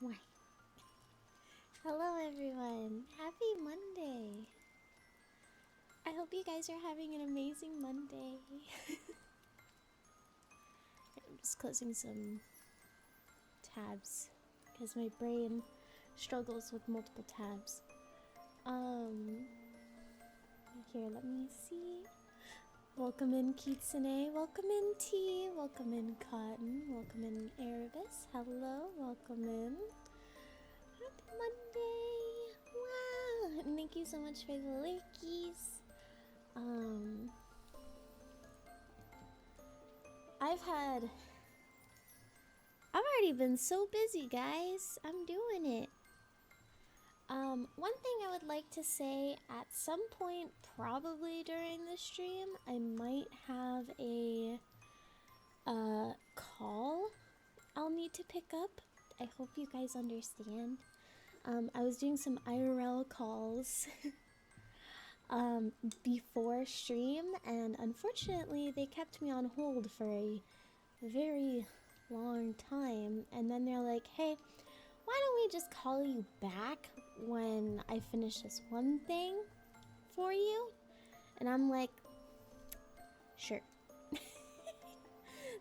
Why? Hello everyone! Happy Monday! I hope you guys are having an amazing Monday. I'm just closing some tabs because my brain struggles with multiple tabs. Here, let me see. Welcome in Kitsune, welcome in Tea, welcome in Cotton, welcome in Erebus, hello, welcome in. Happy Monday! Wow! And thank you so much for the lurkies. I've already been so busy, guys. I'm doing it. One thing I would like to say, at some point, probably during the stream, I might have a call I'll need to pick up. I hope you guys understand. I was doing some IRL calls before stream, and unfortunately they kept me on hold for a very long time, and then they're like, hey, why don't we just call you back when I finish this one thing for you? And I'm like, sure.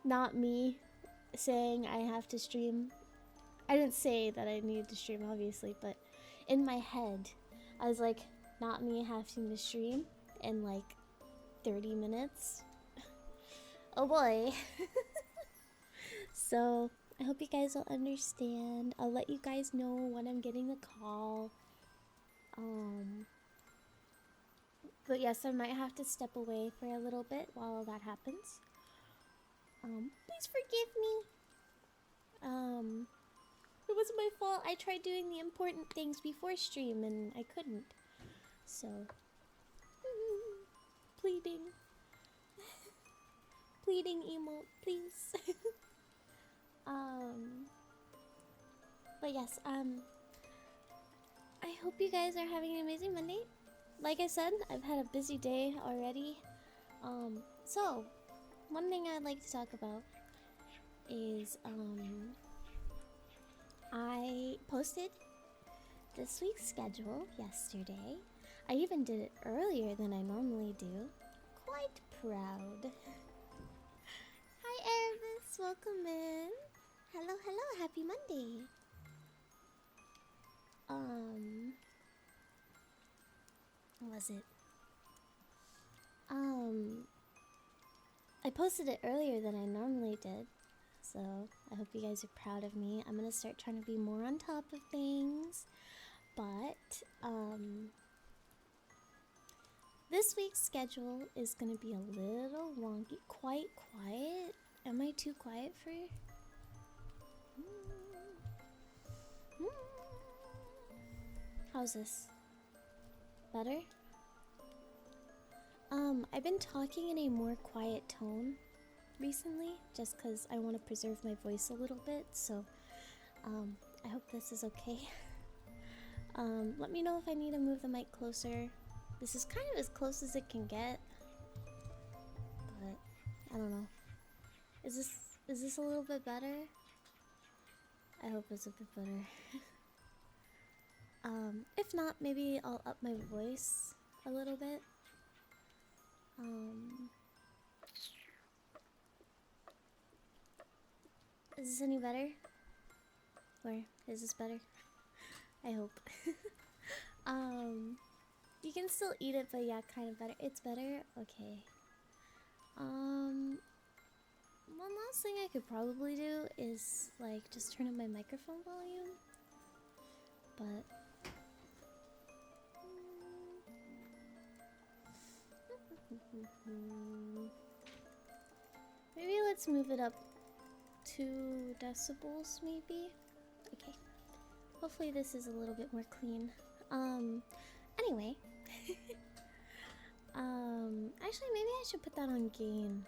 Not me saying I have to stream. I didn't say that I needed to stream, obviously, but in my head I was like, not me having to stream in like 30 minutes. Oh boy. So I hope you guys will understand. I'll let you guys know when I'm getting the call. But yes, I might have to step away for a little bit while that happens. Please forgive me. It wasn't my fault. I tried doing the important things before stream and I couldn't. So, pleading. Pleading emote, please. But yes, I hope you guys are having an amazing Monday. Like I said, I've had a busy day already. So, one thing I'd like to talk about is, I posted this week's schedule yesterday. I even did it earlier than I normally do. Quite proud. Hi Erebus, welcome in. Hello, hello, happy Monday. What was it? I posted it earlier than I normally did, so I hope you guys are proud of me. I'm gonna start trying to be more on top of things, but this week's schedule is gonna be a little wonky, quite quiet. Am I too quiet for you? How's this? Better? I've been talking in a more quiet tone recently, just because I want to preserve my voice a little bit, so, I hope this is okay. Let me know if I need to move the mic closer. This is kind of as close as it can get, but I don't know. Is this a little bit better? I hope it's a bit better. If not, maybe I'll up my voice a little bit. Is this any better? Or is this better? I hope. You can still eat it, but yeah, kind of better. It's better? Okay. One last thing I could probably do is, like, just turn up my microphone volume. But... maybe let's move it up 2 decibels, maybe? Okay. Hopefully this is a little bit more clean. Anyway. Actually, maybe I should put that on gain.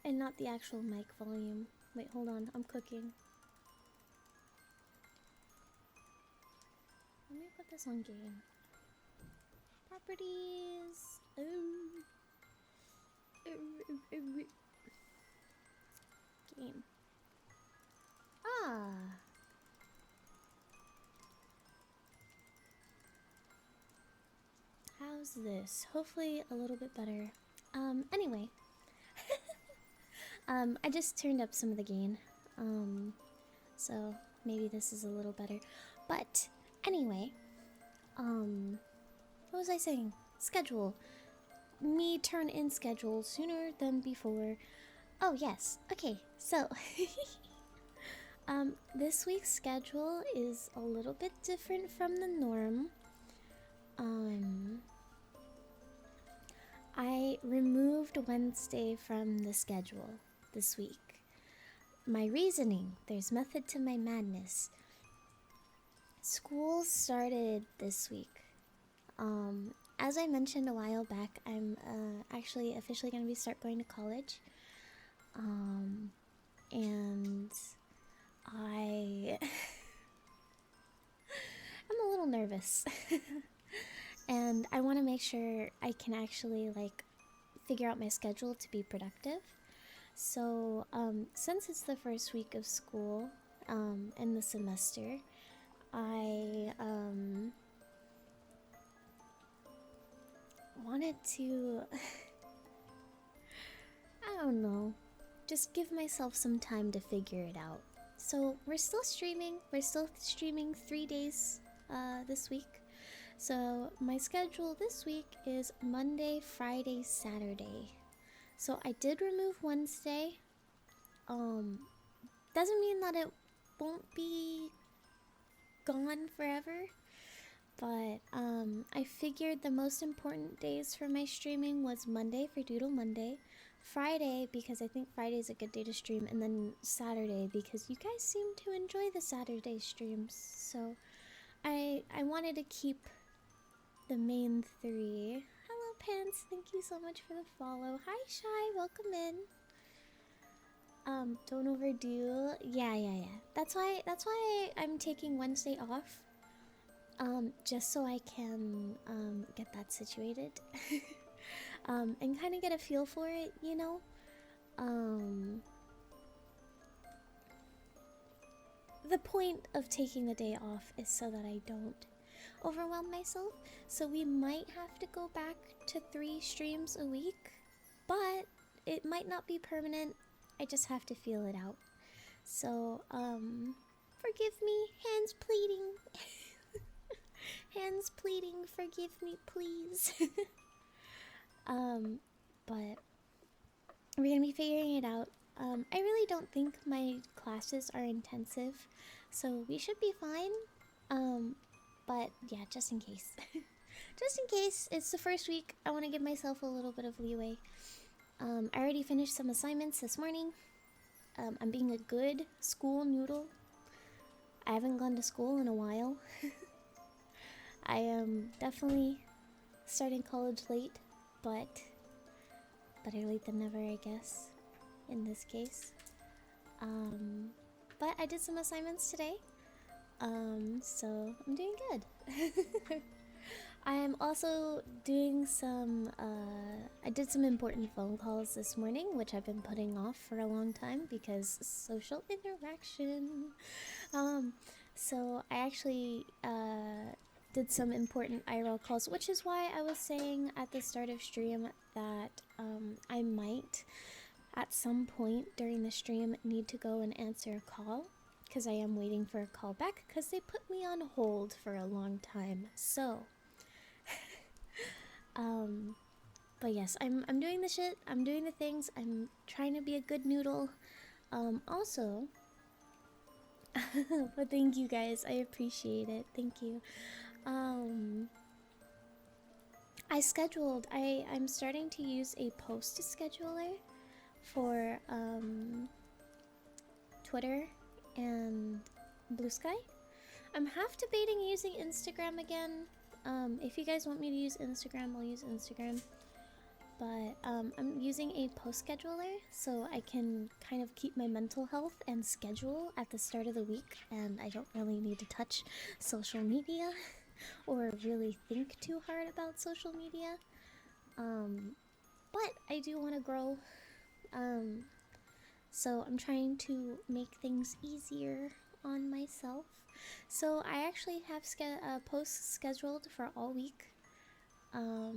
And not the actual mic volume. Wait, hold on. I'm cooking. Let me put this on gain. Properties. Game. how's this? Hopefully a little bit better. Anyway. I just turned up some of the gain. So maybe this is a little better. But anyway, what was I saying? Schedule. Me turn in schedule sooner than before. Oh yes. Okay, so this week's schedule is a little bit different from the norm. I removed Wednesday from the schedule this week. My reasoning, there's method to my madness. School started this week. As I mentioned a while back, I'm actually officially going to start going to college. And I I'm a little nervous. And I want to make sure I can actually like figure out my schedule to be productive. So, since it's the first week of school in the semester, I wanted to I don't know, just give myself some time to figure it out. So we're still streaming 3 days this week. So my schedule this week is Monday, Friday, Saturday. So I did remove Wednesday. Doesn't mean that it won't be gone forever. But I figured the most important days for my streaming was Monday for Doodle Monday, Friday because I think Friday is a good day to stream, and then Saturday because you guys seem to enjoy the Saturday streams. So I wanted to keep the main 3. Hello Pants, thank you so much for the follow. Hi Shy, welcome in. Don't overdo. Yeah. That's why I'm taking Wednesday off. Just so I can get that situated. And kind of get a feel for it, you know? The point of taking the day off is so that I don't overwhelm myself. So we might have to go back to 3 streams a week, but it might not be permanent. I just have to feel it out. So, forgive me, hands pleading. Hands pleading, forgive me, please. But we're gonna be figuring it out. I really don't think my classes are intensive, so we should be fine. But yeah, just in case. Just in case, it's the first week, I want to give myself a little bit of leeway. I already finished some assignments this morning. I'm being a good school noodle. I haven't gone to school in a while. I am definitely starting college late, but better late than never, I guess, in this case. But I did some assignments today, so I'm doing good. I am also doing some, I did some important phone calls this morning, which I've been putting off for a long time because social interaction. So I actually, did some important IRL calls, which is why I was saying at the start of stream that I might at some point during the stream need to go and answer a call because I am waiting for a call back because they put me on hold for a long time. So but yes, I'm doing the shit, I'm doing the things, I'm trying to be a good noodle. Also but thank you guys, I appreciate it, thank you. I'm starting to use a post scheduler for Twitter and Blue Sky. I'm half debating using Instagram again. If you guys want me to use Instagram, I'll use Instagram. But I'm using a post scheduler so I can kind of keep my mental health and schedule at the start of the week, and I don't really need to touch social media or really think too hard about social media. But I do want to grow. So I'm trying to make things easier on myself. So I actually have posts scheduled for all week. I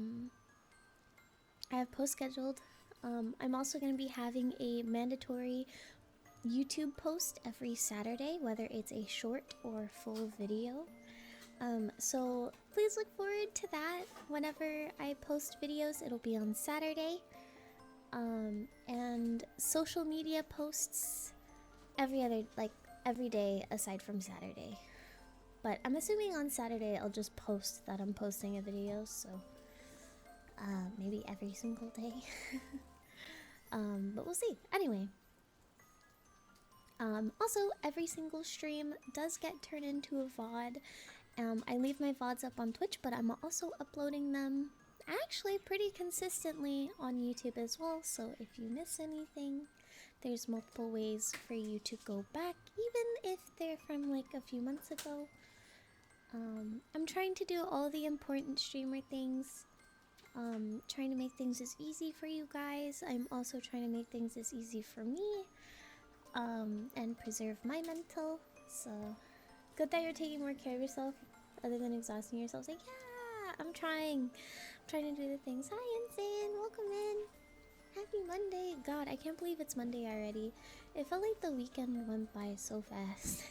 have post scheduled. I'm also going to be having a mandatory YouTube post every Saturday, whether it's a short or full video. So please look forward to that. Whenever I post videos, it'll be on Saturday. And social media posts every day aside from Saturday. But I'm assuming on Saturday I'll just post that I'm posting a video, so maybe every single day. But we'll see. Anyway. Also, every single stream does get turned into a VOD. I leave my VODs up on Twitch, but I'm also uploading them actually pretty consistently on YouTube as well. So if you miss anything, there's multiple ways for you to go back, even if they're from like a few months ago. I'm trying to do all the important streamer things. Trying to make things as easy for you guys. I'm also trying to make things as easy for me. And preserve my mental. So good that you're taking more care of yourself other than exhausting yourself. Like, yeah, I'm trying to do the things. Hi, Insane, welcome in. Happy Monday. God, I can't believe it's Monday already. It felt like the weekend went by so fast.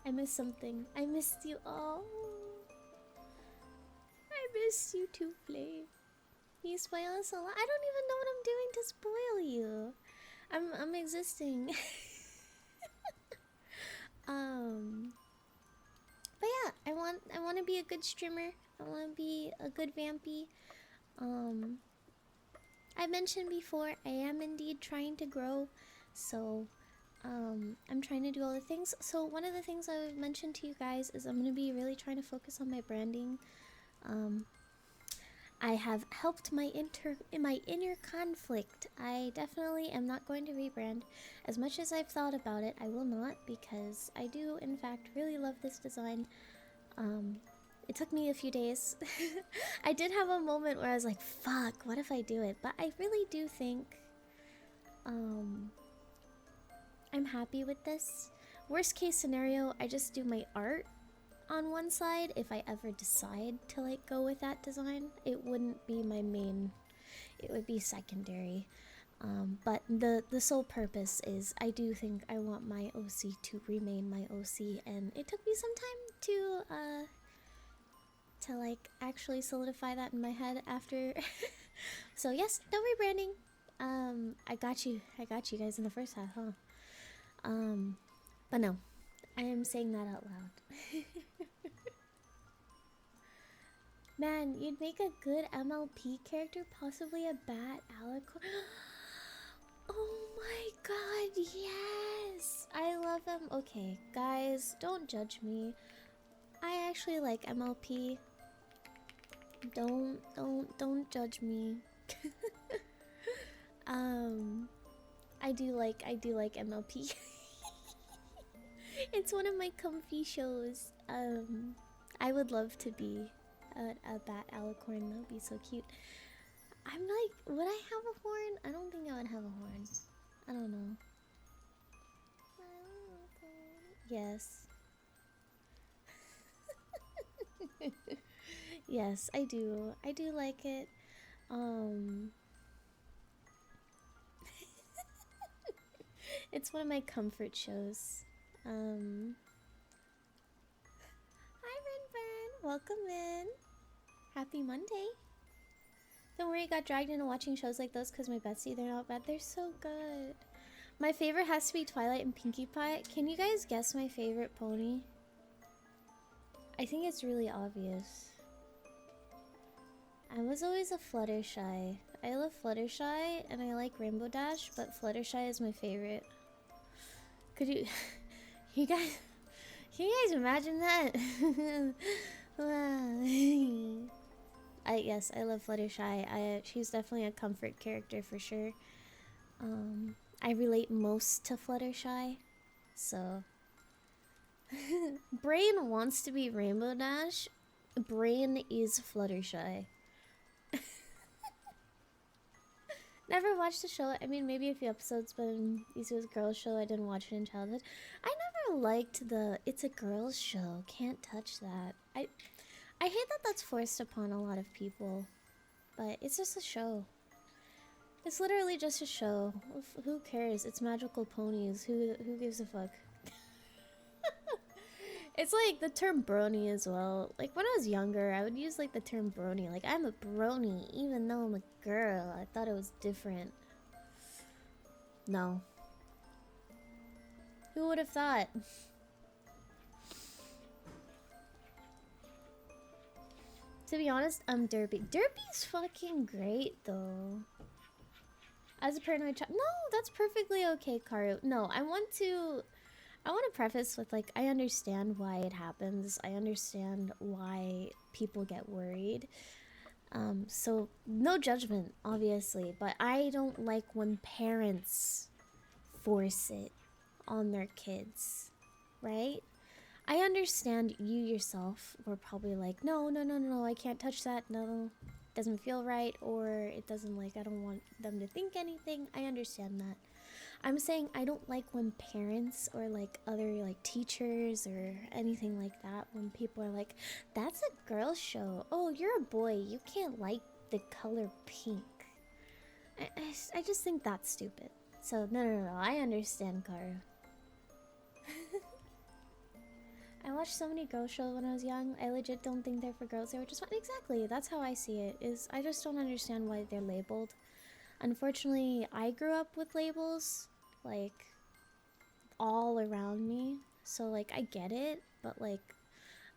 I missed something. I missed you all. I missed you too, Flay. You spoil us a lot. I don't even know what I'm doing to spoil you. I'm existing. But yeah, I want to be a good streamer. I want to be a good vampy. I mentioned before, I am indeed trying to grow, so I'm trying to do all the things. So one of the things I mentioned to you guys is I'm going to be really trying to focus on my branding. I have helped my inner conflict. I definitely am not going to rebrand. As much as I've thought about it, I will not, because I do in fact really love this design. It took me a few days. I did have a moment where I was like, fuck, what if I do it? But I really do think I'm happy with this. Worst case scenario, I just do my art on one side. If I ever decide to like go with that design, it wouldn't be my main, it would be secondary. But the sole purpose is I do think I want my OC to remain my OC, and it took me some time to like actually solidify that in my head after. So yes, no rebranding. I got you guys in the first half, huh? But no, I am saying that out loud. Man, you'd make a good MLP character, possibly a bat alicorn. Oh my god, yes! I love them. Okay, guys, don't judge me. I actually like MLP. Don't judge me. I do like MLP. It's one of my comfy shows. I would love to be a bat alicorn. That would be so cute. I'm like, would I have a horn? I don't think I would have a horn. I don't know. Yes. Yes, I do. I do like it. It's one of my comfort shows. Hi, Renburn. Welcome in. Happy Monday. Don't worry, I got dragged into watching shows like those because my Betsy, they're not bad. They're so good. My favorite has to be Twilight and Pinkie Pie. Can you guys guess my favorite pony? I think it's really obvious. I was always a Fluttershy. I love Fluttershy and I like Rainbow Dash, but Fluttershy is my favorite. Could you... Can you guys imagine that? Yes, I love Fluttershy. She's definitely a comfort character for sure. I relate most to Fluttershy, so... Brain wants to be Rainbow Dash. Brain is Fluttershy. Never watched the show. I mean, maybe a few episodes, but this was a girls' show. I didn't watch it in childhood. I never liked the "it's a girls' show, can't touch that." I hate that that's forced upon a lot of people, but it's just a show. It's literally just a show. Who cares? It's magical ponies. Who gives a fuck? It's like the term brony as well. Like when I was younger, I would use like the term brony. Like I'm a brony, even though I'm a girl. I thought it was different. No. Who would have thought? To be honest, I'm Derpy. Derpy's fucking great though. As a paranoid child. No, that's perfectly okay, Karu. No, I want to preface with like, I understand why it happens. I understand why people get worried. So no judgment, obviously, but I don't like when parents force it on their kids, right? I understand you yourself were probably like, no, no, no, no, I can't touch that. No, doesn't feel right, or it doesn't like, I don't want them to think anything. I understand that. I'm saying I don't like when parents or like other like teachers or anything like that, when people are like, that's a girl's show. Oh, you're a boy. You can't like the color pink. I just think that's stupid. So, no. I understand, Karu. I watched so many girl shows when I was young. I legit don't think they're for girls. They were just fun. Exactly. That's how I see it. Is I just don't understand why they're labeled. Unfortunately, I grew up with labels, like, all around me. So, like, I get it, but, like,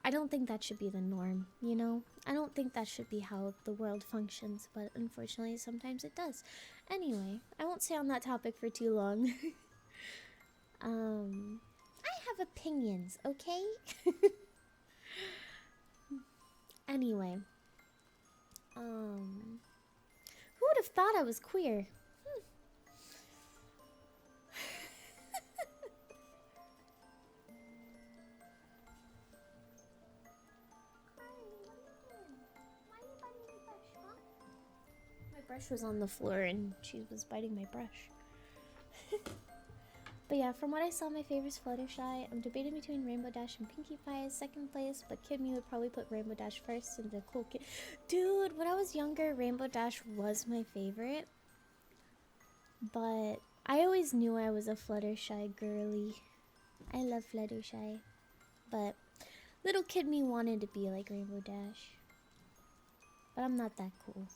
I don't think that should be the norm, you know? I don't think that should be how the world functions, but unfortunately, sometimes it does. Anyway, I won't stay on that topic for too long. I have opinions, okay? Anyway, who would have thought I was queer? My brush was on the floor and she was biting my brush. But yeah, from what I saw, my favorite is Fluttershy. I'm debating between Rainbow Dash and Pinkie Pie as second place, but Kid Me would probably put Rainbow Dash first and the cool kid. Dude, when I was younger, Rainbow Dash was my favorite. But I always knew I was a Fluttershy girly. I love Fluttershy. But little Kid Me wanted to be like Rainbow Dash. But I'm not that cool.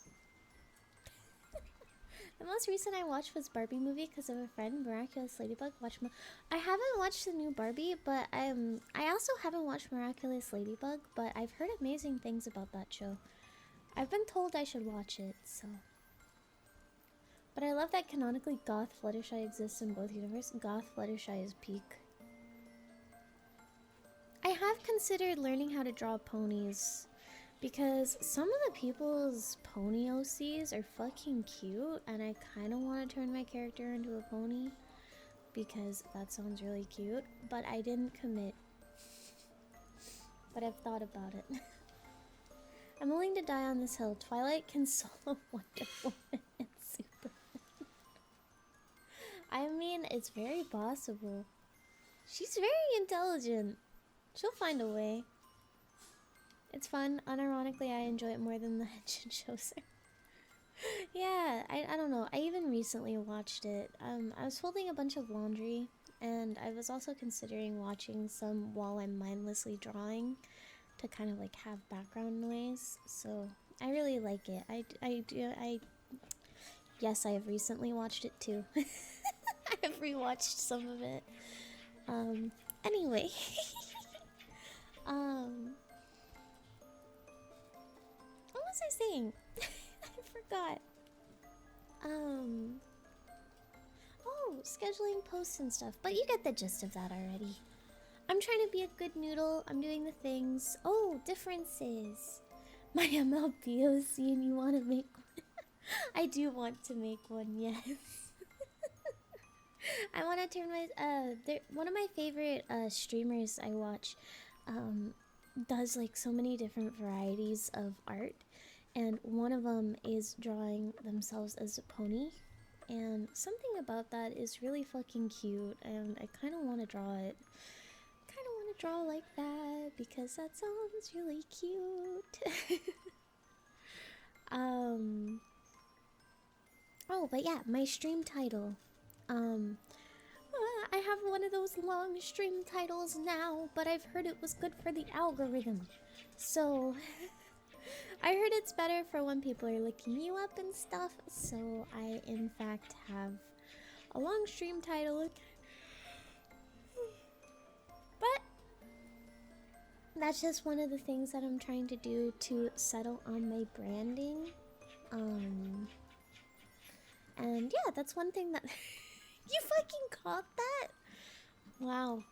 The most recent I watched was Barbie movie because of a friend, Miraculous Ladybug. I haven't watched the new Barbie, but I also haven't watched Miraculous Ladybug, but I've heard amazing things about that show. I've been told I should watch it, so. But I love that canonically Goth Fluttershy exists in both universes. Goth Fluttershy is peak. I have considered learning how to draw ponies, because some of the people's pony OCs are fucking cute, and I kind of want to turn my character into a pony, because that sounds really cute, but I didn't commit. But I've thought about it. I'm willing to die on this hill. Twilight can solo Wonder Woman and Superman. I mean, it's very possible. She's very intelligent. She'll find a way. It's fun. Unironically, I enjoy it more than the Henshin shows. Yeah, I don't know. I even recently watched it. I was folding a bunch of laundry, and I was also considering watching some while I'm mindlessly drawing to kind of like have background noise. So I really like it. Yes, I have recently watched it too. I have rewatched some of it. Anyway. What was I saying? I forgot. Oh, scheduling posts and stuff. But you get the gist of that already. I'm trying to be a good noodle. I'm doing the things. Oh, differences. My MLPOC and you want to make one? I do want to make one, yes. I want to turn my, one of my favorite streamers I watch does like so many different varieties of art, and one of them is drawing themselves as a pony, and something about that is really fucking cute, and I kind of want to draw it. Kind of want to draw like that because that sounds really cute. Oh, but yeah, my stream title. I have one of those long stream titles now, but I've heard it was good for the algorithm. So, I heard it's better for when people are looking you up and stuff. So, I in fact have a long stream title. But that's just one of the things that I'm trying to do to settle on my branding. And yeah, that's one thing that... You fucking caught that? Wow.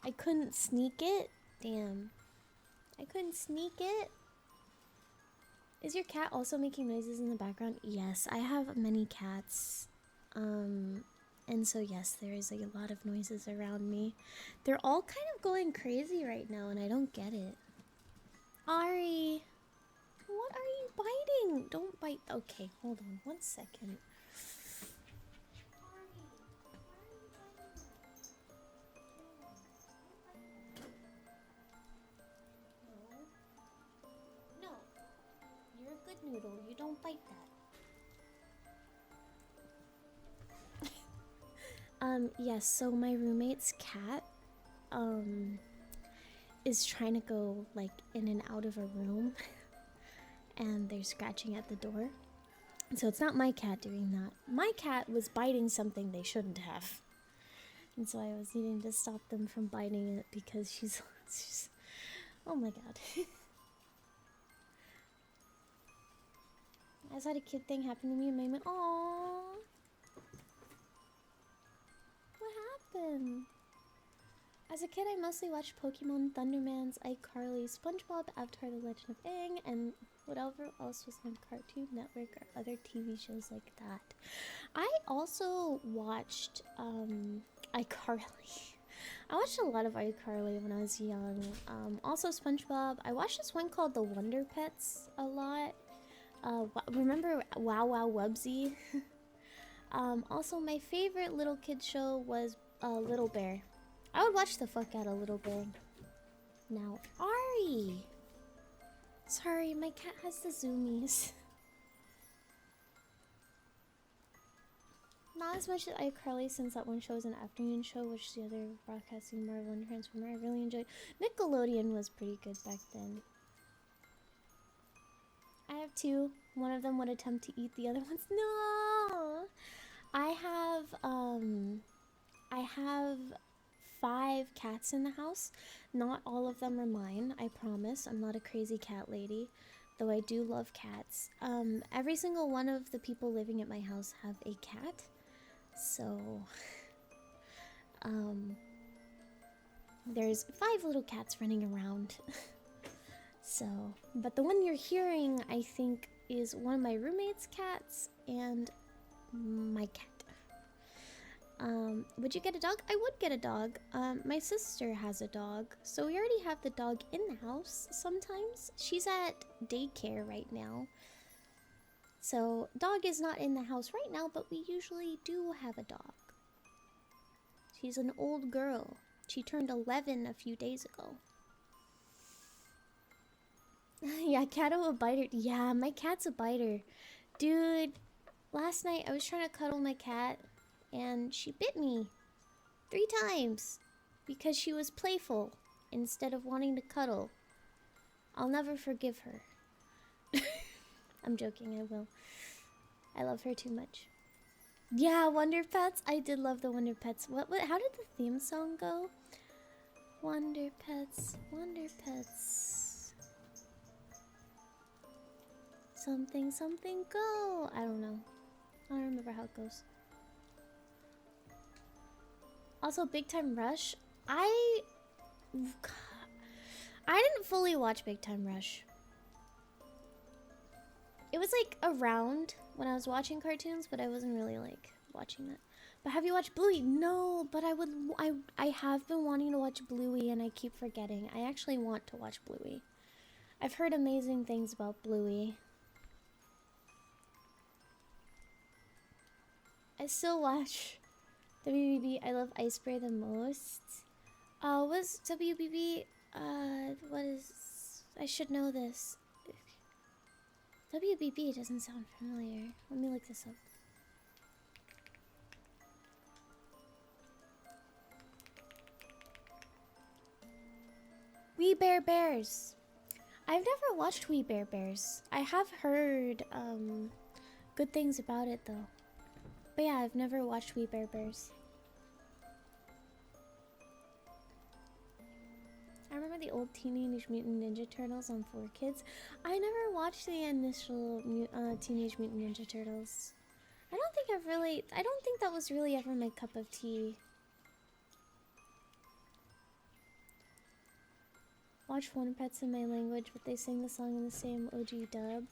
I couldn't sneak it? Damn. I couldn't sneak it? Is your cat also making noises in the background? Yes, I have many cats. And so yes, there is a lot of noises around me. They're all kind of going crazy right now, and I don't get it. Ari! What are you biting? Don't bite. Okay, hold on 1 second. No. You're a good noodle. You don't bite that. Yes, so my roommate's cat, is trying to go, like, in and out of a room. And they're scratching at the door. So it's not my cat doing that. My cat was biting something they shouldn't have. And so I was needing to stop them from biting it because she's oh my god. I just had a kid thing happen to me and made me, aww. What happened? As a kid, I mostly watched Pokemon, Thundermans, iCarly, SpongeBob, Avatar: The Legend of Aang, and whatever else was on Cartoon Network or other TV shows like that. I also watched iCarly. I watched a lot of iCarly when I was young. Also SpongeBob. I watched this one called The Wonder Pets a lot. Remember Wow Wow Wubsy? Also my favorite little kid show was Little Bear. I would watch the fuck out of Little Bear. Now, Ari! Sorry, my cat has the zoomies. Not as much as iCarly, since that one show was an afternoon show, which the other broadcasting Marvel and Transformer I really enjoyed. Nickelodeon was pretty good back then. I have two. One of them would attempt to eat the other ones. No! I have 5 cats in the house. Not all of them are mine, I promise. I'm not a crazy cat lady, though I do love cats. Every single one of the people living at my house have a cat. So, there's 5 little cats running around. So, but the one you're hearing, I think, is one of my roommate's cats and my cat. Would you get a dog? I would get a dog. My sister has a dog, so we already have the dog in the house sometimes. She's at daycare right now. So, dog is not in the house right now, but we usually do have a dog. She's an old girl. She turned 11 a few days ago. Yeah, Cato a biter. Yeah, my cat's a biter. Dude, last night I was trying to cuddle my cat, and she bit me 3 times because she was playful instead of wanting to cuddle. I'll never forgive her. I'm joking, I will. I love her too much. Yeah, Wonder Pets. I did love the Wonder Pets. What how did the theme song go? Wonder Pets, Wonder Pets. Something, something, go. I don't know. I don't remember how it goes. Also, Big Time Rush. I didn't fully watch Big Time Rush. It was like around when I was watching cartoons, but I wasn't really like watching that. But have you watched Bluey? No, but I have been wanting to watch Bluey and I keep forgetting. I actually want to watch Bluey. I've heard amazing things about Bluey. I still watch WBB. I love Ice Bear the most. Was WBB? What is? I should know this. WBB doesn't sound familiar. Let me look this up. We Bare Bears. I've never watched We Bare Bears. I have heard good things about it though. But yeah, I've never watched We Bare Bears. I remember the old Teenage Mutant Ninja Turtles on 4Kids. I never watched the initial Teenage Mutant Ninja Turtles. I don't think that was really ever my cup of tea. Watch Wonder Pets in my language, but they sing the song in the same OG dub.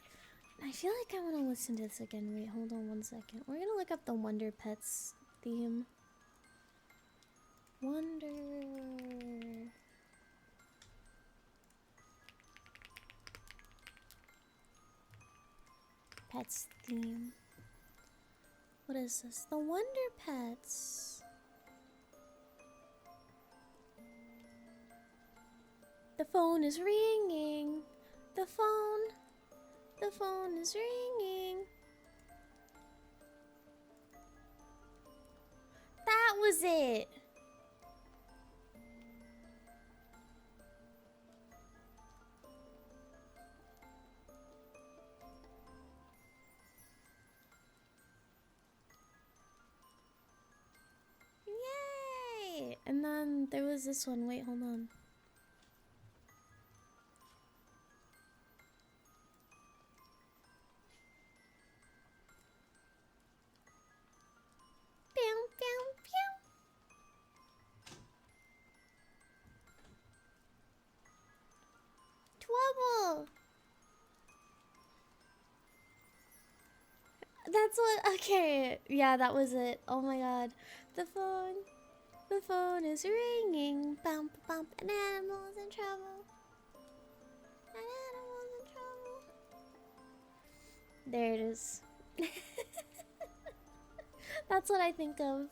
I feel like I want to listen to this again. Wait, hold on one second. We're gonna look up the Wonder Pets theme. Wonder Pets theme. What is this? The Wonder Pets. The phone is ringing. The phone is ringing. That was it. Yay! And then there was this one. Wait, hold on. Twubble! That's what. Okay, yeah, that was it. Oh my god, the phone is ringing. Bump, bump, an animal's in trouble. An animal's in trouble. There it is. That's what I think of.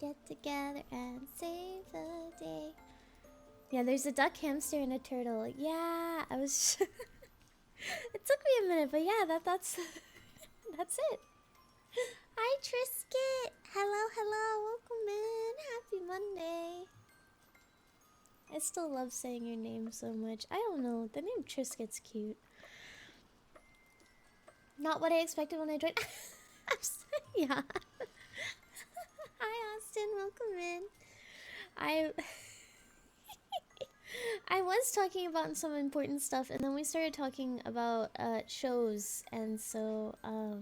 Get together and save the day. Yeah, there's a duck, hamster, and a turtle. Yeah, I was. It took me a minute, but yeah, that's that's it. Hi, Trisket. Hello, welcome in. Happy Monday. I still love saying your name so much. I don't know, the name Triscuit's cute. Not what I expected when I joined. Yeah. Hi, Austin. Welcome in. I was talking about some important stuff, and then we started talking about shows, and so I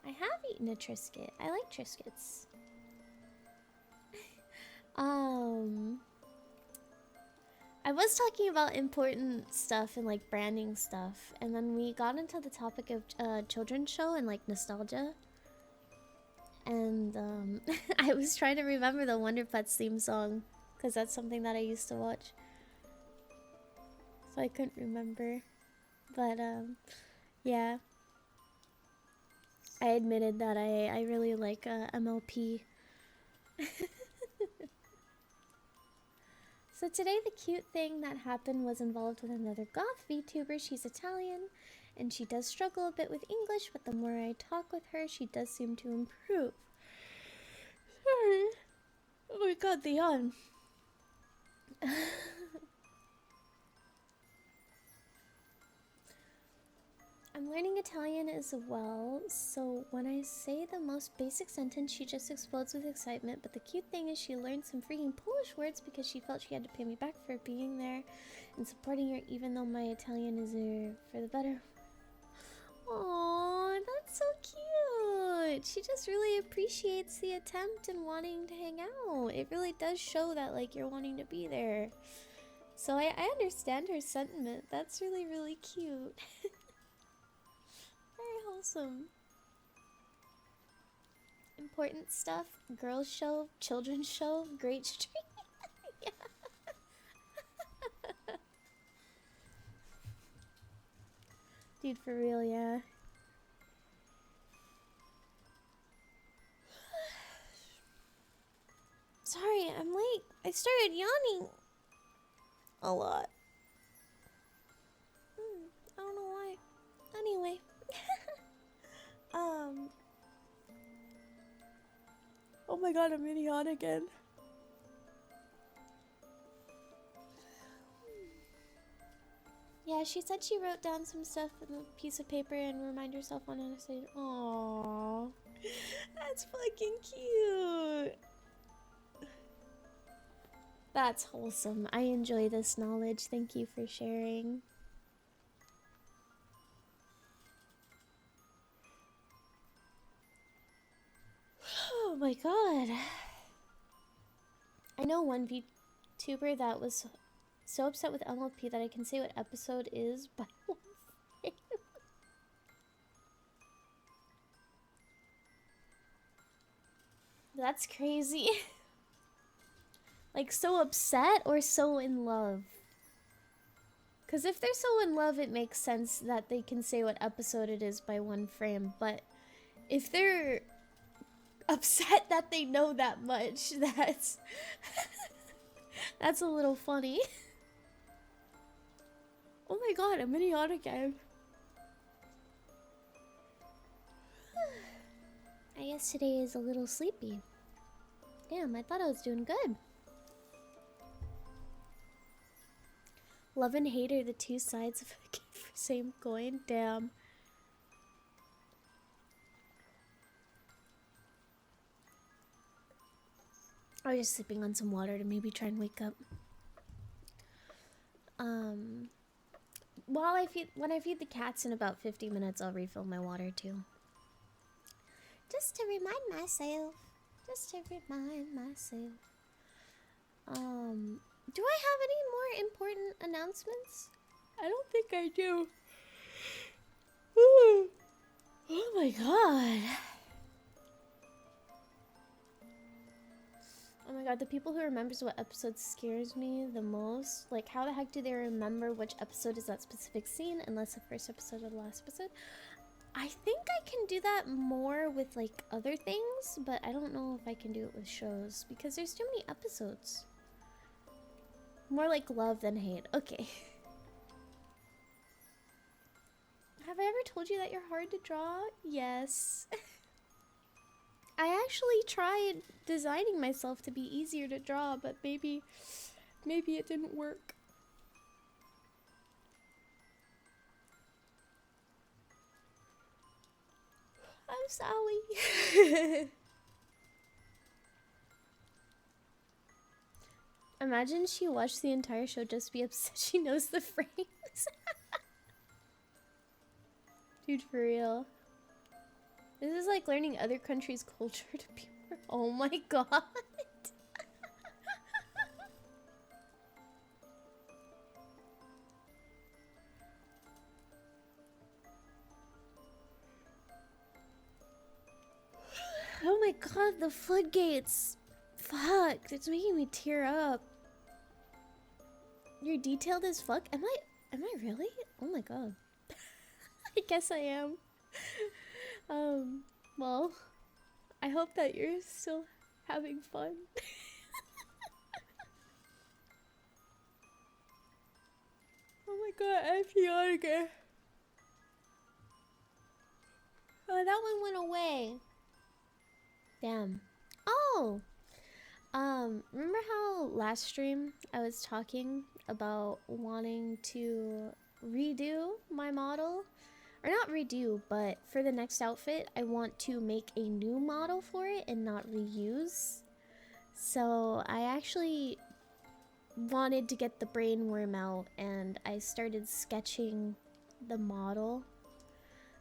have eaten a Triscuit. I like Triscuits. I was talking about important stuff and like branding stuff, and then we got into the topic of children's show and like nostalgia. And I was trying to remember the Wonder Pets theme song, because that's something that I used to watch. So I couldn't remember. But yeah. I admitted that I really like MLP. So today the cute thing that happened was involved with another goth VTuber. She's Italian, and she does struggle a bit with English, but the more I talk with her, she does seem to improve. Sorry. Oh my god, the yawn. I'm learning Italian as well, so when I say the most basic sentence, she just explodes with excitement. But the cute thing is she learned some freaking Polish words because she felt she had to pay me back for being there and supporting her, even though my Italian is for the better. Aww, that's so cute. She just really appreciates the attempt and wanting to hang out. It really does show that like you're wanting to be there. So I understand her sentiment. That's really, really cute. Very wholesome. Important stuff. Girls show, children's show, great stream. Yeah. Dude, for real, yeah. Sorry, I'm late. I started yawning a lot. I don't know why. Anyway. Oh my god, I'm gonna yawn again. Yeah, she said she wrote down some stuff on a piece of paper and remind herself on it. I said, aww. That's fucking cute. That's wholesome. I enjoy this knowledge. Thank you for sharing. Oh my god. I know one VTuber that was so upset with MLP that I can say what episode is by one frame. That's crazy. Like, so upset or so in love? Because if they're so in love, it makes sense that they can say what episode it is by one frame. But if they're upset that they know that much, that's... that's a little funny. Oh my god, I'm gonna yawn again. I guess today is a little sleepy. Damn, I thought I was doing good. Love and hate are the two sides of the same coin. Damn. I was just sipping on some water to maybe try and wake up. When I feed the cats in about 50 minutes, I'll refill my water too. Just to remind myself. Do I have any more important announcements? I don't think I do. Ooh. Oh my god. Oh my god, the people who remembers what episode scares me the most. Like, how the heck do they remember which episode is that specific scene unless the first episode or the last episode? I think I can do that more with, like, other things, but I don't know if I can do it with shows because there's too many episodes. More like love than hate. Okay. Have I ever told you that you're hard to draw? Yes. I actually tried designing myself to be easier to draw, but maybe it didn't work. I'm sorry. Imagine she watched the entire show just to be upset she knows the frames. Dude, for real. This is like learning other countries' culture to be more... Oh my god. Oh my god, the floodgates. Fuck, it's making me tear up. You're detailed as fuck? Am I really? Oh my god. I guess I am. Well, I hope that you're still having fun. Oh my god, I have to yawn again. Oh, that one went away. Damn. Oh! Remember how last stream I was talking about wanting to redo my model? Or not redo, but for the next outfit, I want to make a new model for it and not reuse. So I actually wanted to get the brainworm out and I started sketching the model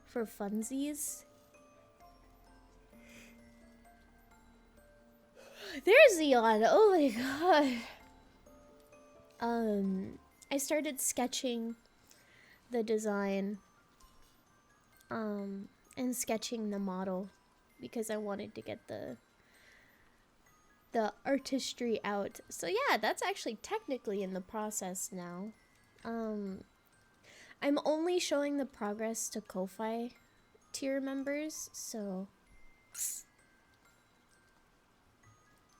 for funsies. There's the yawn. Oh my god. I started sketching the design and sketching the model because I wanted to get the artistry out. So yeah, that's actually technically in the process now. I'm only showing the progress to Ko-Fi tier members, so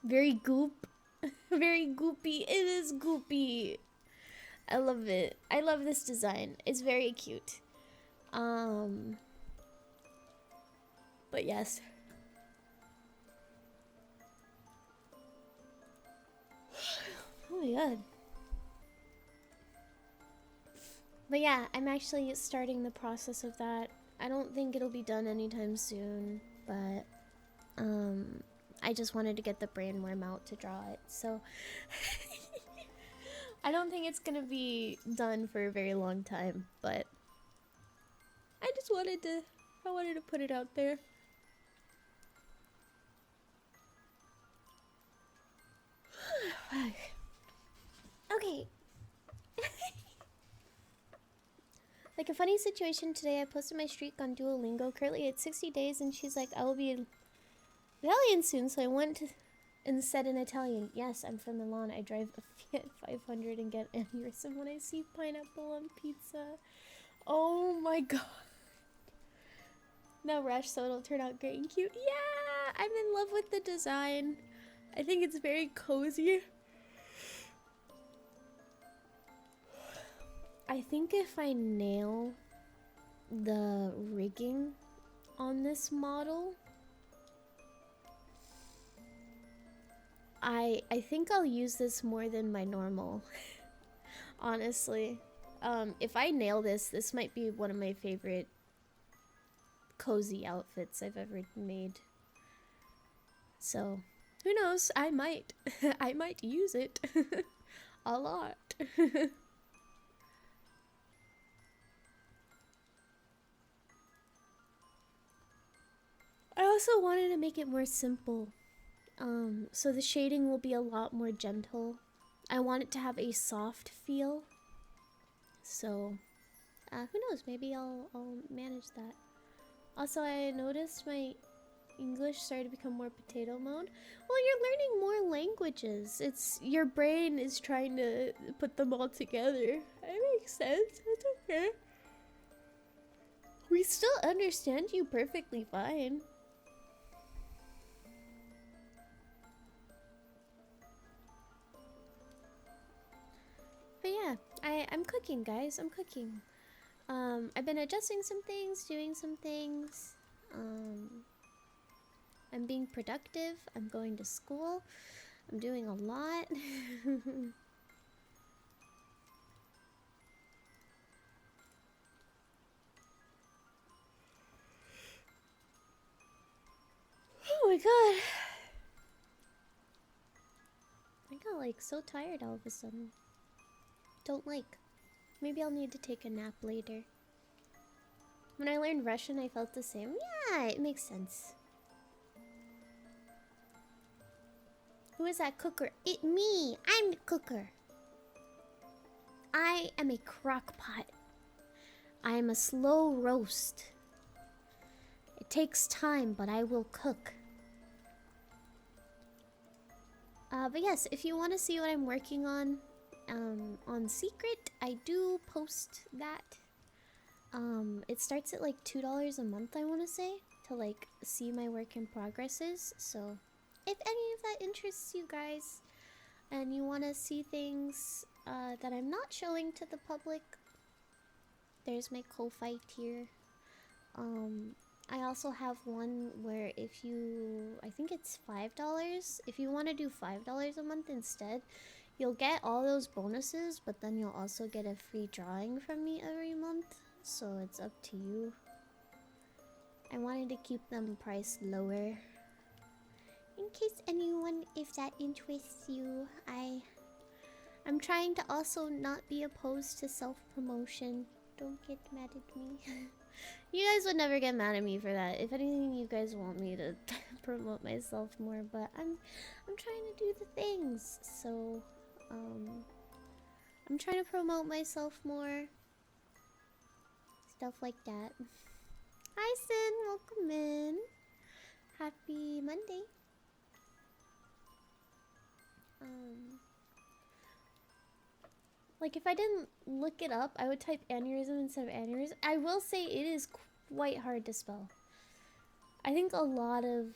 very goop. Very goopy. It is goopy. I love it. I love this design. It's very cute. But yes. Oh my god. But yeah, I'm actually starting the process of that. I don't think it'll be done anytime soon, but I just wanted to get the brainworm out to draw it, so I don't think it's gonna be done for a very long time, but I just wanted to put it out there. Okay. Like a funny situation today, I posted my streak on Duolingo. Currently it's 60 days, and she's like, I will be Italian soon, so I went and said in Italian, yes, I'm from Milan. I drive a Fiat 500 and get aneurysm when I see pineapple on pizza. Oh my god. No rush, so it'll turn out great and cute. Yeah, I'm in love with the design. I think it's very cozy. I think if I nail the rigging on this model, I think I'll use this more than my normal. Honestly. If I nail this, this might be one of my favorite cozy outfits I've ever made. So, who knows? I might. I might use it. A lot. I also wanted to make it more simple. So the shading will be a lot more gentle. I want it to have a soft feel. So, who knows? Maybe I'll manage that. Also, I noticed my English started to become more potato mode. Well, you're learning more languages. It's your brain is trying to put them all together. That makes sense. That's okay. We still understand you perfectly fine. But yeah, I'm cooking, guys. I'm cooking. I've been adjusting some things, doing some things. I'm being productive. I'm going to school. I'm doing a lot. Oh my god. I got like so tired all of a sudden. Don't like. Maybe I'll need to take a nap later. When I learned Russian, I felt the same. Yeah, it makes sense. Who is that cooker? It me! I'm the cooker. I am a crock pot. I am a slow roast. It takes time, but I will cook. But yes, if you want to see what I'm working on Secret, I do post that. It starts at like $2 a month, I want to say, to like see my work in progresses. So if any of that interests you guys and you want to see things that I'm not showing to the public, there's my Ko-Fi tier. I also have one where if you, I think it's $5. If you want to do $5 a month instead, you'll get all those bonuses, but then you'll also get a free drawing from me every month. So it's up to you. I wanted to keep them priced lower. In case anyone, if that interests you, I'm trying to also not be opposed to self-promotion. Don't get mad at me. You guys would never get mad at me for that. If anything, you guys want me to promote myself more, but I'm trying to do the things. So, I'm trying to promote myself more. Stuff like that. Hi, Sin. Welcome in. Happy Monday. Like, if I didn't look it up, I would type aneurysm instead of aneurysm. I will say it is quite hard to spell. I think a lot of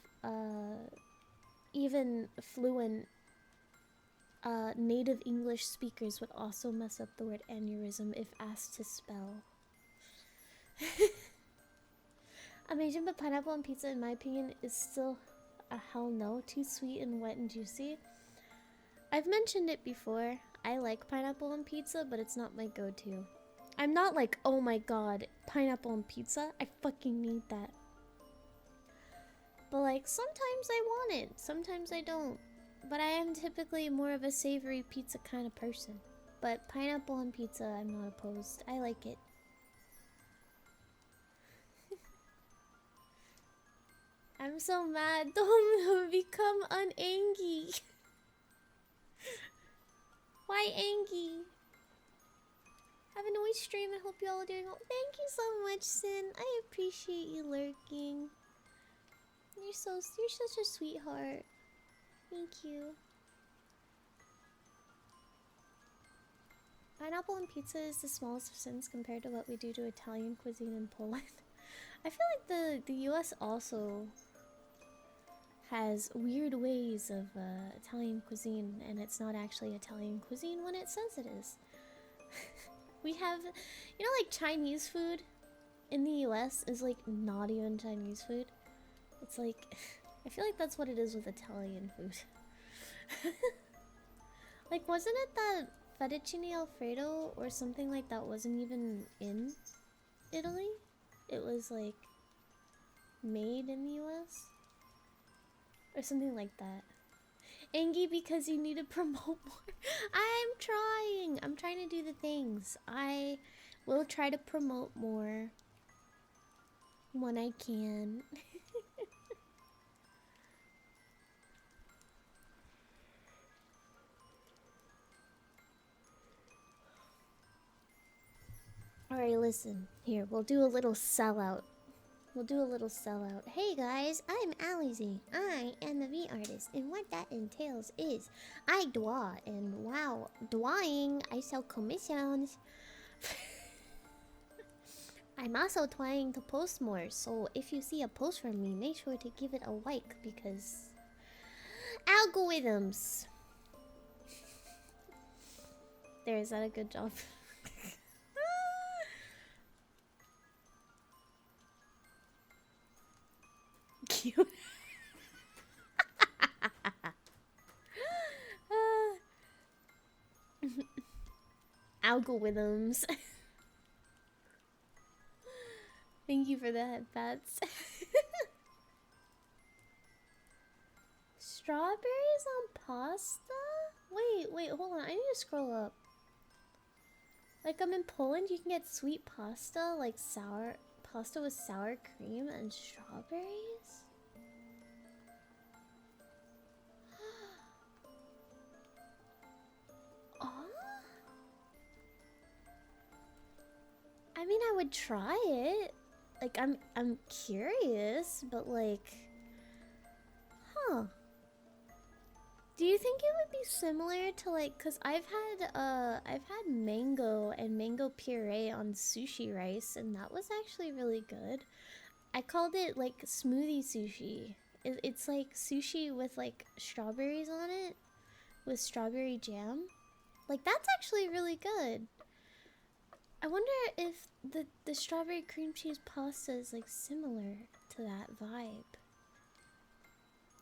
even fluent native English speakers would also mess up the word aneurysm if asked to spell. Amazing, but pineapple on pizza, in my opinion, is still a hell no. Too sweet and wet and juicy. I've mentioned it before. I like pineapple on pizza, but it's not my go-to. I'm not like, oh my god, pineapple on pizza? I fucking need that. But like, sometimes I want it, sometimes I don't. But I am typically more of a savory pizza kind of person. But pineapple on pizza, I'm not opposed. I like it. I'm so mad. Don't become unangy. Why angy? Have a nice stream and hope you all are doing well. Thank you so much, Sin. I appreciate you lurking. You're such a sweetheart. Thank you. Pineapple on pizza is the smallest of sins compared to what we do to Italian cuisine in Poland. I feel like the US also has weird ways of Italian cuisine, and it's not actually Italian cuisine when it says it is. We have, you know, like Chinese food in the US is like not even Chinese food. It's like, I feel like that's what it is with Italian food. Like, wasn't it that fettuccine alfredo or something like that wasn't even in Italy? It was like made in the US? Or something like that. Angie, because you need to promote more. I'm trying to do the things. I will try to promote more when I can. Alright, listen. Here, we'll do a little sellout. Hey guys, I'm Alizy. I am a V artist, and what that entails is I draw, and wow, drawing, I sell commissions. I'm also trying to post more, so if you see a post from me, make sure to give it a like, because algorithms. There, is that a good job? Cute. Algorithms. Thank you for the head pats. Strawberries on pasta? Wait, hold on. I need to scroll up. Like, I'm in Poland, you can get sweet pasta, like sour pasta with sour cream and strawberries? Oh? I mean, I would try it. Like, I'm curious, but like, huh? Do you think it would be similar to like, cause I've had mango and mango puree on sushi rice, and that was actually really good. I called it like smoothie sushi. It's like sushi with like strawberries on it, with strawberry jam. Like, that's actually really good. I wonder if the strawberry cream cheese pasta is like similar to that vibe.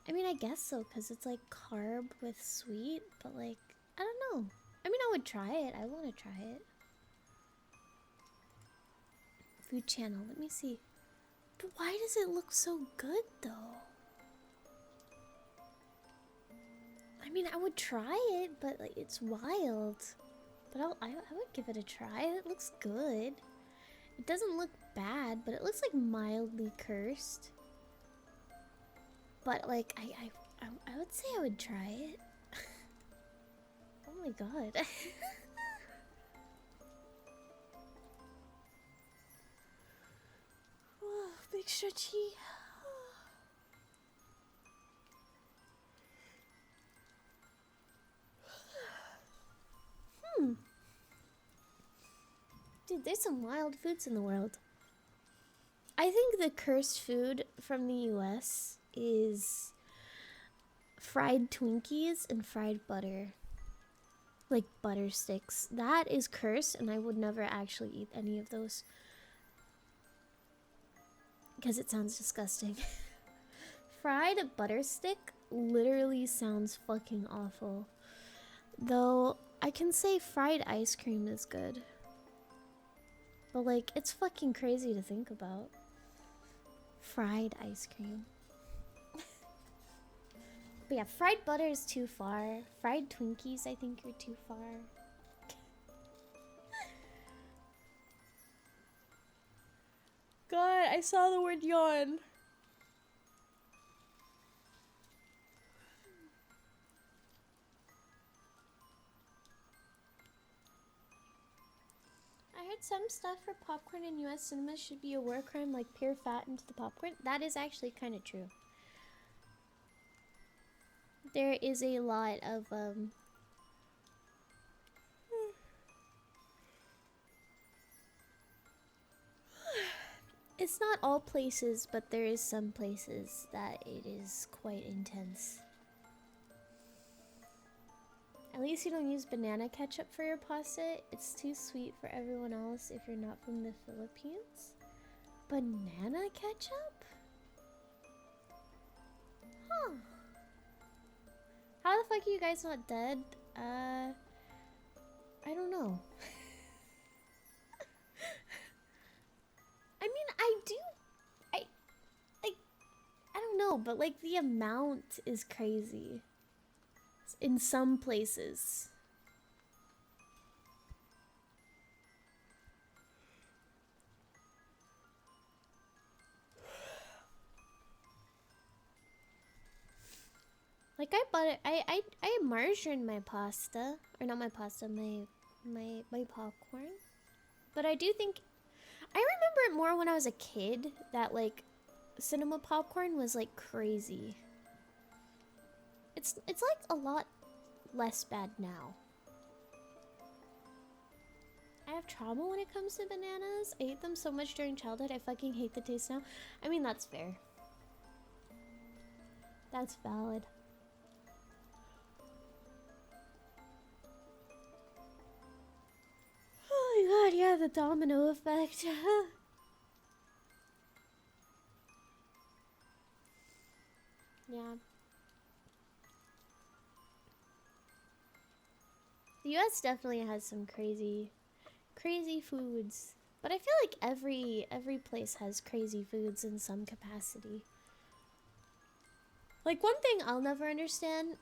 I mean, I guess so, because it's like carb with sweet, but like, I don't know. I mean, I would try it. I want to try it. Food channel, let me see. But why does it look so good, though? I mean, I would try it, but like, it's wild. But I would give it a try. It looks good. It doesn't look bad, but it looks like mildly cursed. But like, I would say I would try it. Oh my god. Oh, big stretchy. There's some wild foods in the world. I think the cursed food from the US is fried Twinkies and fried butter. Like butter sticks. That is cursed, and I would never actually eat any of those. Because it sounds disgusting. Fried butter stick literally sounds fucking awful. Though, I can say fried ice cream is good. But like, it's fucking crazy to think about. Fried ice cream. But yeah, fried butter is too far. Fried Twinkies, I think, are too far. God, I saw the word yawn. I heard some stuff for popcorn in US cinemas should be a war crime, like pure fat into the popcorn. That is actually kind of true. There is a lot of, it's not all places, but there is some places that it is quite intense. At least you don't use banana ketchup for your pasta. It's too sweet for everyone else if you're not from the Philippines. Banana ketchup? Huh. How the fuck are you guys not dead? I don't know. I mean, I don't know, but like the amount is crazy. In some places. Like I margarine my pasta, or not my pasta, my popcorn. But I do think I remember it more when I was a kid that like cinema popcorn was like crazy. It's like a lot less bad now. I have trauma when it comes to bananas. I ate them so much during childhood. I fucking hate the taste now. I mean, that's fair. That's valid. Oh my god, yeah, the domino effect. Yeah. The US definitely has some crazy foods. But I feel like every place has crazy foods in some capacity. Like one thing I'll never understand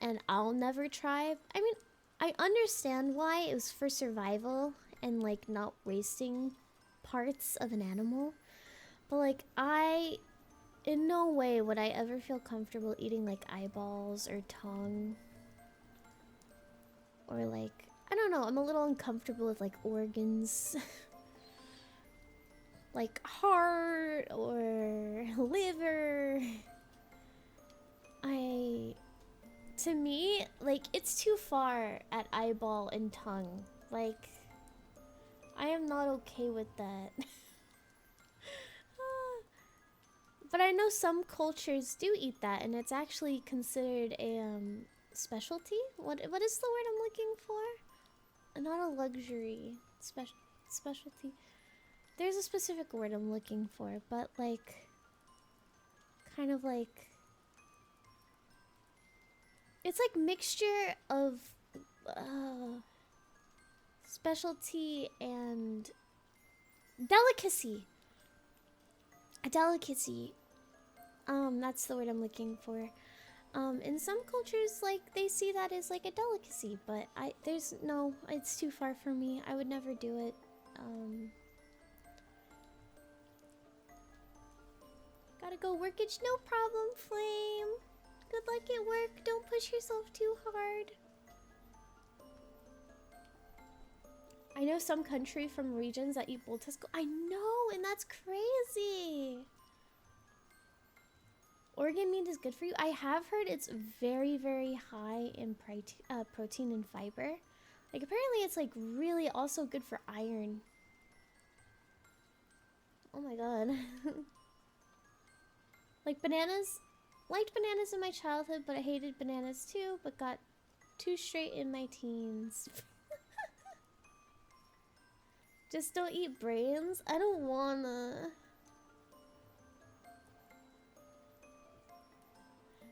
and I'll never try. I mean, I understand why it was for survival and like not wasting parts of an animal. But like in no way would I ever feel comfortable eating like eyeballs or tongue. Or like, I don't know, I'm a little uncomfortable with like organs. Like heart or liver. To me, like, it's too far at eyeball and tongue. Like, I am not okay with that. But I know some cultures do eat that, and it's actually considered a specialty. What is the word I'm looking for? Not a luxury. Specialty. There's a specific word I'm looking for, but like, kind of like, it's like mixture of specialty and delicacy. A delicacy. That's the word I'm looking for. In some cultures, like, they see that as like a delicacy, but it's too far for me. I would never do it. Gotta go workage, no problem, Flame. Good luck at work. Don't push yourself too hard. I know some country from regions that eat boltesco. I know, and that's crazy. Organ meat is good for you. I have heard it's very, very high in protein and fiber. Like, apparently it's like really also good for iron. Oh my god. Like bananas. Liked bananas in my childhood, but I hated bananas too, but got too straight in my teens. Just don't eat brains? I don't wanna.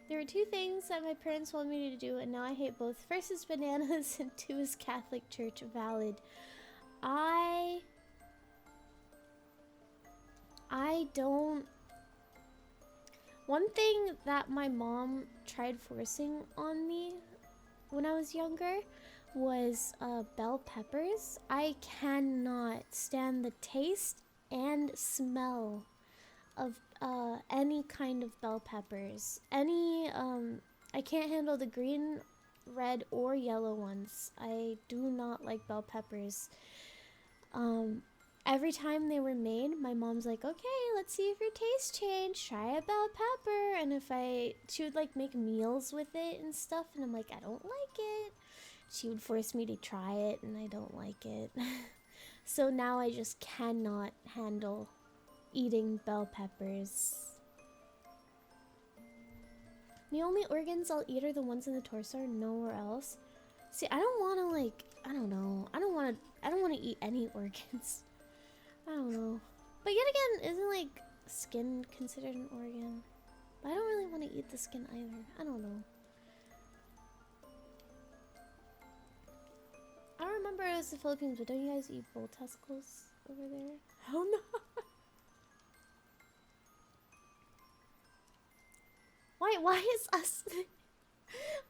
There were two things that my parents wanted me to do, and now I hate both. First is bananas, and two is Catholic Church. Valid. I don't... One thing that my mom tried forcing on me when I was younger was bell peppers. I cannot stand the taste and smell of any kind of bell peppers. I can't handle the green, red, or yellow ones. I do not like bell peppers. Every time they were made, my mom's like, okay, let's see if your taste changed. Try a bell pepper. And she would like make meals with it and stuff. And I'm like, I don't like it. She would force me to try it and I don't like it. So now I just cannot handle eating bell peppers. The only organs I'll eat are the ones in the torso, nowhere else. See, I don't want to like, I don't know. I don't want to eat any organs. I don't know. But yet again, isn't like skin considered an organ? But I don't really want to eat the skin either. I don't know. I don't remember it was the Philippines, but don't you guys eat bull testicles over there? Hell no. Why is us...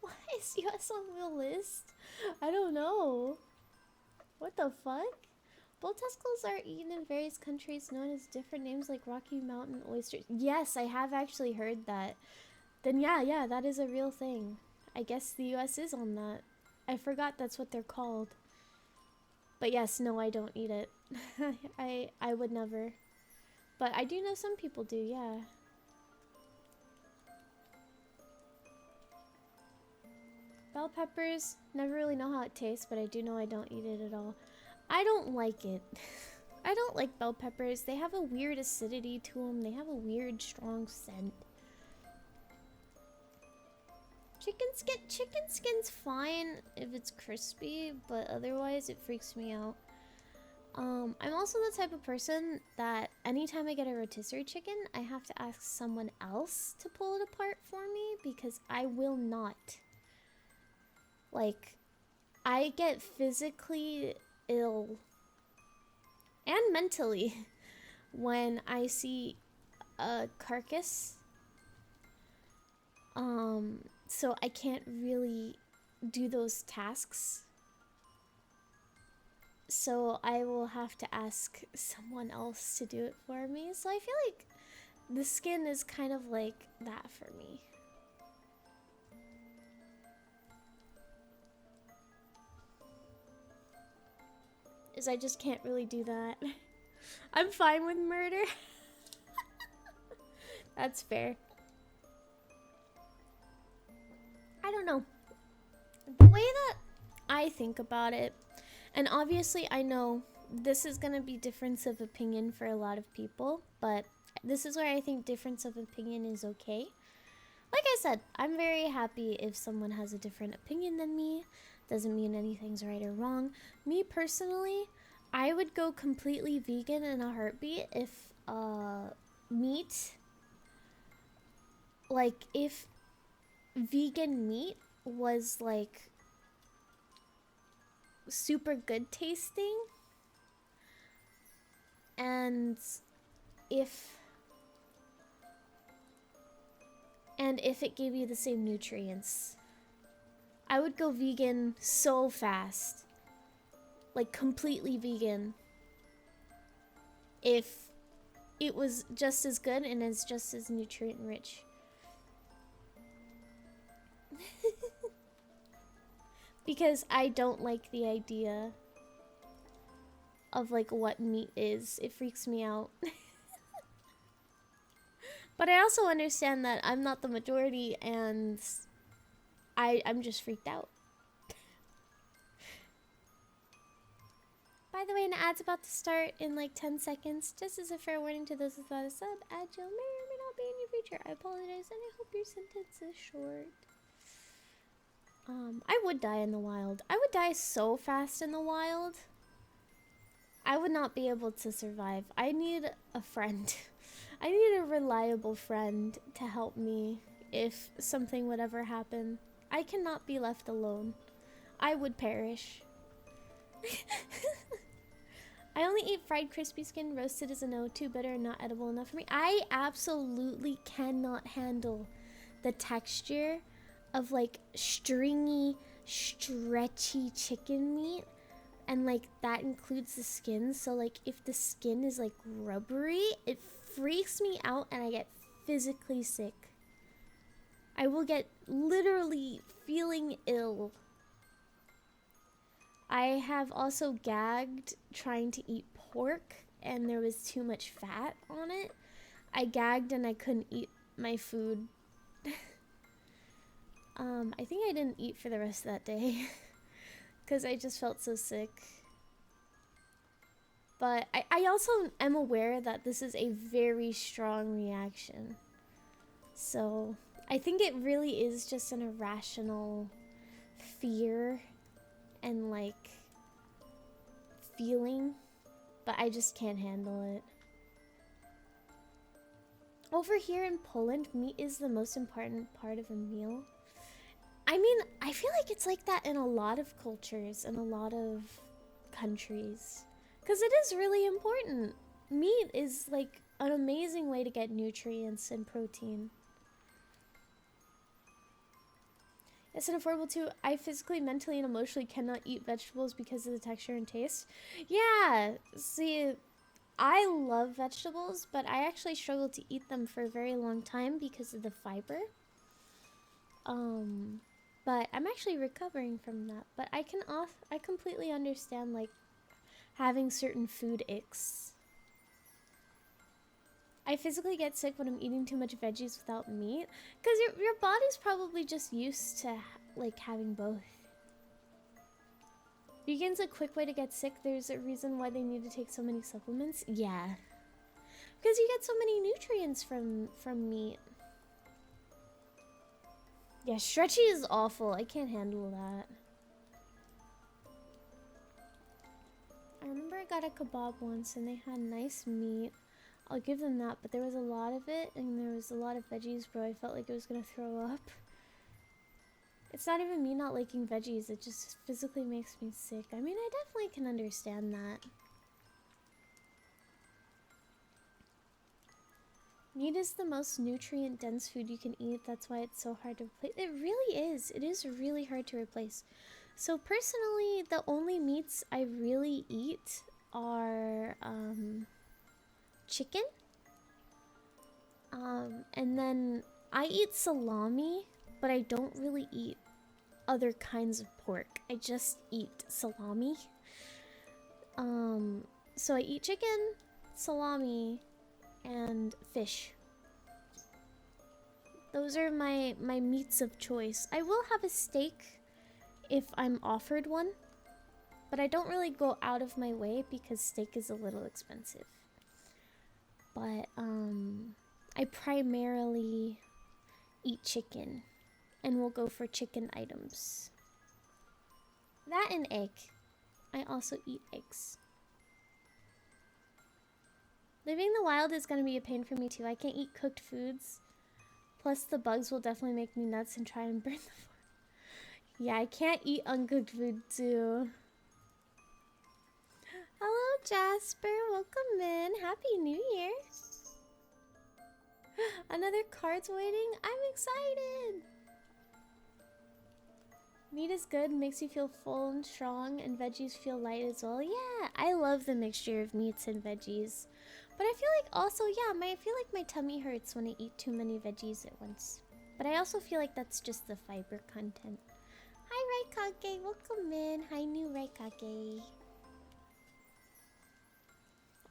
Why is US on the list? I don't know. What the fuck? Bull testicles are eaten in various countries known as different names like Rocky Mountain oysters. Yes, I have actually heard that. Then yeah, that is a real thing. I guess the US is on that. I forgot that's what they're called. But yes, no, I don't eat it. I would never. But I do know some people do, yeah. Bell peppers, never really know how it tastes, but I do know I don't eat it at all. I don't like it. I don't like bell peppers. They have a weird acidity to them. They have a weird, strong scent. Chicken skin's fine if it's crispy, but otherwise it freaks me out. I'm also the type of person that anytime I get a rotisserie chicken, I have to ask someone else to pull it apart for me because I will not. Like, I get physically ill and mentally when I see a carcass. So I can't really do those tasks. So I will have to ask someone else to do it for me. So I feel like the skin is kind of like that for me. Is I just can't really do that. I'm fine with murder. That's fair. I don't know. The way that I think about it, and obviously I know this is gonna be difference of opinion for a lot of people, but this is where I think difference of opinion is okay. Like I said, I'm very happy if someone has a different opinion than me. Doesn't mean anything's right or wrong. Me personally, I would go completely vegan in a heartbeat if meat, like if vegan meat was like super good tasting, and if it gave you the same nutrients. I would go vegan so fast. Like completely vegan. If it was just as good and is just as nutrient rich. Because I don't like the idea of like what meat is. It freaks me out. But I also understand that I'm not the majority and I'm just freaked out. Bye By the way, an ad's about to start in like 10 seconds. Just as a fair warning to those without a sub, ad Jill may or may not be in your future. I apologize, and I hope your sentence is short. I would die in the wild. I would die so fast in the wild. I would not be able to survive. I need a friend. I need a reliable friend to help me if something would ever happen. I cannot be left alone. I would perish. I only eat fried crispy skin. Roasted is a no. Too bitter and not edible enough for me. I absolutely cannot handle the texture of like stringy, stretchy chicken meat. And like that includes the skin. So like if the skin is like rubbery, it freaks me out and I get physically sick. I will get literally feeling ill. I have also gagged trying to eat pork and there was too much fat on it. I gagged and I couldn't eat my food. I think I didn't eat for the rest of that day because I just felt so sick. But I also am aware that this is a very strong reaction. So I think it really is just an irrational fear and like feeling, but I just can't handle it. Over here in Poland, meat is the most important part of a meal. I mean, I feel like it's like that in a lot of cultures and a lot of countries. Because it is really important. Meat is like an amazing way to get nutrients and protein. It's unaffordable too. I physically, mentally, and emotionally cannot eat vegetables because of the texture and taste. Yeah, see, I love vegetables, but I actually struggle to eat them for a very long time because of the fiber. But I'm actually recovering from that. But I completely understand like having certain food icks. I physically get sick when I'm eating too much veggies without meat, because your body's probably just used to like having both. Vegan's a quick way to get sick. There's a reason why they need to take so many supplements. Yeah, because you get so many nutrients from meat. Yeah, stretchy is awful. I can't handle that. I remember I got a kebab once and they had nice meat. I'll give them that, but there was a lot of it and there was a lot of veggies, bro. I felt like I was gonna throw up. It's not even me not liking veggies, it just physically makes me sick. I mean, I definitely can understand that. Meat is the most nutrient-dense food you can eat. That's why it's so hard to replace. It really is. It is really hard to replace. So personally, the only meats I really eat are chicken. And then I eat salami, but I don't really eat other kinds of pork. I just eat salami. So I eat chicken, salami, and fish. Those are my meats of choice. I will have a steak if I'm offered one, but I don't really go out of my way because steak is a little expensive. But I primarily eat chicken and will go for chicken items. That and egg. I also eat eggs. Living in the wild is gonna be a pain for me too. I can't eat cooked foods. Plus the bugs will definitely make me nuts and try and burn them. Yeah, I can't eat uncooked food too. Hello Jasper, welcome in. Happy New Year. Another card's waiting? I'm excited. Meat is good, makes you feel full and strong, and veggies feel light as well. Yeah, I love the mixture of meats and veggies. But I feel like also, yeah, I feel like my tummy hurts when I eat too many veggies at once. But I also feel like that's just the fiber content. Hi, Raikage, welcome in. Hi, new Raikage.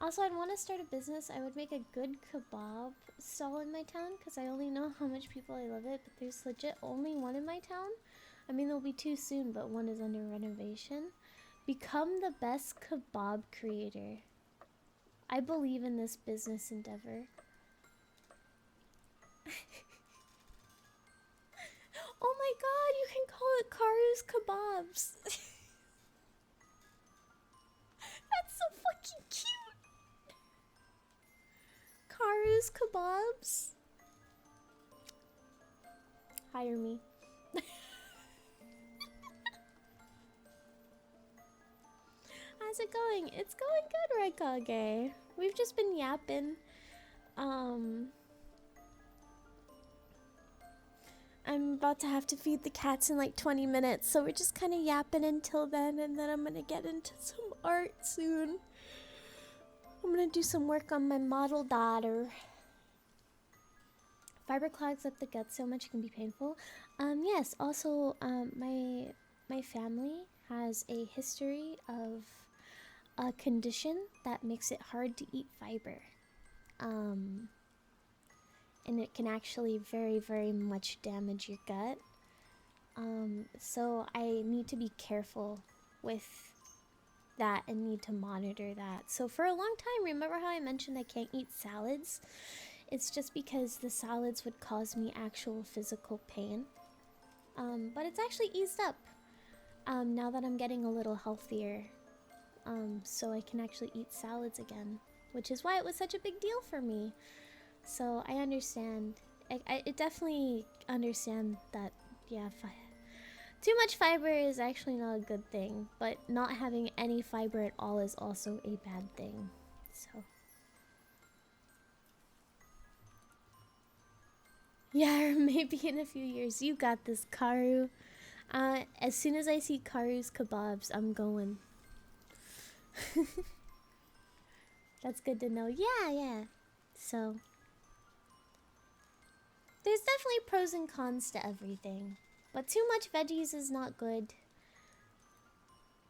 Also, I'd want to start a business. I would make a good kebab stall in my town because I only know how much people I love it, but there's legit only one in my town. I mean, there'll be two soon, but one is under renovation. Become the best kebab creator. I believe in this business endeavor. Oh my god, you can call it Karu's Kebabs. That's so fucking cute. Karu's Kebabs. Hire me. How's it going? It's going good, Raikage. We've just been yapping. I'm about to have to feed the cats in like 20 minutes, so we're just kind of yapping until then, and then I'm gonna get into some art soon. I'm gonna do some work on my model daughter. Fiber clogs up the gut so much it can be painful. Yes, also, my family has a history of a condition that makes it hard to eat fiber. And it can actually very, very much damage your gut. So I need to be careful with that and need to monitor that. So for a long time, remember how I mentioned I can't eat salads? It's just because the salads would cause me actual physical pain. But it's actually eased up now that I'm getting a little healthier. So I can actually eat salads again, which is why it was such a big deal for me. So I understand. I definitely understand that, yeah, too much fiber is actually not a good thing, but not having any fiber at all is also a bad thing. So yeah, or maybe in a few years. You got this, Karu. As soon as I see Karu's Kebabs, I'm going. That's good to know. Yeah. So there's definitely pros and cons to everything. But too much veggies is not good.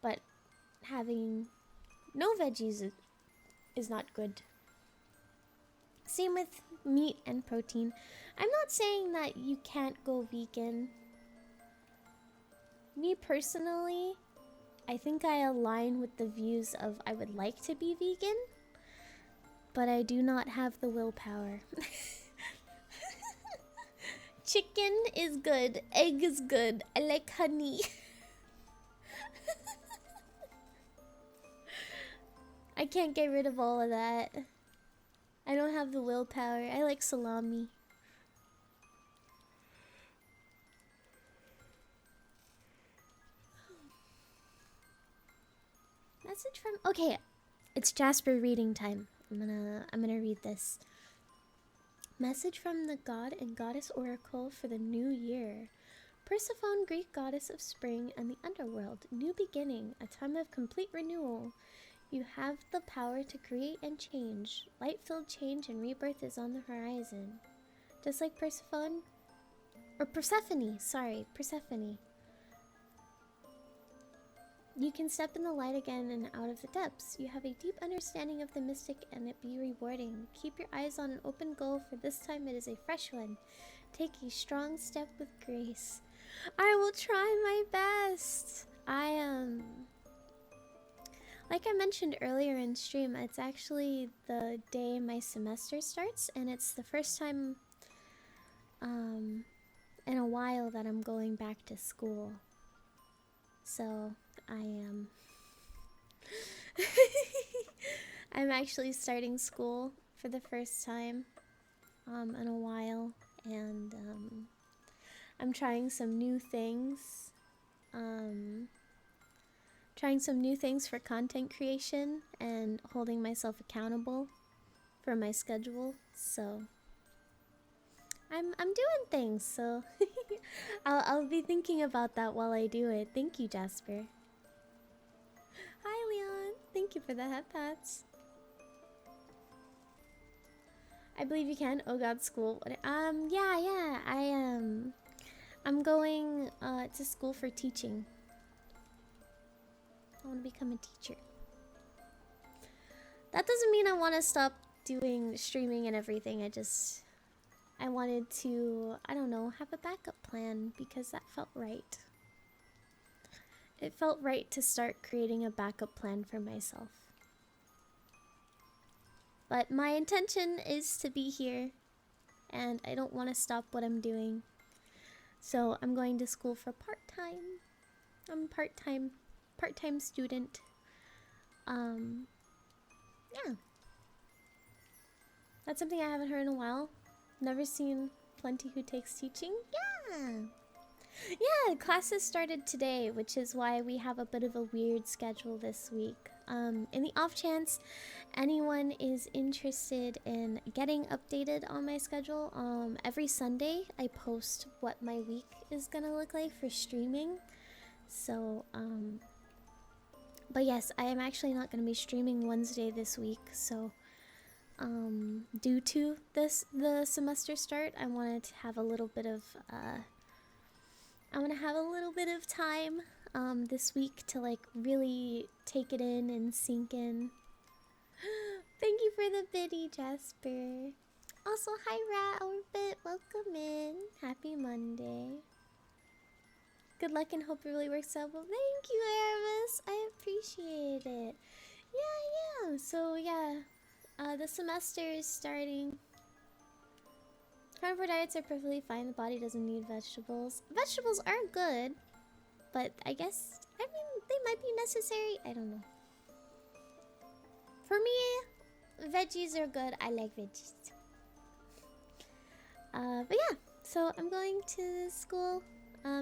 But having no veggies is not good. Same with meat and protein. I'm not saying that you can't go vegan. Me personally, I think I align with the views of I would like to be vegan, but I do not have the willpower. Chicken is good. Egg is good. I like honey. I can't get rid of all of that. I don't have the willpower. I like salami. Message from... Okay, it's Jasper reading time. I'm gonna read this. Message from the God and Goddess Oracle for the new year. Persephone, Greek goddess of spring and the underworld. New beginning, a time of complete renewal. You have the power to create and change. Light-filled change and rebirth is on the horizon. Just like Persephone... Or Persephone, sorry, Persephone. You can step in the light again and out of the depths. You have a deep understanding of the mystic and it be rewarding. Keep your eyes on an open goal, for this time it is a fresh one. Take a strong step with grace. I will try my best. Like I mentioned earlier in stream, it's actually the day my semester starts, and it's the first time in a while that I'm going back to school. So I am I'm actually starting school for the first time in a while, and I'm trying some new things. Trying some new things for content creation and holding myself accountable for my schedule. So I'm doing things, so I'll be thinking about that while I do it. Thank you, Jasper. Hi, Leon. Thank you for the head pats. I believe you can. Oh God, school. Yeah. I'm going to school for teaching. I want to become a teacher. That doesn't mean I want to stop doing streaming and everything. I wanted to, I don't know, have a backup plan because that felt right. it felt right to start creating a backup plan for myself. But my intention is to be here, and I don't want to stop what I'm doing. So I'm going to school for part-time. I'm part-time student. Yeah. That's something I haven't heard in a while. Never seen Plenty Who Takes Teaching. Yeah. Yeah, classes started today, which is why we have a bit of a weird schedule this week. In the off chance anyone is interested in getting updated on my schedule, every Sunday I post what my week is gonna look like for streaming. So, but yes, I am actually not gonna be streaming Wednesday this week, so due to the semester start, I wanted to have a little bit of time this week to like really take it in and sink in. Thank you for the biddy, Jasper. Also, hi Rat Orbit, welcome in. Happy Monday. Good luck and hope it really works out well. Thank you, Aramis. I appreciate it. Yeah. So yeah, the semester is starting. Carnivore diets are perfectly fine. The body doesn't need vegetables. Vegetables are good, but I guess, I mean, they might be necessary. I don't know. For me, veggies are good. I like veggies. But yeah, so I'm going to school.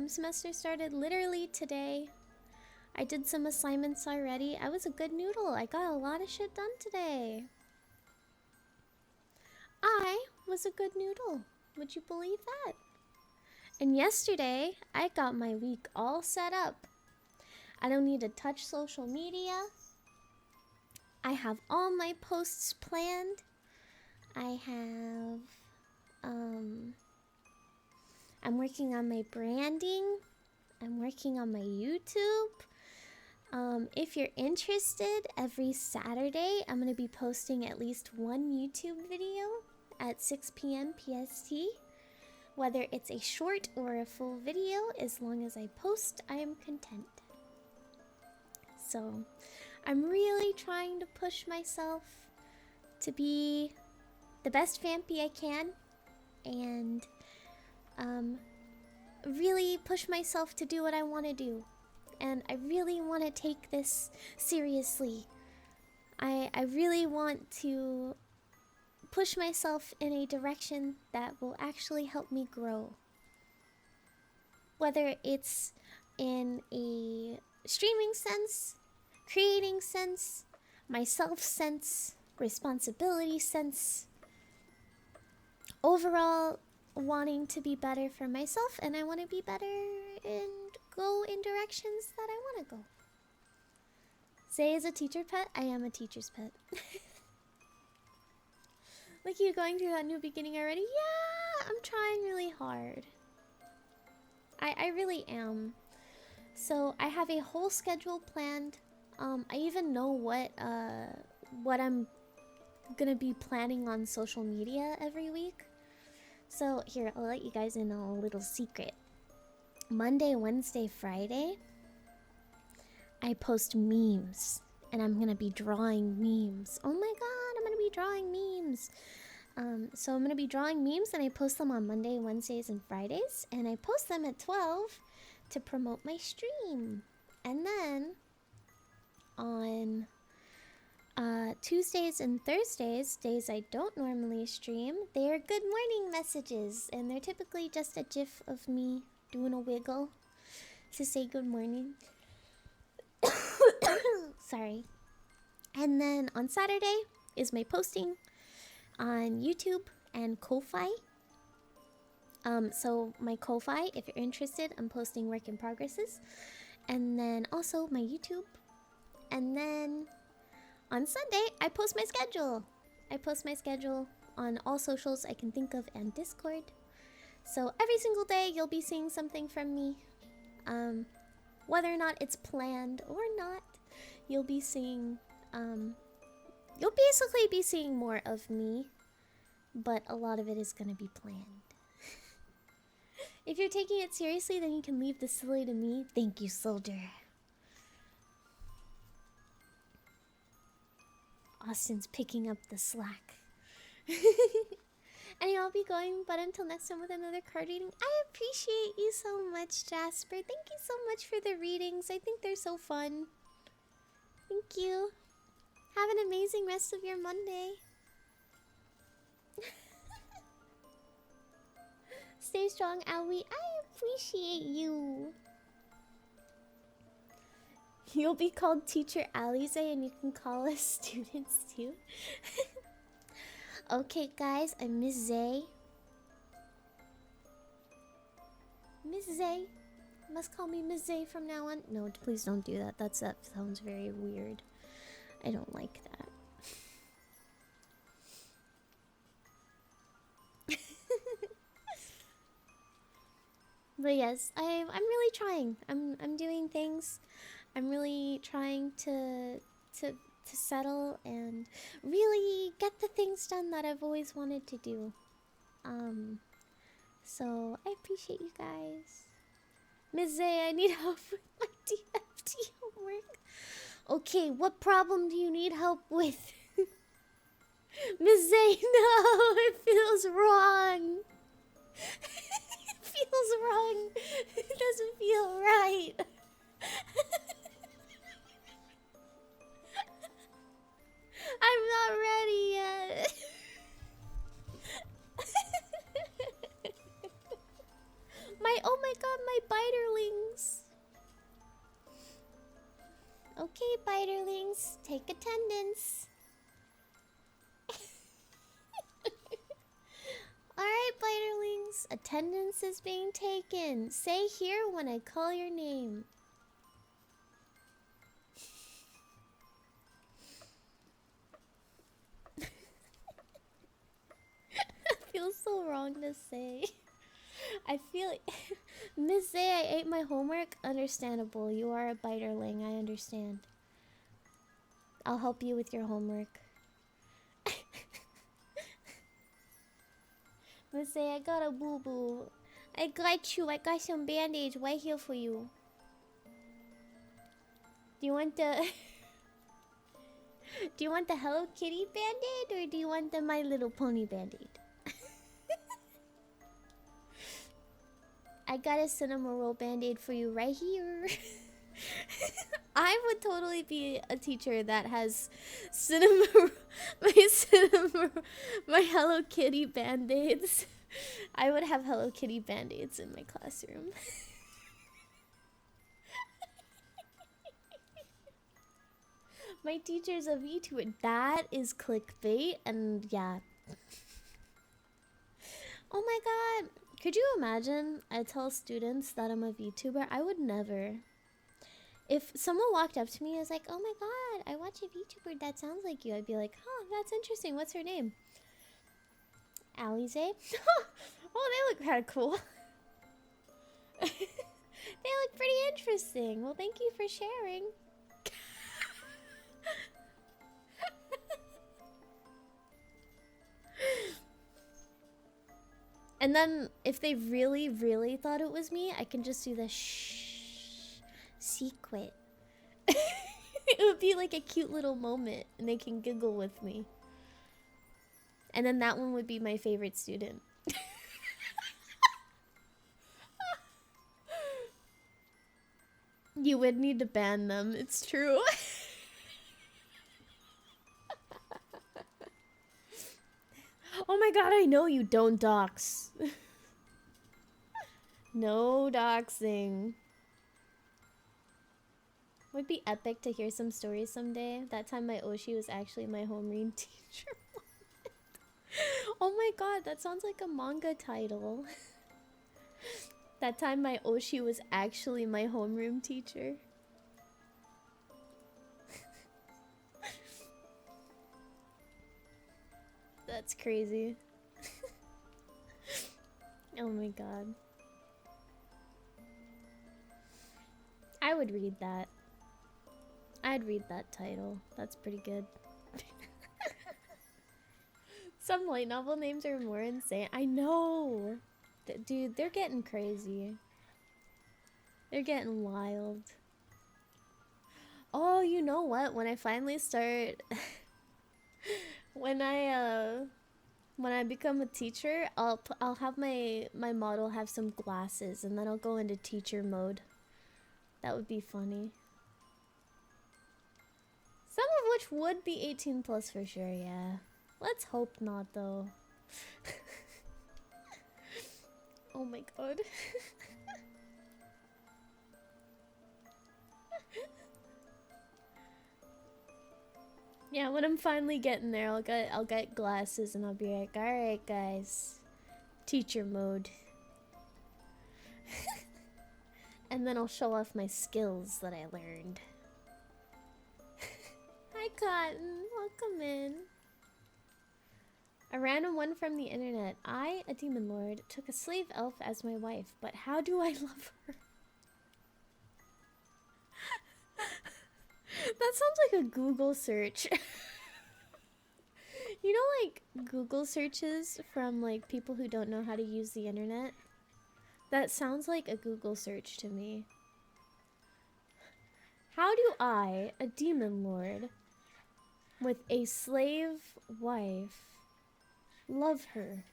Semester started literally today. I did some assignments already. I was a good noodle. I got a lot of shit done today. I was a good noodle. Would you believe that? And yesterday, I got my week all set up. I don't need to touch social media. I have all my posts planned. I have, I'm working on my branding. I'm working on my YouTube. If you're interested, every Saturday, I'm going to be posting at least one YouTube video at 6 p.m. PST. Whether it's a short or a full video, as long as I post, I am content. So, I'm really trying to push myself to be the best vampii I can, and really push myself to do what I want to do. And I really want to take this seriously. I really want to push myself in a direction that will actually help me grow. Whether it's in a streaming sense, creating sense, myself sense, responsibility sense, overall wanting to be better for myself, and I want to be better and go in directions that I want to go. Say is a teacher pet? I am a teacher's pet. Like you going through that new beginning already? Yeah, I'm trying really hard. I really am. So I have a whole schedule planned. I even know what I'm gonna be planning on social media every week. So here, I'll let you guys in on a little secret. Monday, Wednesday, Friday, I post memes, and I'm gonna be drawing memes. Oh my god, I'm gonna be drawing memes. So I'm gonna be drawing memes, and I post them on Monday, Wednesdays, and Fridays, and I post them at 12 to promote my stream. And then on Tuesdays and Thursdays, days I don't normally stream, they are good morning messages, and they're typically just a gif of me doing a wiggle to say good morning. Sorry. And then on Saturday is my posting on YouTube and Ko-Fi. So my Ko-Fi, if you're interested, I'm posting work in progresses. And then also my YouTube. And then on Sunday, I post my schedule. I post my schedule on all socials I can think of and Discord. So every single day, you'll be seeing something from me. Whether or not it's planned or not, you'll be seeing, you'll basically be seeing more of me, but a lot of it is gonna be planned. If you're taking it seriously, then you can leave the silly to me. Thank you, soldier. Austin's picking up the slack. And I'll be going, but until next time with another card reading. I appreciate you so much, Jasper. Thank you so much for the readings. I think they're so fun. Thank you. Have an amazing rest of your Monday. Stay strong, Owie. I appreciate you. You'll be called Teacher Alize, and you can call us students too. Okay, guys, I'm Miss Zay. Miss Zay. You must call me Miss Zay from now on. No, please don't do that. That sounds very weird. I don't like that. But yes, I'm really trying. I'm doing things. I'm really trying to settle and really get the things done that I've always wanted to do. So I appreciate you guys. Ms. Zay, I need help with my DFT homework. Okay, what problem do you need help with? Ms. Zay, no, it feels wrong. It feels wrong. It doesn't feel right. I'm not ready yet. Oh my god, my biterlings. Okay, biterlings, take attendance. Alright, biterlings, attendance is being taken. Say here when I call your name. Feels so wrong to say. I feel Miss Zay, I ate my homework. Understandable. You are a biterling. I understand. I'll help you with your homework. Miss Zay, I got a boo-boo. I got you. I got some band-aids right here for you. Do you want the do you want the Hello Kitty band-aid or do you want the My Little Pony band-aid? I got a cinema roll band-aid for you right here. I would totally be a teacher that has my Hello Kitty band-aids. I would have Hello Kitty band-aids in my classroom. My teacher's a VTuber. That is clickbait, and yeah. Oh my god. Could you imagine I tell students that I'm a VTuber? I would never. If someone walked up to me and was like, oh my god, I watch a VTuber that sounds like you, I'd be like, huh, that's interesting. What's her name? Alize? Oh, they look kind of cool. They look pretty interesting. Well, thank you for sharing. And then, if they really, really thought it was me, I can just do the shh secret. It would be like a cute little moment, and they can giggle with me. And then that one would be my favorite student. You would need to ban them, it's true. Oh my god, I know you don't dox. No doxing. Would be epic to hear some stories someday. That time my Oshi was actually my homeroom teacher. Oh my god, that sounds like a manga title. That time my Oshi was actually my homeroom teacher. That's crazy. Oh my god. I would read that. I'd read that title. That's pretty good. Some light novel names are more insane. I know! Dude, they're getting crazy. They're getting wild. Oh, you know what? When I finally start... When I become a teacher, I'll have my model have some glasses, and then I'll go into teacher mode. That would be funny. Some of which would be 18 plus for sure, yeah. Let's hope not, though. Oh my god. Yeah, when I'm finally getting there, I'll get glasses and I'll be like, all right, guys, teacher mode. And then I'll show off my skills that I learned. Hi, Cotton. Welcome in. A random one from the internet. I, a demon lord, took a slave elf as my wife, but how do I love her? That sounds like a Google search. You know, like, Google searches from, like, people who don't know how to use the internet? That sounds like a Google search to me. How do I, a demon lord, with a slave wife, love her?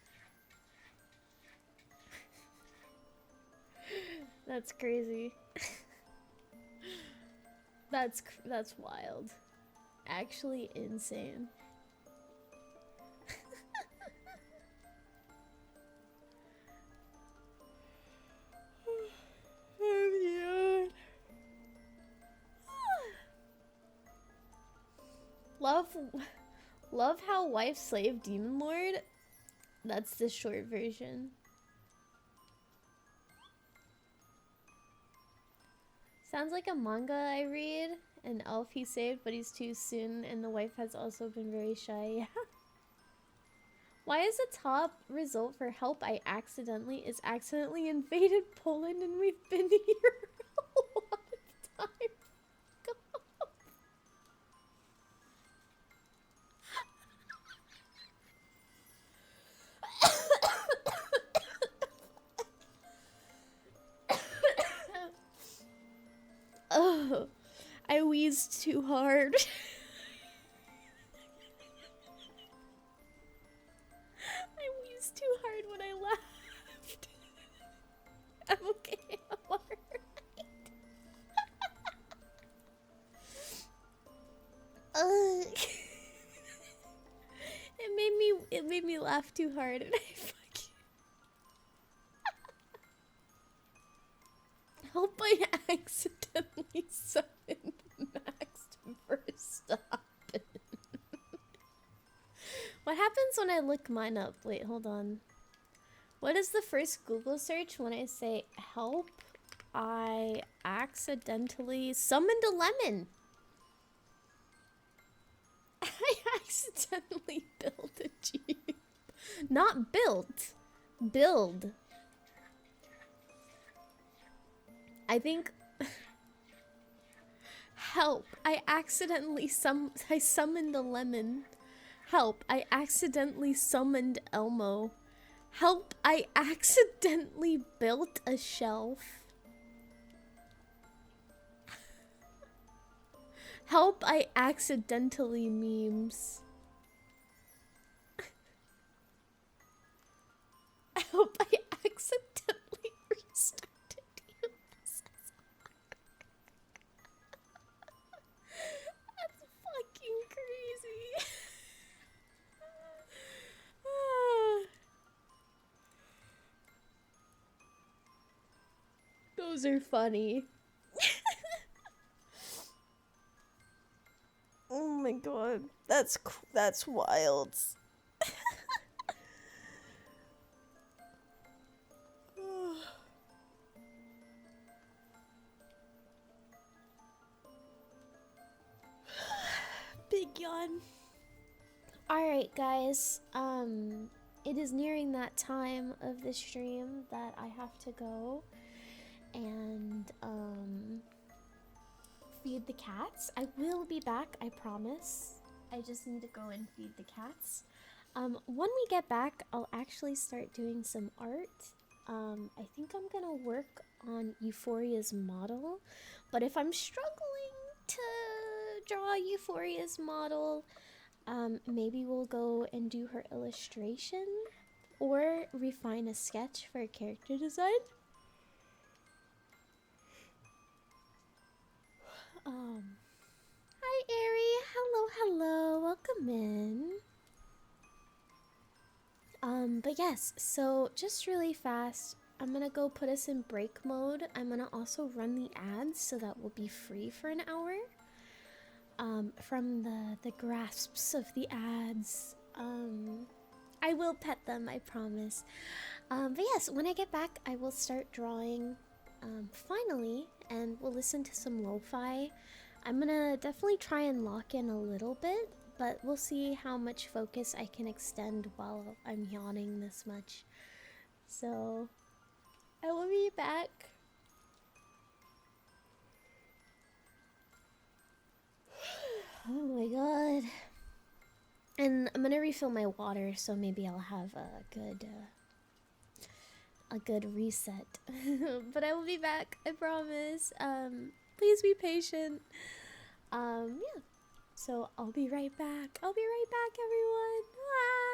That's crazy. That's wild. Actually insane. Love how wife slave demon lord. That's the short version. Sounds like a manga I read. An elf he saved, but he's too soon, and the wife has also been very shy. Yeah. Why is the top result for help I accidentally invaded Poland and we've been here a lot of time? Oh, I wheezed too hard. I wheezed too hard when I laughed. I'm okay. I'm alright. It made me laugh too hard, and I fucking hope I accidentally summoned Max Verstappen. What happens when I look mine up? Wait, hold on. What is the first Google search when I say help? I accidentally summoned a lemon. I accidentally built a Jeep. Not built. Build. I think... Help. I summoned a lemon. Help. I accidentally summoned Elmo. Help. I accidentally built a shelf. Help. I accidentally memes. Help. I accidentally restarted you. That's fucking crazy. Those are funny. Oh my god, that's wild. Big yawn. Alright guys, it is nearing that time of the stream that I have to go and feed the cats. I will be back, I promise. I just need to go and feed the cats. When we get back, I'll actually start doing some art. I think I'm gonna work on Euphoria's model, but if I'm struggling to draw Euphoria's model, Maybe we'll go and do her illustration or refine a sketch for a character design. Hi, Ari. Hello, hello. Welcome in. But yes, so just really fast, I'm gonna go put us in break mode. I'm gonna also run the ads so that we'll be free for an hour. From the grasps of the ads. I will pet them, I promise. But yes, when I get back, I will start drawing, finally, and we'll listen to some lo-fi. I'm gonna definitely try and lock in a little bit, but we'll see how much focus I can extend while I'm yawning this much. So, I will be back. Oh my god. And I'm gonna refill my water, so maybe I'll have a good reset. But I will be back, I promise. Please be patient. Yeah. So I'll be right back. I'll be right back, everyone. Ah!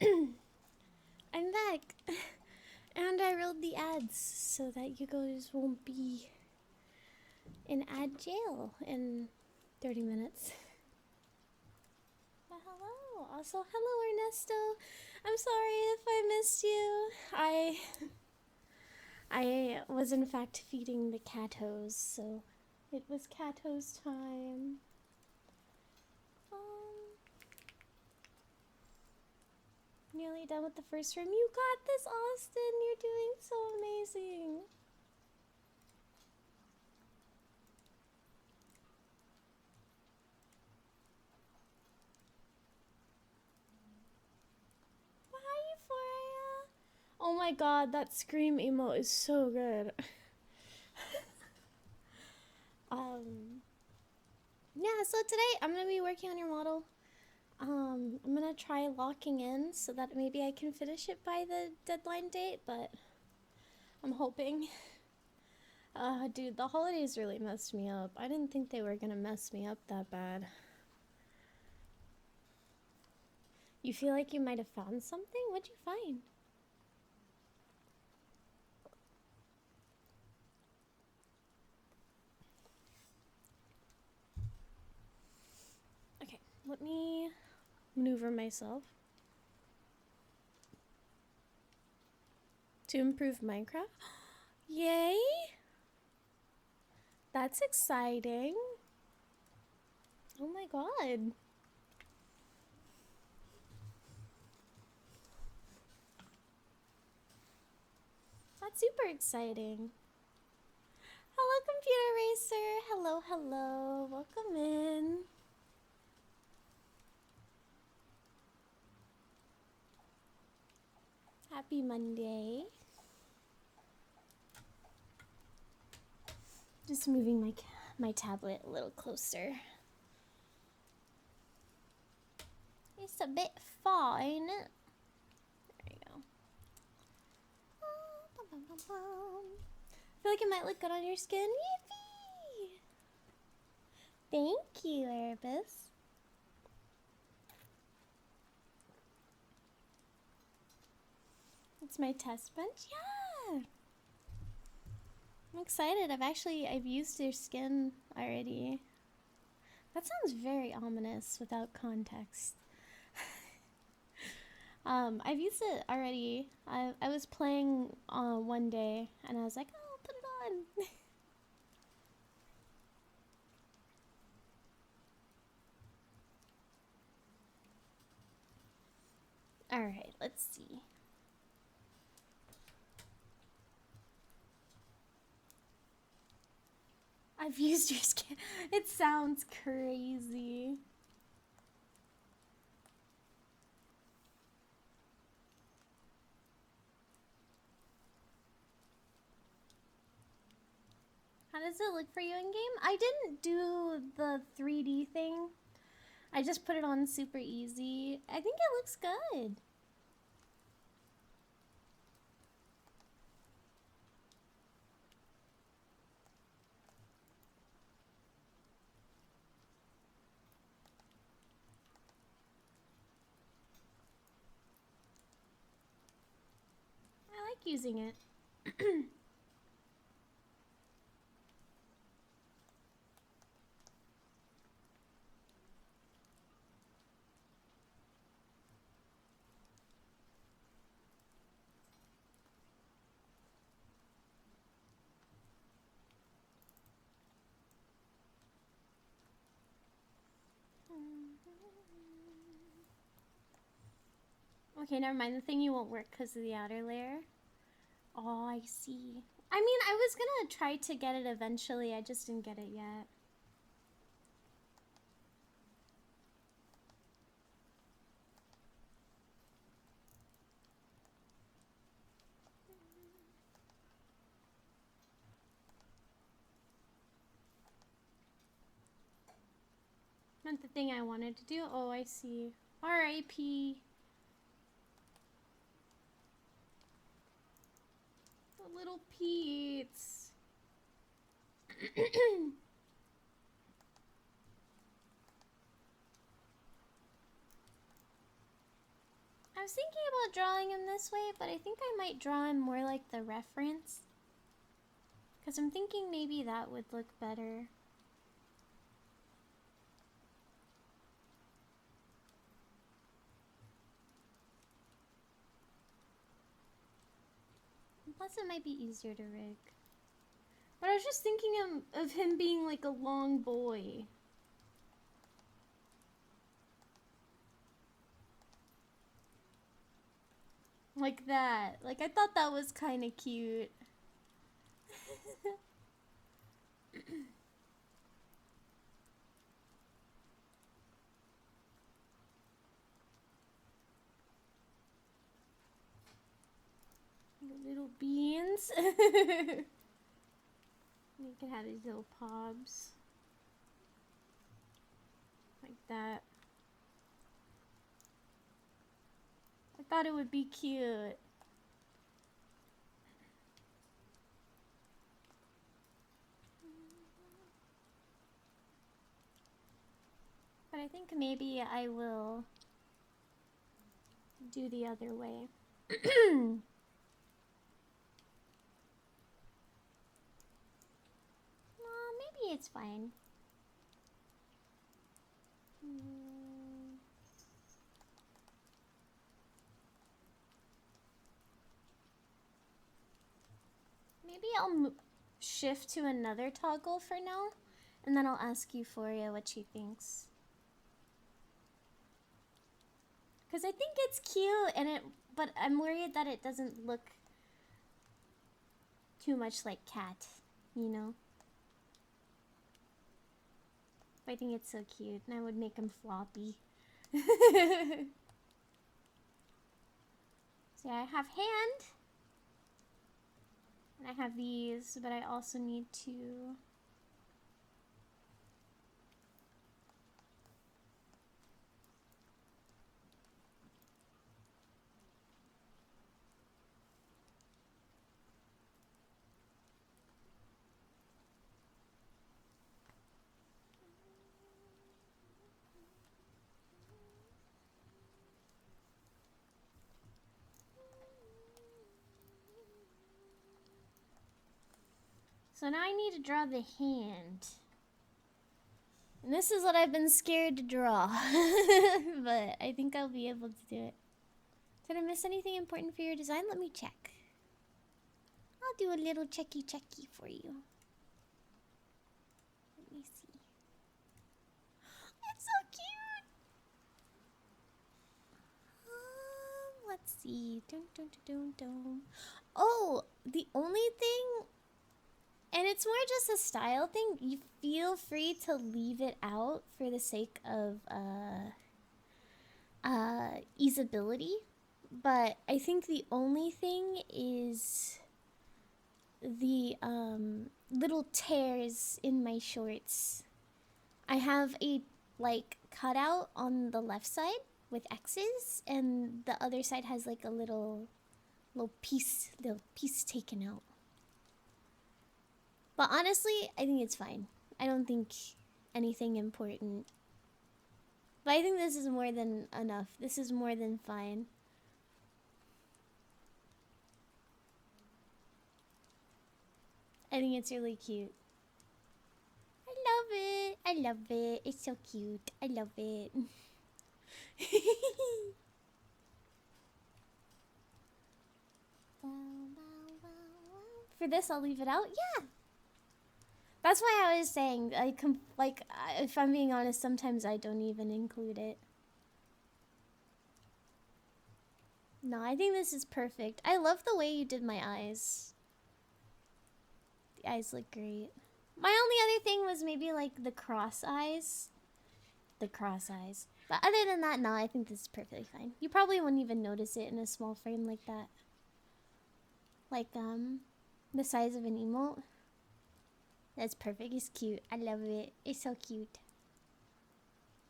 I'm back! And I rolled the ads so that you guys won't be in ad jail in 30 minutes. Well, hello! Also, hello Ernesto! I'm sorry if I missed you. I was in fact feeding the catos, so it was catos time. Nearly done with the first room. You got this, Austin! You're doing so amazing! Hi, Euphoria! Oh my god, that scream emote is so good. Yeah, so today I'm gonna be working on your model. I'm gonna try locking in so that maybe I can finish it by the deadline date, but I'm hoping. Dude, the holidays really messed me up. I didn't think they were gonna mess me up that bad. You feel like you might have found something? What'd you find? Okay, let me maneuver myself. To improve Minecraft? Yay! That's exciting. Oh my god. That's super exciting. Hello, Computer Racer. Hello, hello. Welcome in. Happy Monday. Just moving my tablet a little closer. It's a bit fine. There you go. I feel like it might look good on your skin. Yippee! Thank you, Erebus. It's my test bench. Yeah! I'm excited. I've used your skin already. That sounds very ominous without context. I've used it already. I was playing one day and I was like, oh, I'll put it on. Alright, let's see. I've used your skin. It sounds crazy. How does it look for you in game? I didn't do the 3D thing. I just put it on super easy. I think it looks good. I like using it. Okay, never mind. The thingy won't work because of the outer layer. Oh, I see. I mean, I was gonna try to get it eventually. I just didn't get it yet. Not the thing I wanted to do. Oh, I see. R.I.P. The little Pete's. I was thinking about drawing him this way, but I think I might draw him more like the reference. Because I'm thinking maybe that would look better. Plus it might be easier to rig. But I was just thinking of him being like a long boy. Like that. Like, I thought that was kind of cute. Little beans. You can have these little pobs. Like that. I thought it would be cute. But I think maybe I will do the other way. Maybe it's fine. Maybe I'll shift to another toggle for now, and then I'll ask Euphoria what she thinks. Because I think it's cute, but I'm worried that it doesn't look too much like Cat, you know? I think it's so cute, and I would make him floppy. So yeah, I have hand. And I have these, but I also need to... So now I need to draw the hand. And this is what I've been scared to draw. But I think I'll be able to do it. Did I miss anything important for your design? Let me check. I'll do a little checky for you. Let me see. It's so cute! Let's see. Oh, the only thing... And it's more just a style thing. You feel free to leave it out for the sake of easeability. But I think the only thing is the little tears in my shorts. I have a like cutout on the left side with X's, and the other side has like a little piece taken out. But honestly, I think it's fine. I don't think anything important. But I think this is more than enough. This is more than fine. I think it's really cute. I love it. I love it. It's so cute. I love it. For this, I'll leave it out. Yeah. That's why I was saying, if I'm being honest, sometimes I don't even include it. No, I think this is perfect. I love the way you did my eyes. The eyes look great. My only other thing was maybe like the cross eyes. But other than that, no, I think this is perfectly fine. You probably wouldn't even notice it in a small frame like that. Like, the size of an emote. That's perfect. It's cute. I love it. It's so cute.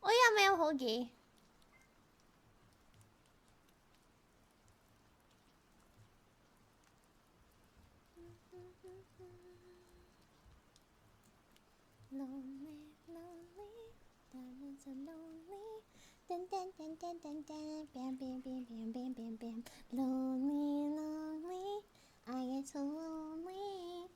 Oh yeah, my hoge. Lonely, lonely, diamonds are lonely. Dun, dun, dun, dun, dun, dun. Bam, bam, bam, bam, bam, bam, bam. Lonely, lonely. I get so lonely.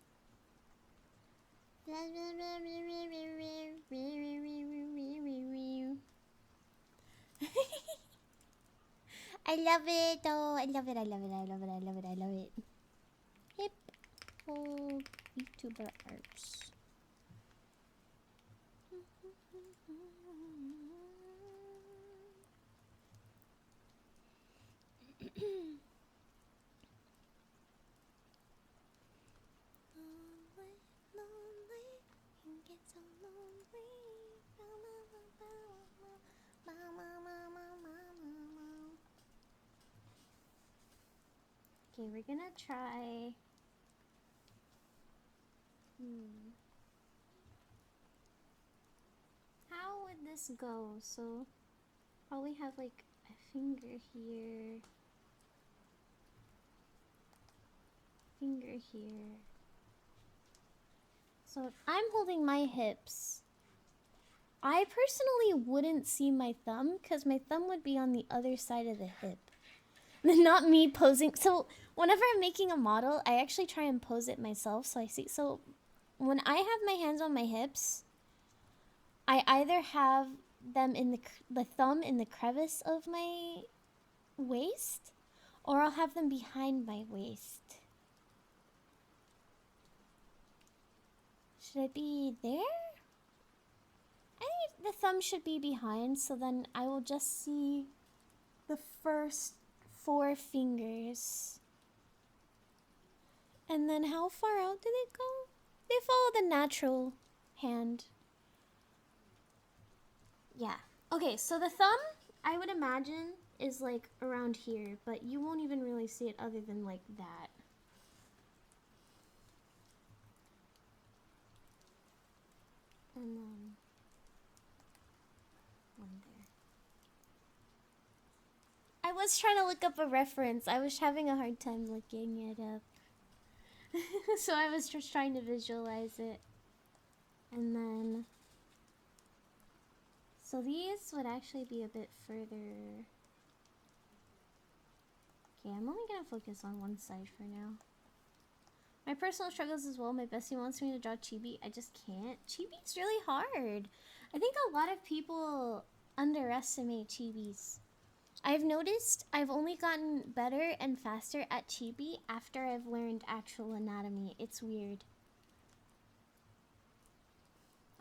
I love it. Oh, I love it. I love it. I love it. I love it. I love it. Hip hop YouTuber arts. Lonely, lonely, you get so lonely. Okay, we're gonna try. How would this go? So, probably have like a finger here, finger here. So, if I'm holding my hips, I personally wouldn't see my thumb because my thumb would be on the other side of the hip. Not me posing. So, whenever I'm making a model, I actually try and pose it myself so I see. So, when I have my hands on my hips, I either have them in the thumb in the crevice of my waist, or I'll have them behind my waist. Should I be there? I think the thumb should be behind, so then I will just see the first 4 fingers. And then how far out do they go? They follow the natural hand. Yeah. Okay, so the thumb, I would imagine, is like around here, but you won't even really see it other than like that. And then one there. I was trying to look up a reference. I was having a hard time looking it up. So I was just trying to visualize it. And then... So these would actually be a bit further. Okay, I'm only gonna focus on one side for now. My personal struggles as well. My bestie wants me to draw chibi. I just can't. Chibi's really hard. I think a lot of people underestimate chibis. I've noticed I've only gotten better and faster at chibi after I've learned actual anatomy. It's weird.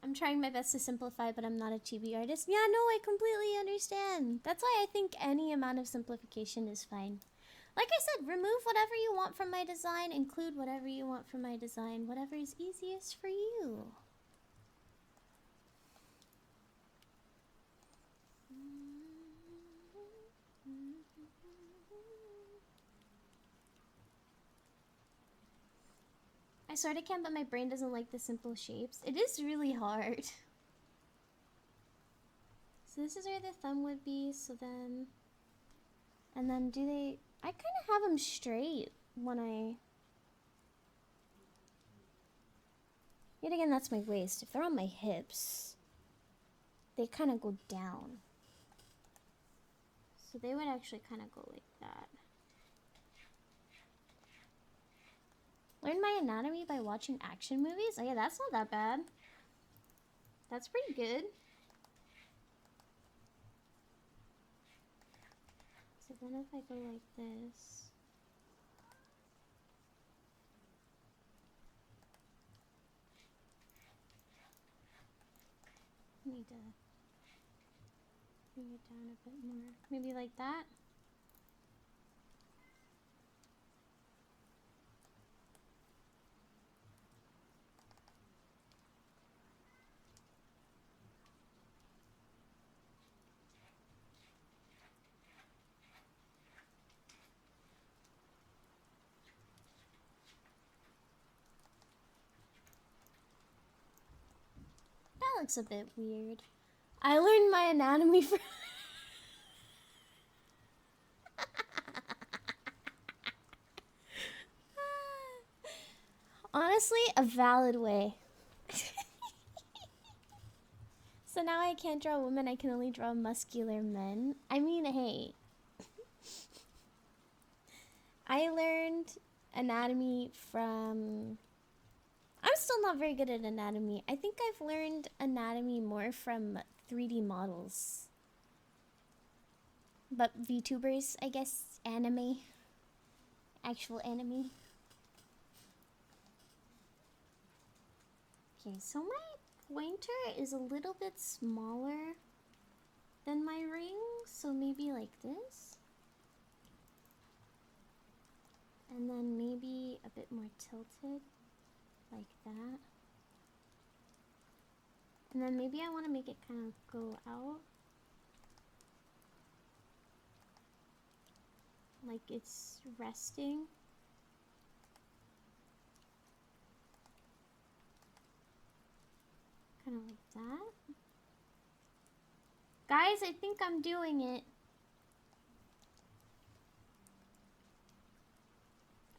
I'm trying my best to simplify, but I'm not a chibi artist. Yeah, no, I completely understand. That's why I think any amount of simplification is fine. Like I said, remove whatever you want from my design, include whatever you want from my design, whatever is easiest for you. I sort of can, but my brain doesn't like the simple shapes. It is really hard. So this is where the thumb would be, so then... And then do they... I kind of have them straight when I... Yet again, that's my waist. If they're on my hips, they kind of go down. So they would actually kind of go like that. Learn my anatomy by watching action movies? Oh yeah, that's not that bad. That's pretty good. So then if I go like this... Need to bring it down a bit more. Maybe like that. That looks a bit weird. I learned my anatomy from... Honestly, a valid way. So now I can't draw women, I can only draw muscular men. I mean, hey. I learned anatomy from... I'm still not very good at anatomy. I think I've learned anatomy more from 3D models. But VTubers, I guess, anime. Actual anime. Okay, so my pointer is a little bit smaller than my ring, so maybe like this. And then maybe a bit more tilted, like that. And then maybe I want to make it kind of go out. Like it's resting. Kind of like that. Guys, I think I'm doing it.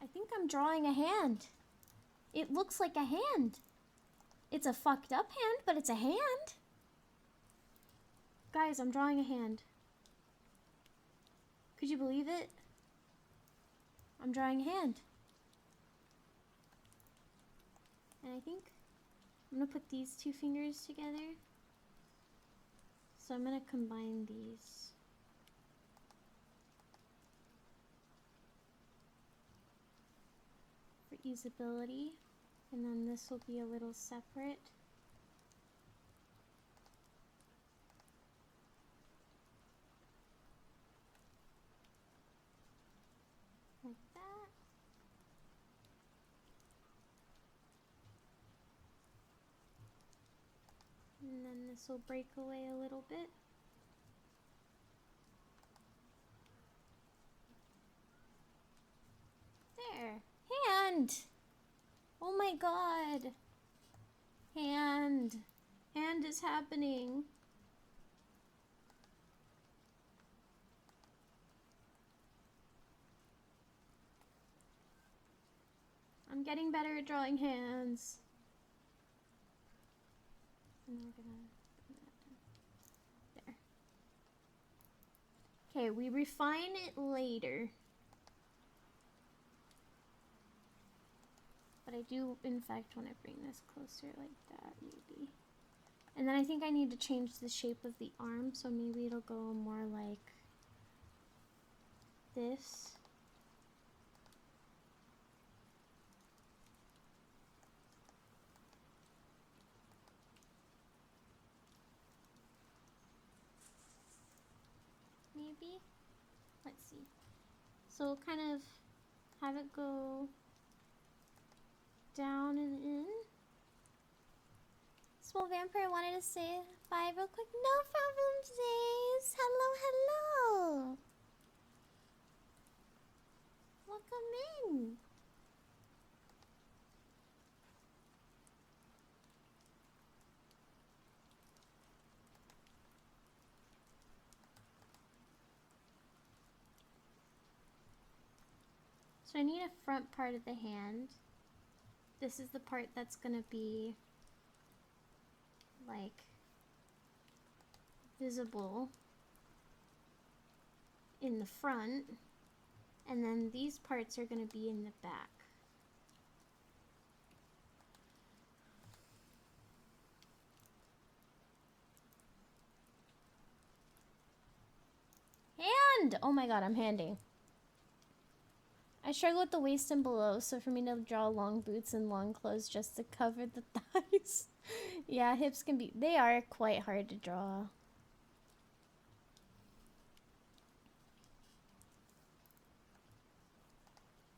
I think I'm drawing a hand. It looks like a hand. It's a fucked up hand, but it's a hand. Guys, I'm drawing a hand. Could you believe it? I'm drawing a hand. And I think I'm gonna put these two fingers together. So I'm gonna combine these. For usability. And then this will be a little separate. Like that. And then this will break away a little bit. There. Hand! Oh my god. Hand. Hand is happening. I'm getting better at drawing hands. And we're gonna bring that down. There. Okay, we refine it later. But I do, in fact, want to bring this closer like that, maybe. And then I think I need to change the shape of the arm, so maybe it'll go more like this. Maybe? Let's see. So kind of have it go down and in. Small Vampire wanted to say bye real quick. No problem, Zaze. Hello, hello. Welcome in. So I need a front part of the hand. This is the part that's gonna be like visible in the front, and then these parts are gonna be in the back. Hand! Oh my god, I'm handing. I struggle with the waist and below, so for me to draw long boots and long clothes just to cover the thighs. Yeah, hips can be, they are quite hard to draw.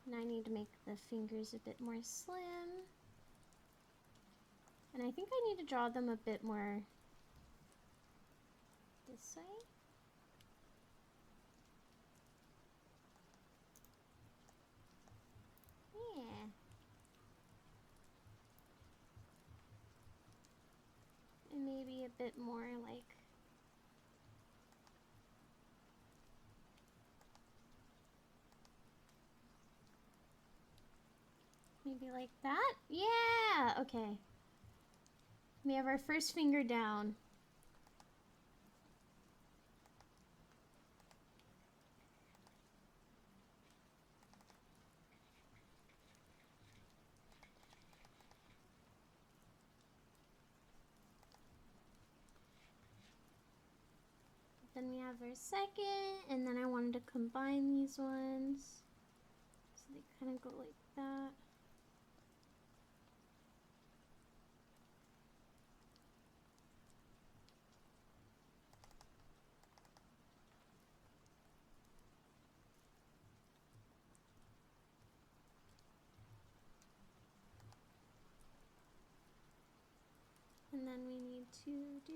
And I need to make the fingers a bit more slim. And I think I need to draw them a bit more this way. Yeah. And maybe a bit more like maybe like that? Yeah! Okay. We have our first finger down. Then we have our second, and then I wanted to combine these ones. So they kind of go like that. And then we need to do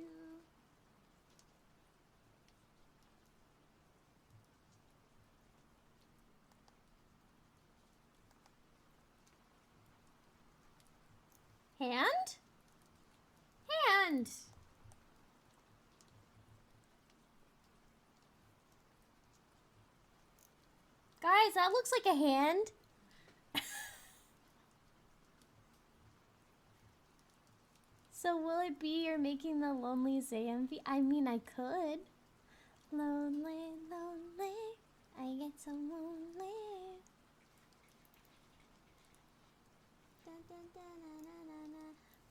hand? Hand! Guys, that looks like a hand. So will it be you're making the lonely vampii? I mean, I could. Lonely, lonely, I get so lonely. Da, da, da, na, na, na, na.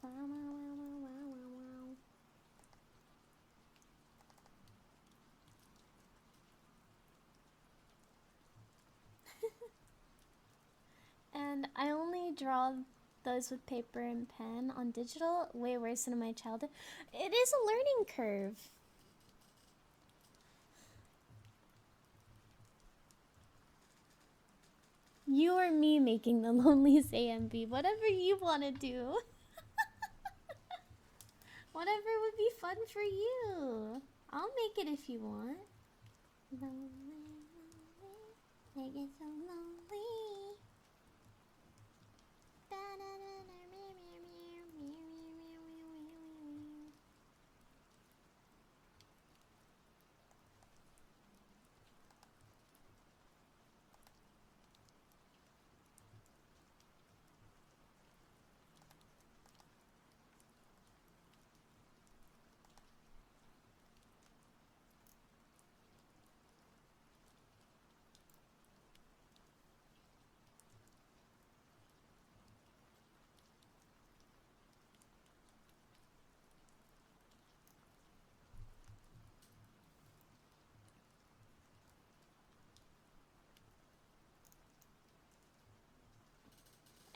Wow, wow, wow, wow, wow, wow. And I only draw those with paper and pen. On digital, way worse than in my childhood. It is a learning curve. You or me making the lonely AMB. Whatever you want to do. Whatever would be fun for you. I'll make it if you want. Lonely, lonely, I get so lonely.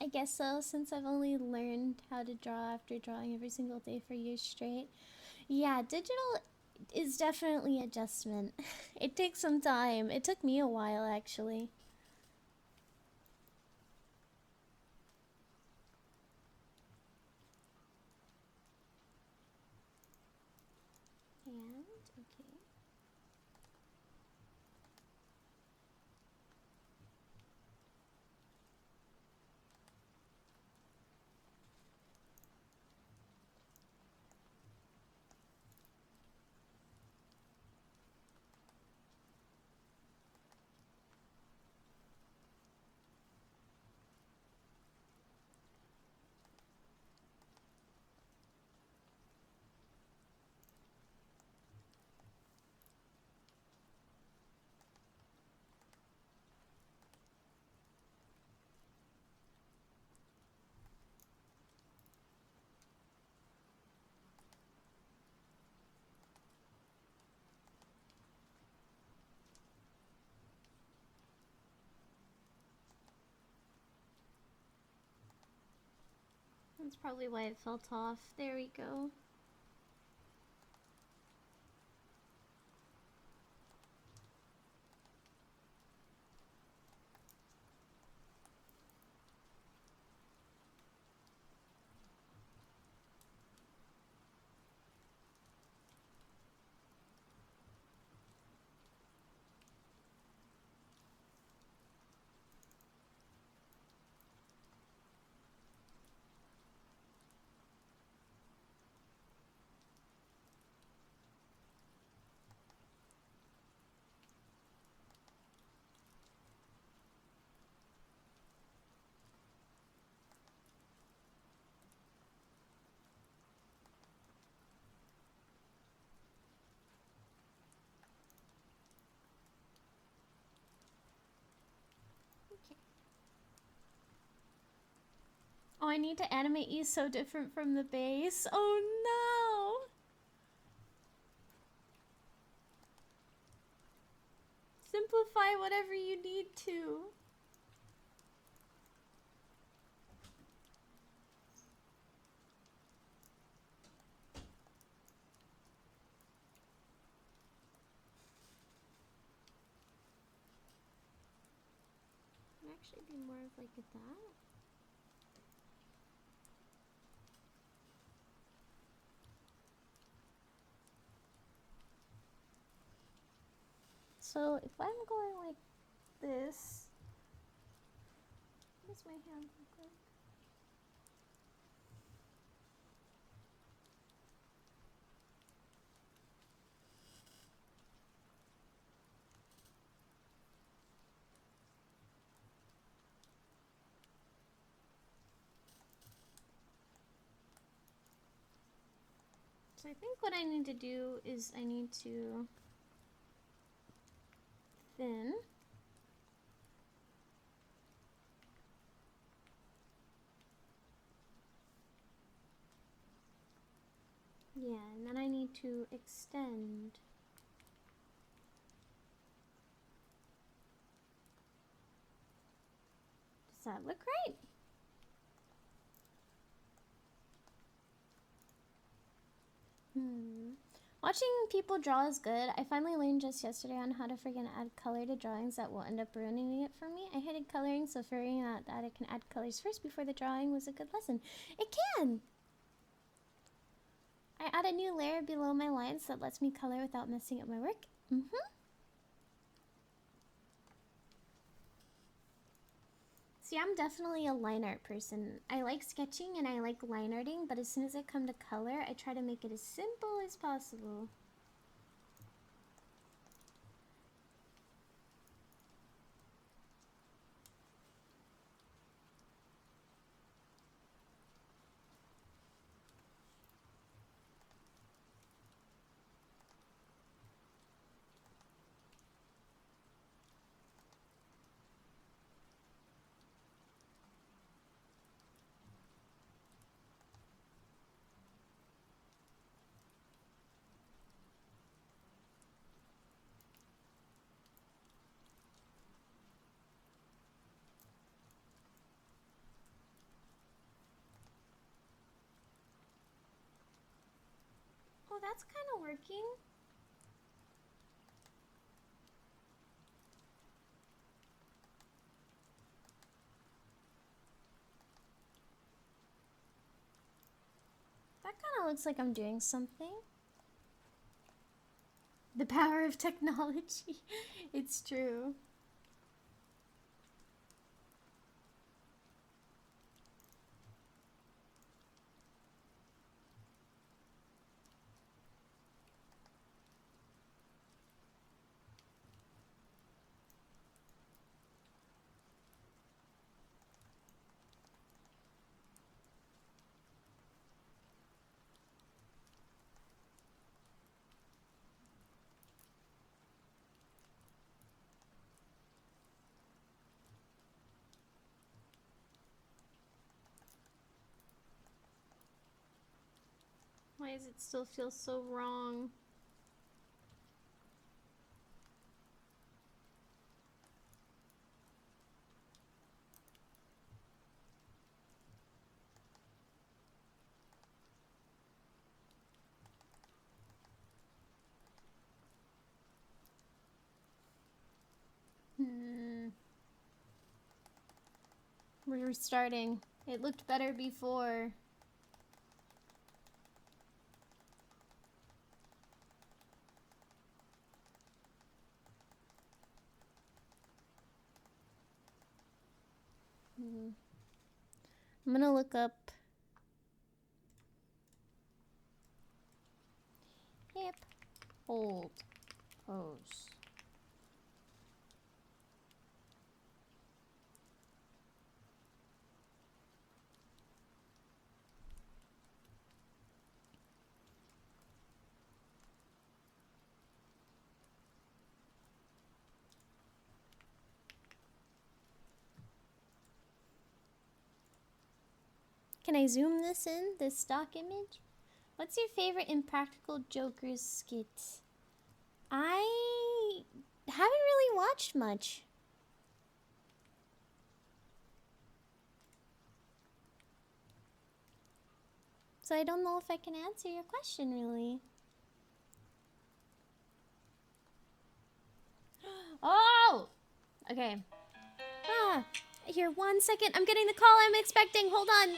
I guess so, since I've only learned how to draw after drawing every single day for years straight. Yeah, digital is definitely adjustment. It takes some time. It took me a while, actually. And, okay. That's probably why it felt off. There we go. Okay. Oh, I need to animate you so different from the base. Oh no! Simplify whatever you need to. Can actually be more of like that. So if I'm going like this, what does my hand look like? So I think what I need to do is I need to thin. Yeah, and then I need to extend. Does that look right? Watching people draw is good. I finally learned just yesterday on how to friggin' add color to drawings that will end up ruining it for me. I hated coloring, so figuring out that I can add colors first before the drawing was a good lesson. It can! I add a new layer below my lines that lets me color without messing up my work. See, I'm definitely a line art person. I like sketching and I like line arting, but as soon as I come to color, I try to make it as simple as possible. Oh, that's kind of working. That kind of looks like I'm doing something. The power of technology. It's true. Why does it still feel so wrong? We're restarting. It looked better before. I'm gonna look up hip hold pose. Can I zoom this in, this stock image? What's your favorite Impractical Jokers skit? I haven't really watched much. So I don't know if I can answer your question, really. Oh! Okay. Ah, here, 1 second. I'm getting the call I'm expecting. Hold on.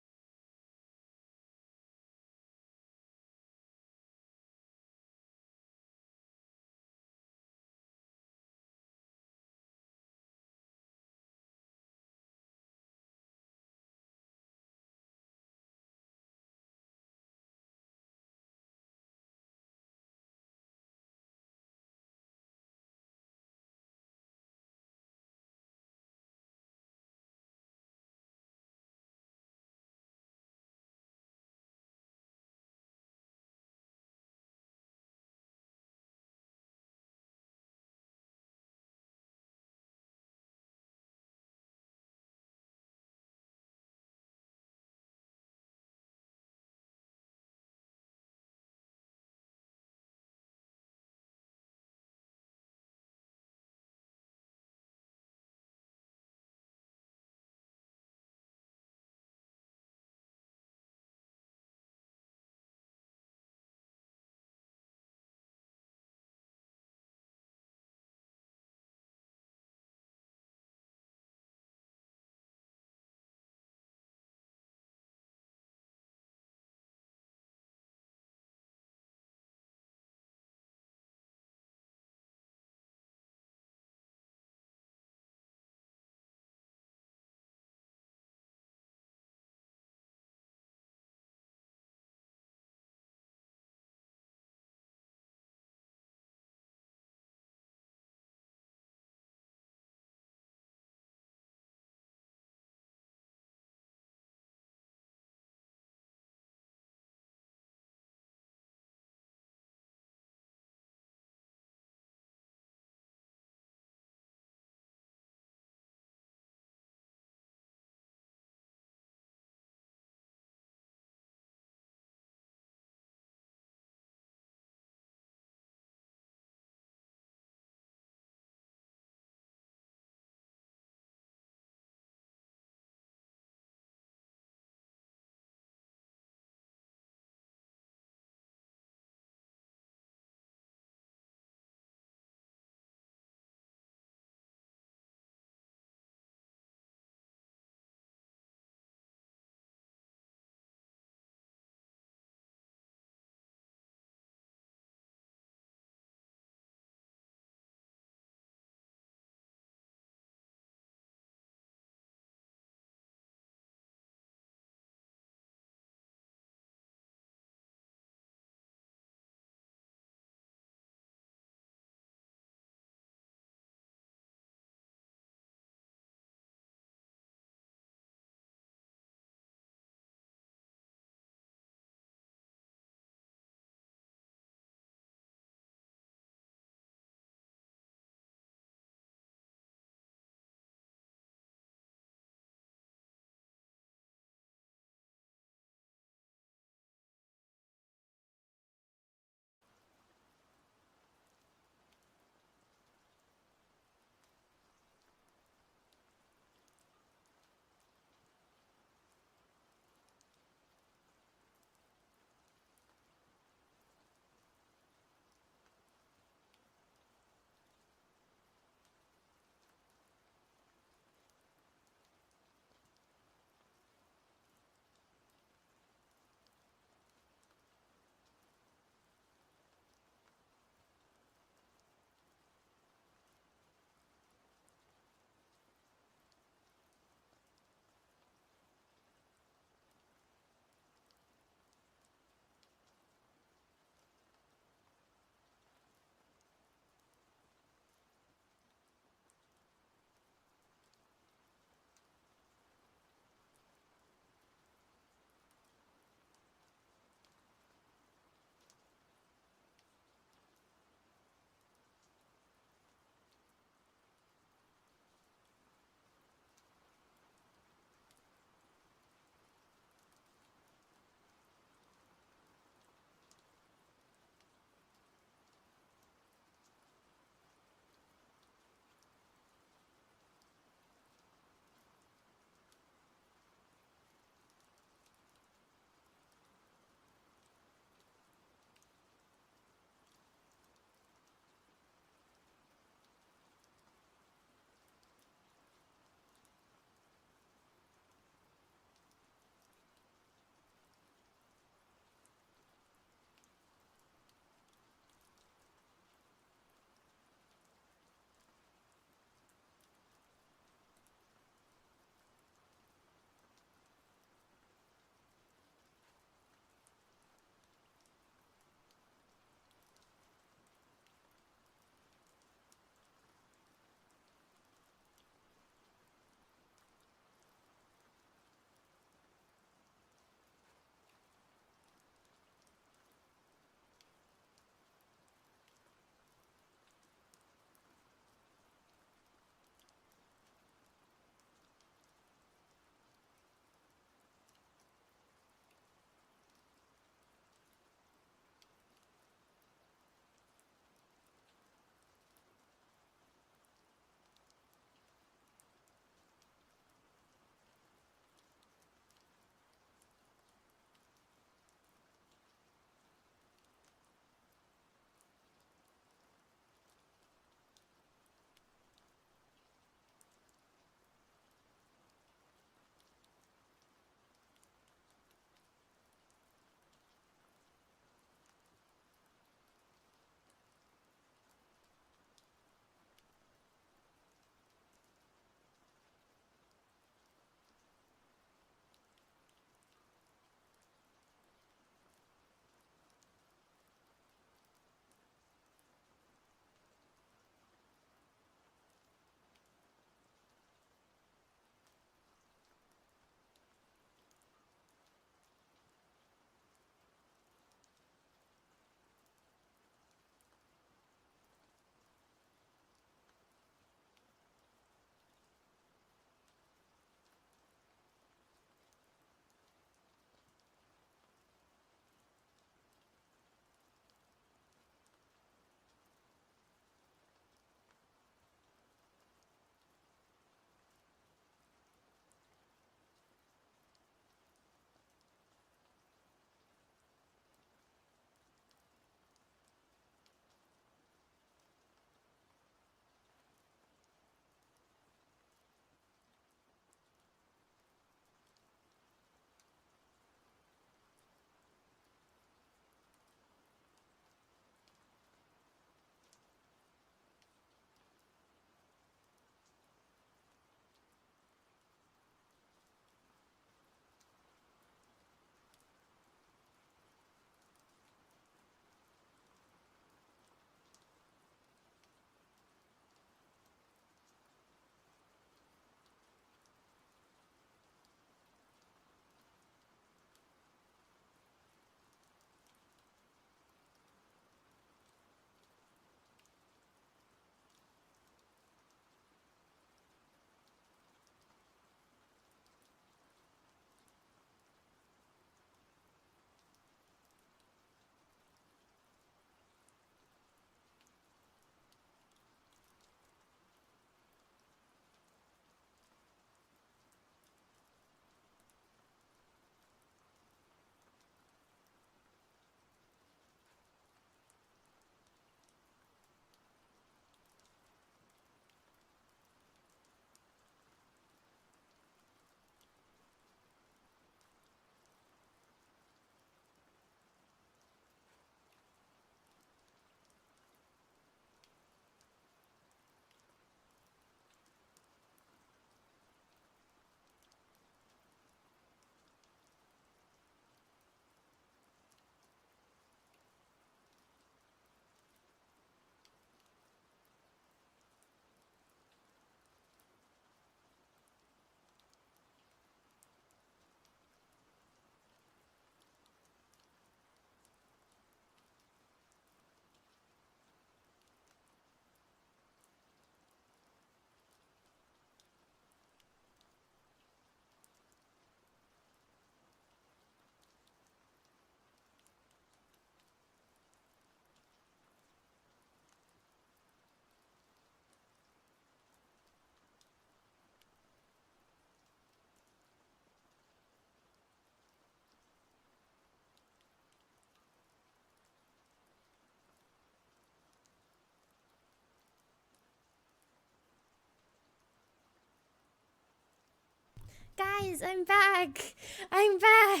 Guys, I'm back. I'm back.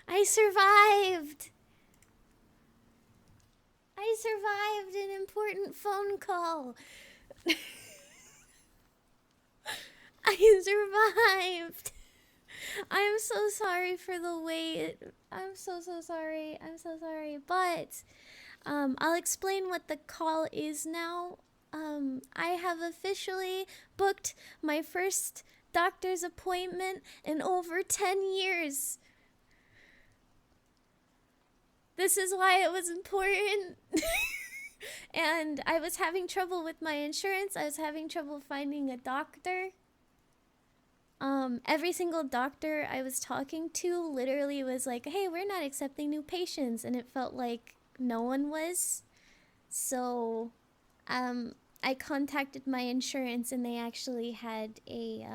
I survived. I survived an important phone call. I survived. I'm so sorry for the wait. I'm so sorry. I'm so sorry. But I'll explain what the call is now. I have officially booked my first doctor's appointment in over 10 years. This is why it was important. And I was having trouble with my insurance. I was having trouble finding a doctor. Every single doctor I was talking to literally was like, hey, we're not accepting new patients. And it felt like no one was. So, I contacted my insurance and they actually had a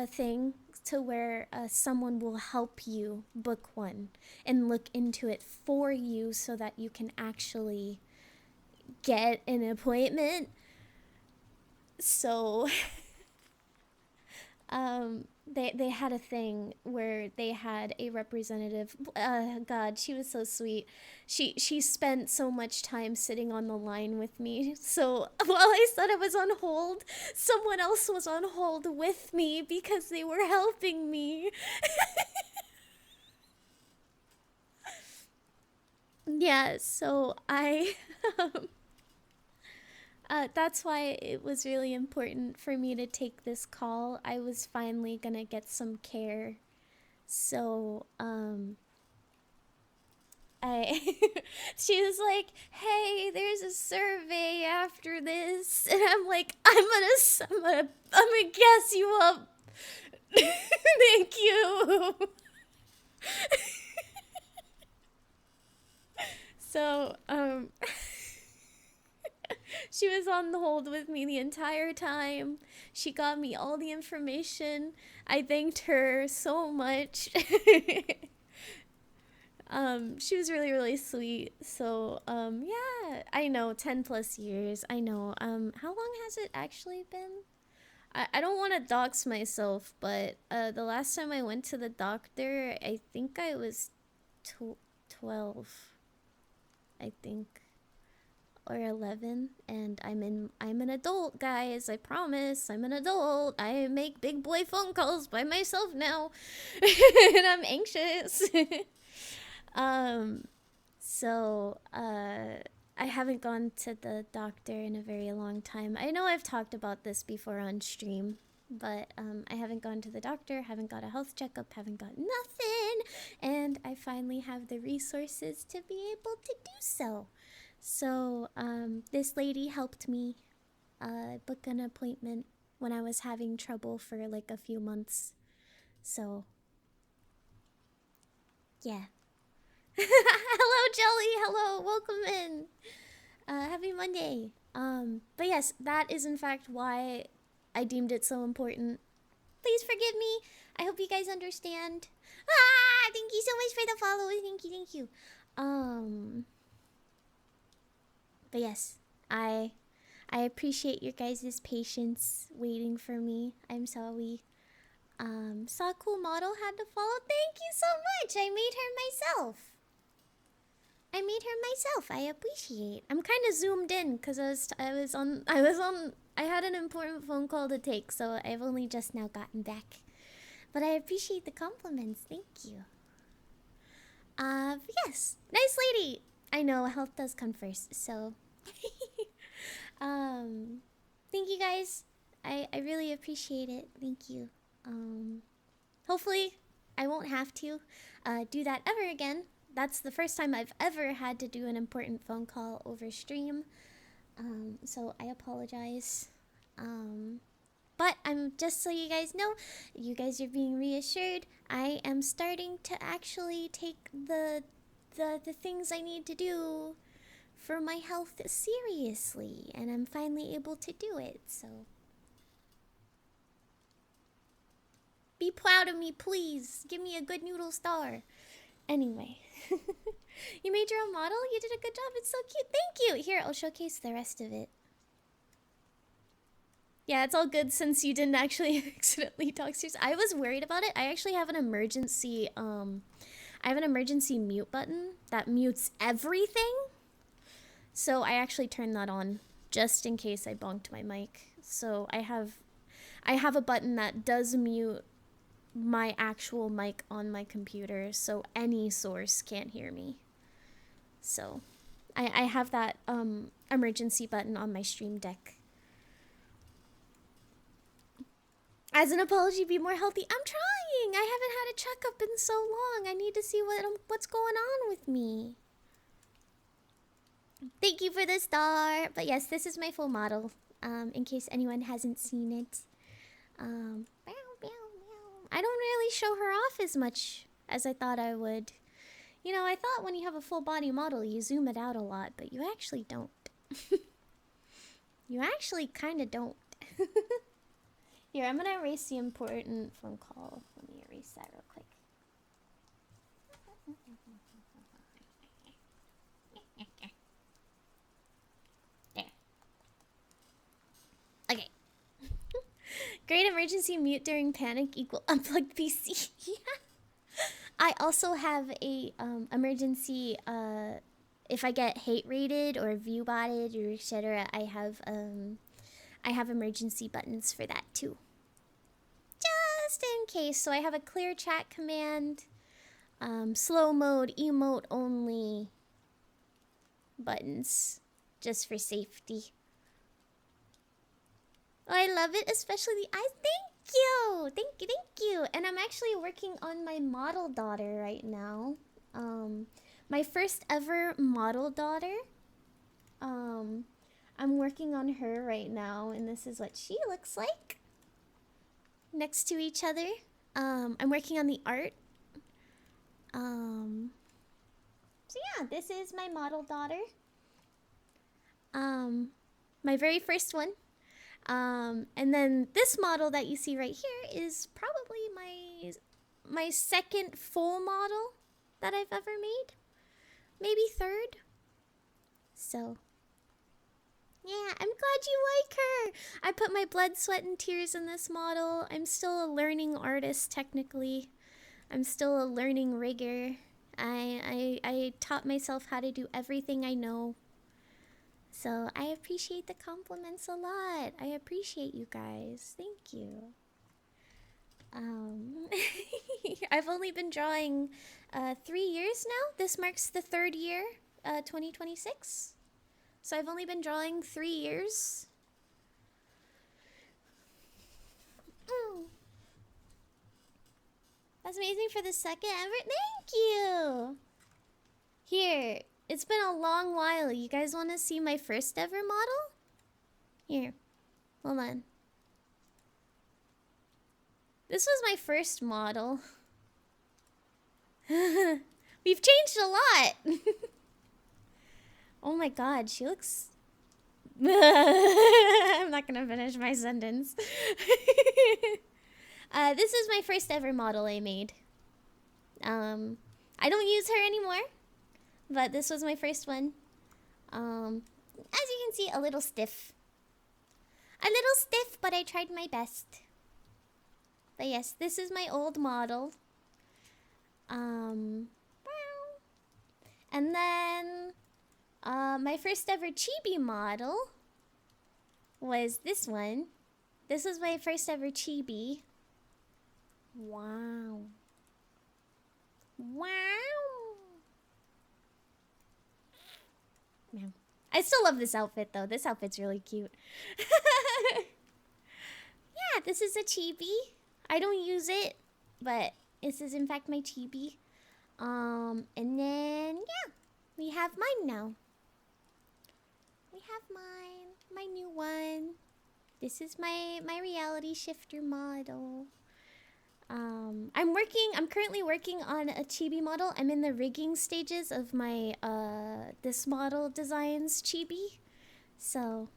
thing to where someone will help you book one and look into it for you so that you can actually get an appointment. So they had a thing where they had a representative. God, she was so sweet. She spent so much time sitting on the line with me. So while I said I was on hold, someone else was on hold with me because they were helping me. Yeah, so that's why it was really important for me to take this call. I was finally gonna get some care. So, I she was like, "Hey, there's a survey after this." And I'm like, I'm gonna gas you up." Thank you. So, she was on the hold with me the entire time. She got me all the information. I thanked her so much. She was really, really sweet. So, yeah, I know, 10 plus years. I know. How long has it actually been? I don't want to dox myself, but the last time I went to the doctor, I think I was 12, I think, or 11, and I'm an adult, guys. I promise. I'm an adult. I make big boy phone calls by myself now. And I'm anxious. So I haven't gone to the doctor in a very long time. I know I've talked about this before on stream, but I haven't gone to the doctor, haven't got a health checkup, haven't got nothing, and I finally have the resources to be able to do so. So this lady helped me book an appointment when I was having trouble for like a few months. So yeah. Hello, Jelly. Hello, welcome in. Happy Monday. But yes, that is in fact why I deemed it so important. Please forgive me. I hope you guys understand. Ah, thank you so much for the follow. Thank you. But yes, I appreciate your guys' patience waiting for me. I'm sorry. Saw a cool model, had to follow. Thank you so much. I made her myself. I appreciate. I'm kind of zoomed in because I had an important phone call to take, so I've only just now gotten back. But I appreciate the compliments. Thank you. Yes, nice lady. I know health does come first, so. Thank you guys. I really appreciate it. Thank you. Hopefully I won't have to do that ever again. That's the first time I've ever had to do an important phone call over stream. So I apologize. But I'm just so you guys know, you guys are being reassured. I am starting to actually take the things I need to do for my health seriously, and I'm finally able to do it. So be proud of me, please. Give me a good noodle star. Anyway, you made your own model? You did a good job. It's so cute. Thank you. Here, I'll showcase the rest of it. Yeah, it's all good since you didn't actually accidentally dox yourself. I was worried about it. I actually have an emergency, I have an emergency mute button that mutes everything. So I actually turned that on just in case I bonked my mic. So I have a button that does mute my actual mic on my computer so any source can't hear me. So I have that emergency button on my stream deck. As an apology, be more healthy. I'm trying. I haven't had a checkup in so long. I need to see what's going on with me. Thank you for the star. But yes, this is my full model. In case anyone hasn't seen it. I don't really show her off as much as I thought I would. You know, I thought when you have a full body model, you zoom it out a lot, but you actually don't. You actually kind of don't. Here, I'm gonna erase the important phone call. Let me erase that real quick. There. Okay. Great emergency mute during panic equal unplugged PC. I also have a emergency if I get hate rated or view botted or etc. I have emergency buttons for that too. Just in case. So I have a clear chat command, slow mode, emote only buttons just for safety. Oh, I love it, especially the eyes. Thank you. Thank you. And I'm actually working on my model daughter right now. My first ever model daughter. I'm working on her right now, and this is what she looks like. Next to each other. I'm working on the art. So yeah, this is my model daughter. My very first one. And then this model that you see right here is probably my second full model that I've ever made. Maybe third. So, yeah, I'm glad you like her. I put my blood, sweat, and tears in this model. I'm still a learning artist, technically. I'm still a learning rigger. I taught myself how to do everything I know. So I appreciate the compliments a lot. I appreciate you guys. Thank you. I've only been drawing 3 years now. This marks the third year, 2026. So I've only been drawing 3 years. That's amazing for the second ever. Thank you. Here, it's been a long while. You guys want to see my first ever model? Here, hold on. This was my first model. We've changed a lot. Oh my god, she looks... I'm not gonna finish my sentence. This is my first ever model I made. I don't use her anymore, but this was my first one. As you can see, a little stiff. A little stiff, but I tried my best. But yes, this is my old model. And then my first ever chibi model was this one. This was my first ever chibi. Wow. Wow. Man. I still love this outfit though. This outfit's really cute. Yeah, this is a chibi. I don't use it, but this is in fact my chibi. And then yeah, we have mine now. We have my new one. This is my reality shifter model. I'm currently working on a chibi model. I'm in the rigging stages of my this model designs chibi. So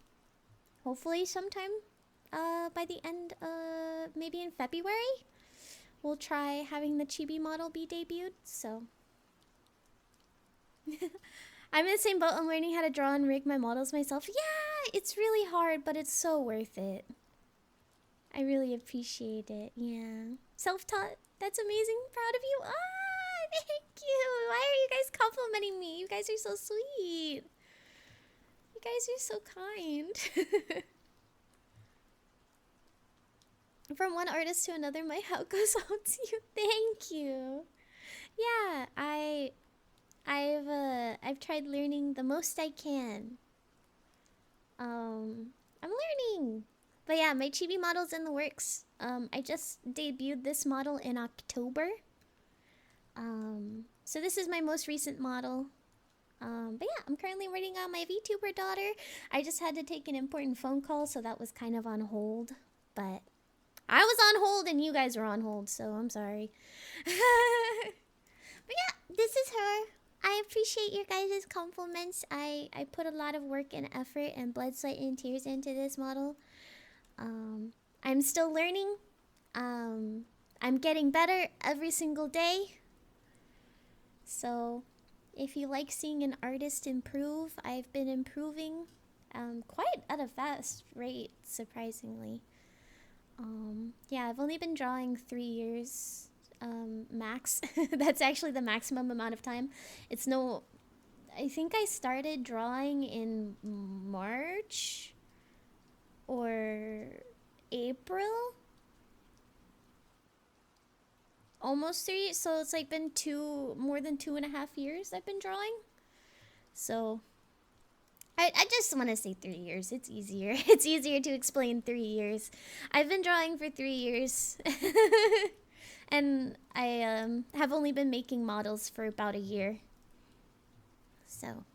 hopefully sometime by the end maybe in February we'll try having the chibi model be debuted. So I'm in the same boat. I'm learning how to draw and rig my models myself. Yeah, it's really hard, but it's so worth it. I really appreciate it. Yeah. Self-taught. That's amazing. Proud of you. Ah, thank you. Why are you guys complimenting me? You guys are so sweet. You guys are so kind. From one artist to another, my hat goes out to you. Thank you. Yeah, I've tried learning the most I can. I'm learning. But yeah, my chibi model's in the works. I just debuted this model in October. So this is my most recent model. But yeah, I'm currently waiting on my VTuber daughter. I just had to take an important phone call, so that was kind of on hold. But I was on hold and you guys were on hold, so I'm sorry. But yeah, this is her. I appreciate your guys' compliments. I put a lot of work and effort and blood, sweat, and tears into this model. I'm still learning. I'm getting better every single day. So, if you like seeing an artist improve, I've been improving quite at a fast rate, surprisingly. Yeah, I've only been drawing 3 years max. That's actually the maximum amount of time. I think I started drawing in March or April. Almost 3, so it's like been more than 2.5 years I've been drawing. So I just want to say 3 years. It's easier. It's easier to explain 3 years. I've been drawing for 3 years. And I have only been making models for about a year. So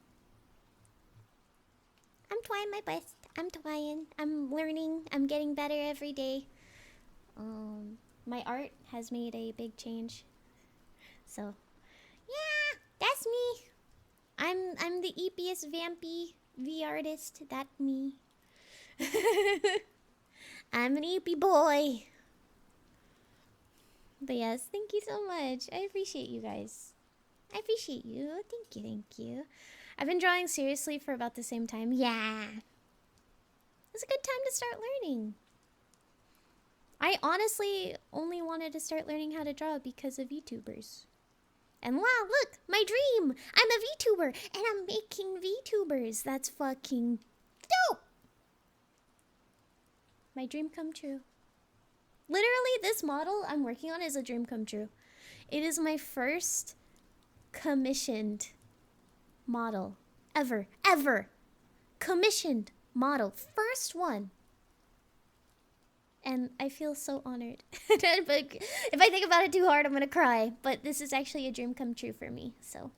I'm trying my best. I'm learning. I'm getting better every day. My art has made a big change. So yeah, that's me. I'm the eepiest vampii V artist. That me. I'm an eepy boy. But yes, thank you so much. I appreciate you guys. I appreciate you. Thank you. I've been drawing seriously for about the same time. Yeah. It's a good time to start learning. I honestly only wanted to start learning how to draw because of VTubers. And wow, look, my dream! I'm a VTuber, and I'm making VTubers. That's fucking dope! My dream come true. Literally, this model I'm working on is a dream come true. It is my first commissioned model. Ever. Commissioned model. First one. And I feel so honored. But if I think about it too hard, I'm gonna cry. But this is actually a dream come true for me, so.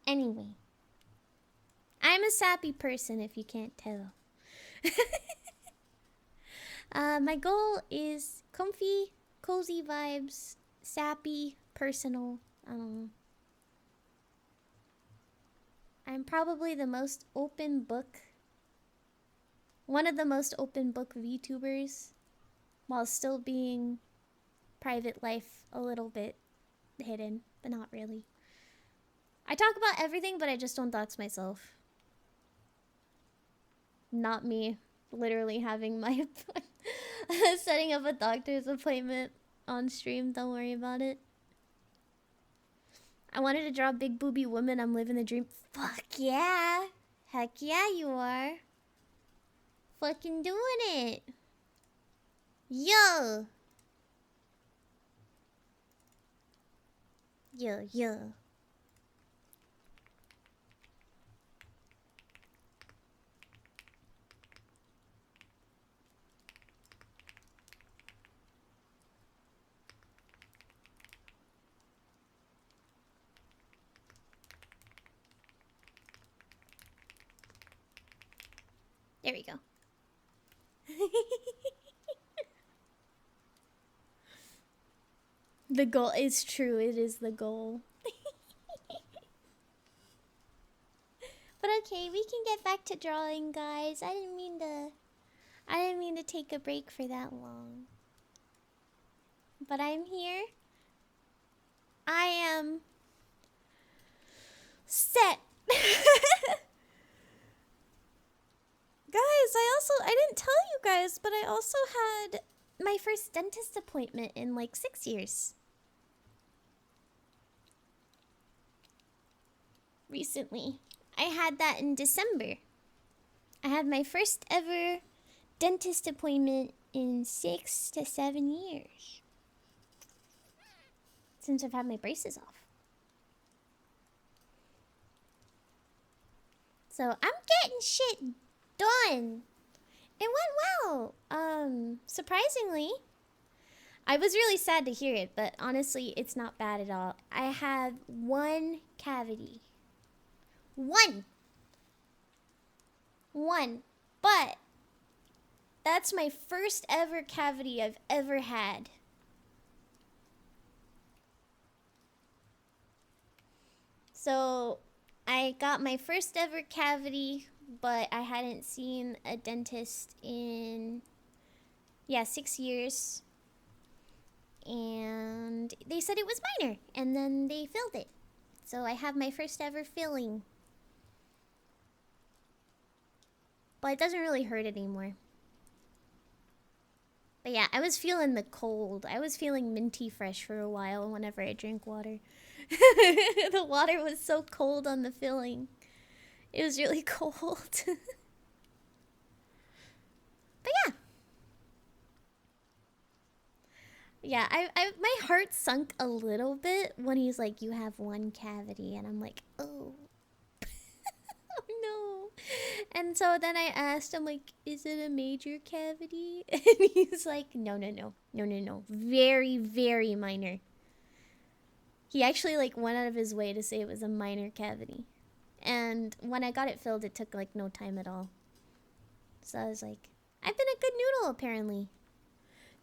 Anyway. I'm a sappy person, if you can't tell. My goal is comfy, cozy vibes, sappy, personal. I'm probably the most open book. One of the most open book VTubers, while still being private life a little bit hidden, but not really. I talk about everything, but I just don't dox myself. Not me literally having my setting up a doctor's appointment on stream. Don't worry about it. I wanted to draw big booby women. I'm living the dream. Fuck yeah. Heck yeah, you are. Fucking doing it. Yo. There we go. The goal is true. It is the goal. But okay, we can get back to drawing, guys. I didn't mean to take a break for that long. But I'm here. I am set. guys, but I also had my first dentist appointment in like 6 years. Recently. I had that in December. I had my first ever dentist appointment in 6 to 7 years. Since I've had my braces off. So I'm getting shit done. It went well. Surprisingly, I was really sad to hear it, but honestly, it's not bad at all. I have one cavity. One. But that's my first ever cavity I've ever had. So I got my first ever cavity, but I hadn't seen a dentist in 6 years. And they said it was minor, and then they filled it. So I have my first ever filling. But it doesn't really hurt anymore. But yeah, I was feeling the cold. I was feeling minty fresh for a while whenever I drank water. The water was so cold on the filling. It was really cold. But yeah. Yeah, my heart sunk a little bit when he's like, you have one cavity. And I'm like, oh. Oh no. And so then I asked him, like, is it a major cavity? And he's like, no. Very, very minor. He actually, like, went out of his way to say it was a minor cavity. And when I got it filled, it took, like, no time at all. So I was like, I've been a good noodle, apparently.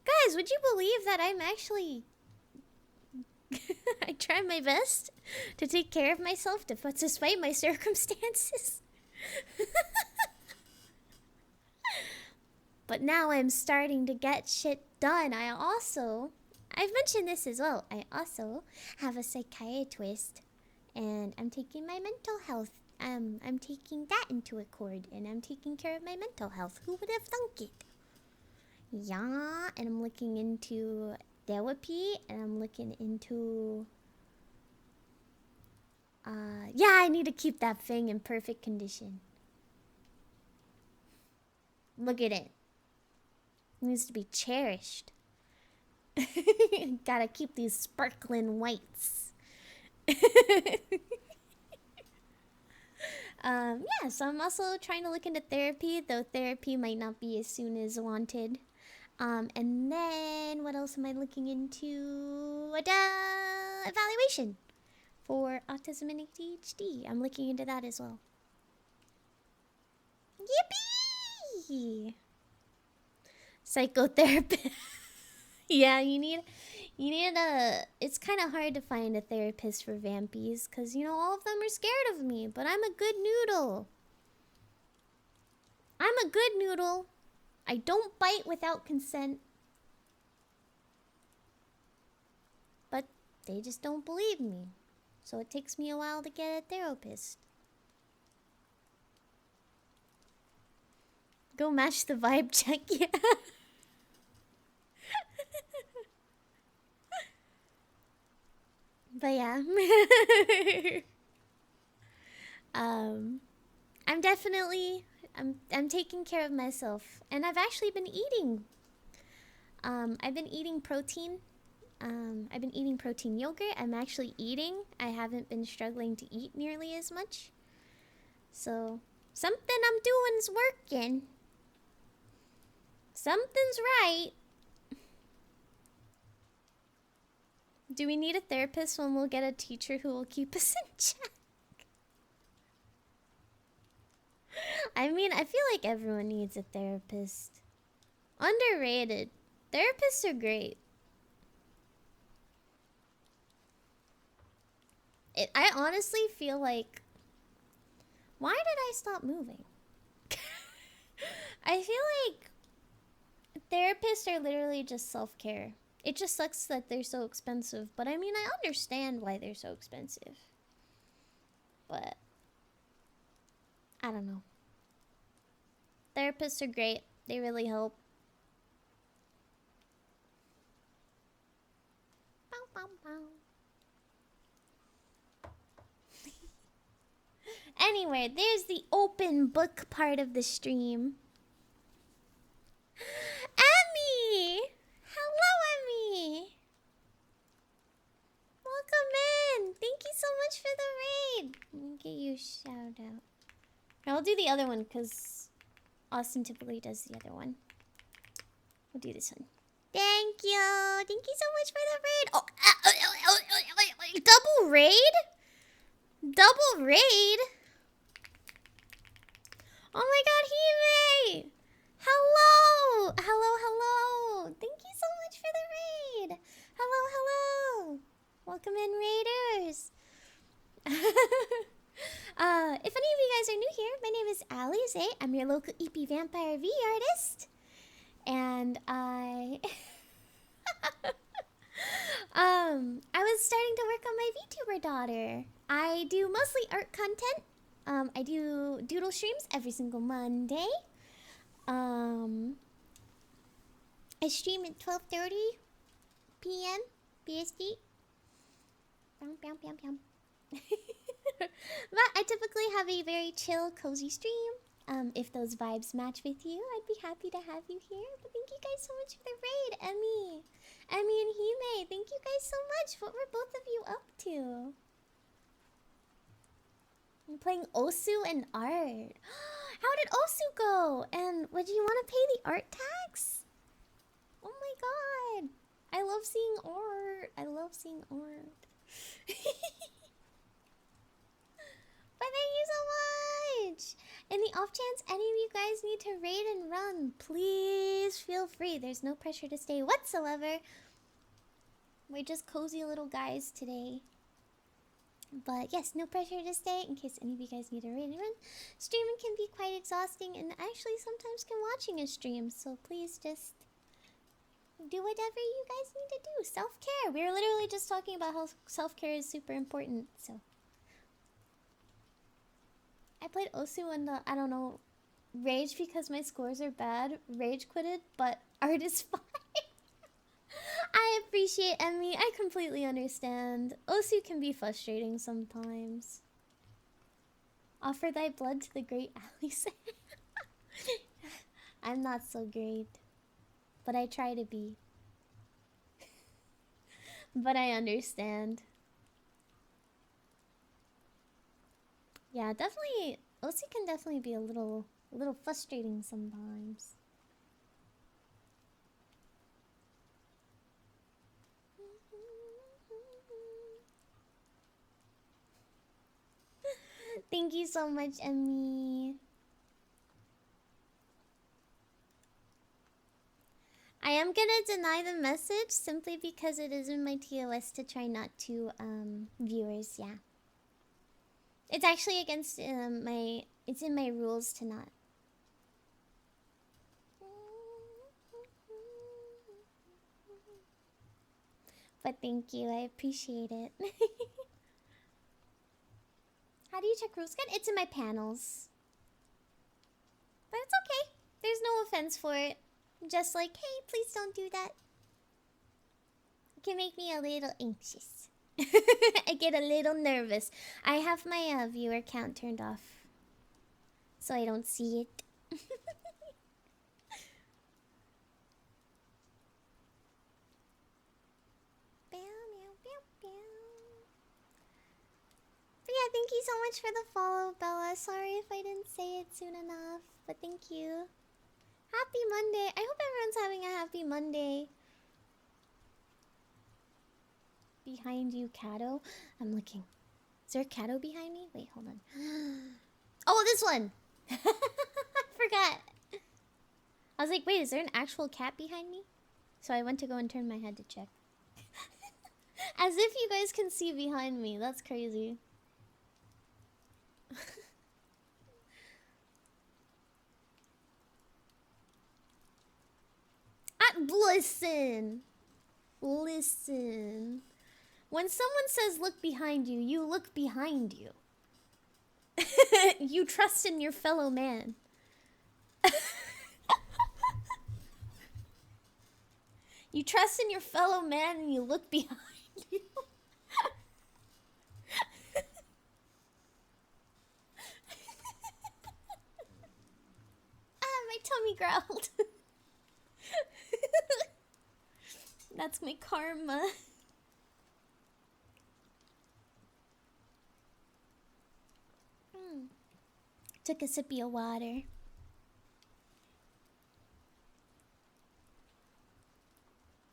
Guys, would you believe that I'm actually... I try my best to take care of myself despite my circumstances. But now I'm starting to get shit done. I've mentioned this as well. I also have a psychiatrist, and I'm taking my mental health. I'm taking that into accord, and I'm taking care of my mental health. Who would have thunk it? Yeah, and I'm looking into therapy, and I'm looking into... yeah, I need to keep that thing in perfect condition. Look at it. It needs to be cherished. Gotta keep these sparkling whites. Yeah, so I'm also trying to look into therapy, though therapy might not be as soon as wanted. And then what else am I looking into? Evaluation for autism and ADHD. I'm looking into that as well. Yippee! Psychotherapist. Yeah, you need a... It's kind of hard to find a therapist for vampies, because, you know, all of them are scared of me, but I'm a good noodle. I'm a good noodle. I don't bite without consent. But they just don't believe me. So it takes me a while to get a therapist. Go match the vibe check, yeah. But yeah. I'm definitely... I'm taking care of myself. And I've actually been eating. I've been eating protein. I've been eating protein yogurt. I'm actually eating. I haven't been struggling to eat nearly as much. So, something I'm doing's working. Something's right. Do we need a therapist when we'll get a teacher who will keep us in check? I mean, I feel like everyone needs a therapist. Underrated. Therapists are great. I honestly feel like... Why did I stop moving? I feel like therapists are literally just self-care. It just sucks that they're so expensive. But I mean, I understand why they're so expensive. But I don't know. Therapists are great. They really help. Bow, bow, bow. Anyway, there's the open book part of the stream. Emmy! Hello, Emmy! Welcome in! Thank you so much for the raid! Let me get you a shout out. I'll do the other one because Austin typically does the other one. We'll do this one. Thank you! Thank you so much for the raid! Oh, double raid? Double raid? Oh my god, Hime! Hello! Hello, hello! Thank you so much for the raid! Hello, hello! Welcome in, raiders! If any of you guys are new here, my name is Alize. I'm your local EP Vampire V artist. And I was starting to work on my VTuber daughter. I do mostly art content. I do doodle streams every single Monday. I stream at 12:30 p.m. BST. Bam, bam, bam, bam. But I typically have a very chill, cozy stream. If those vibes match with you, I'd be happy to have you here. But thank you guys so much for the raid, Emmy and Hime. Thank you guys so much. What were both of you up to? I'm playing Osu and art. How did Osu go? And would you want to pay the art tax? Oh my god. I love seeing art. I love seeing art. But thank you so much. In the off chance any of you guys need to raid and run, please feel free. There's no pressure to stay whatsoever. We're just cozy little guys today. But yes, no pressure to stay in case any of you guys need a raid and run. Streaming can be quite exhausting and actually sometimes can watching a stream. So please just do whatever you guys need to do. Self-care. We were literally just talking about how self-care is super important. So I played Osu and I don't know, rage because my scores are bad. Rage quitted, but art is fine. I appreciate Emmy. I completely understand. Osu can be frustrating sometimes. Offer thy blood to the great Alice. I'm not so great, but I try to be. But I understand. Yeah, definitely. Osu can definitely be a little frustrating sometimes. Thank you so much, Emmy. I am gonna deny the message simply because it is in my TOS to try not to viewers, yeah. It's actually against it's in my rules to not. But thank you, I appreciate it. How do you check rules again? It's in my panels. But it's okay. There's no offense for it. Just like, hey, please don't do that. It can make me a little anxious. I get a little nervous. I have my viewer count turned off, so I don't see it. But yeah, thank you so much for the follow, Bella. Sorry if I didn't say it soon enough, but thank you. Happy Monday. I hope everyone's having a happy Monday. Behind you, Cato. I'm looking. Is there a Cato behind me? Wait, hold on. Oh, this one! I forgot. I was like, wait, is there an actual cat behind me? So I went to go and turn my head to check. As if you guys can see behind me. That's crazy. Listen. Listen. When someone says look behind you, you look behind you. You trust in your fellow man. You trust in your fellow man and you look behind you. My tummy growled. That's my karma. Took a sippy of water.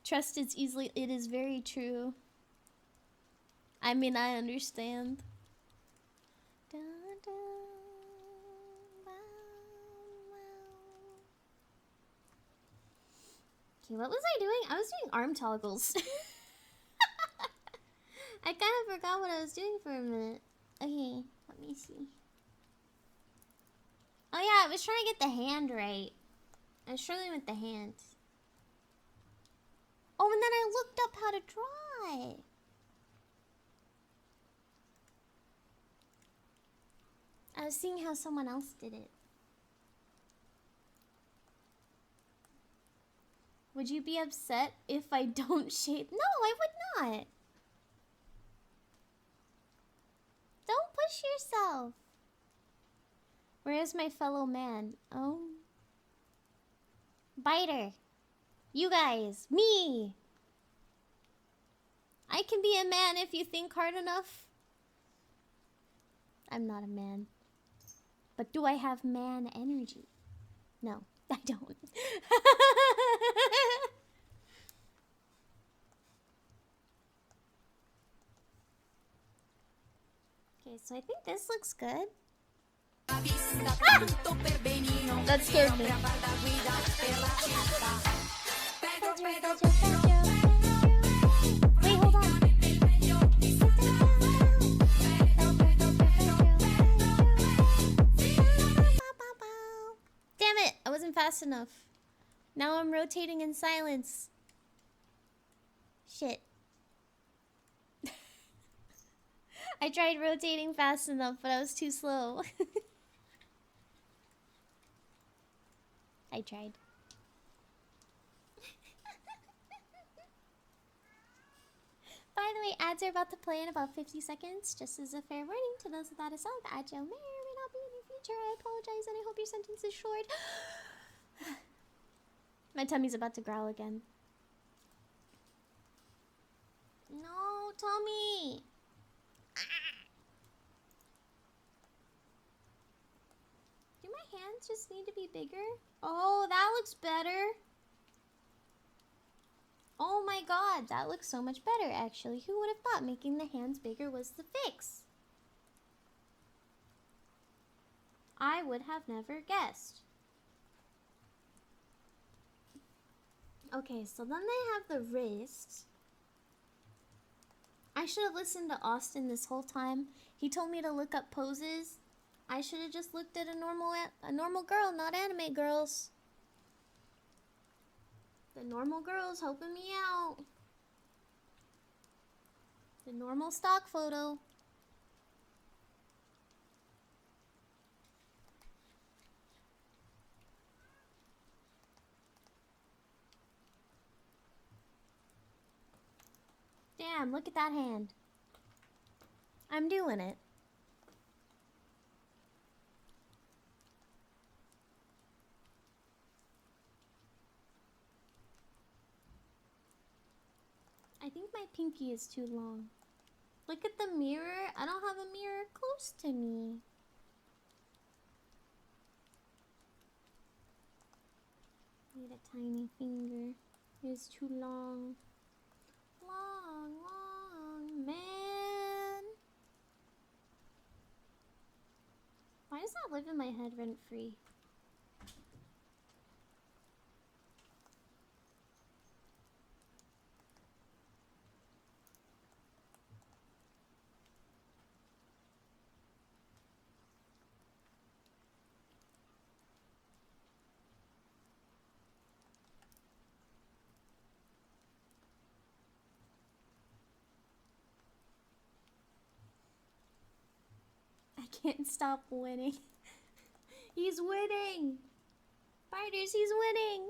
Trust is easily. It is very true. I mean, I understand. Okay, what was I doing? I was doing arm toggles. I kind of forgot what I was doing for a minute. Okay, let me see. Oh yeah, I was trying to get the hand right. I was struggling with the hand. Oh, and then I looked up how to draw it. I was seeing how someone else did it. Would you be upset if I don't shave? No, I would not. Don't push yourself. Where is my fellow man? Oh. Biter. You guys. Me. I can be a man if you think hard enough. I'm not a man. But do I have man energy? No, I don't. Okay, so I think this looks good. Ah! That scared me. Wait, hold on. Damn it, I wasn't fast enough. Now I'm rotating in silence. Shit. I tried rotating fast enough, but I was too slow. I tried. By the way, ads are about to play in about 50 seconds. Just as a fair warning to those without a song, the ad show may or may not be in your future. I apologize and I hope your sentence is short. My tummy's about to growl again. No, Tommy! Do my hands just need to be bigger? Oh, that looks better. Oh my god, that looks so much better actually. Who would have thought making the hands bigger was the fix? I would have never guessed. Okay, so then they have the wrist. I should have listened to Austin this whole time. He told me to look up poses. I should have just looked at a normal girl, not anime girls. The normal girls helping me out. The normal stock photo. Damn, look at that hand. I'm doing it. I think my pinky is too long. Look at the mirror. I don't have a mirror close to me. Need a tiny finger. It's too long. Long, man. Why does that live in my head rent free? I can't stop winning. He's winning! Fighters, he's winning!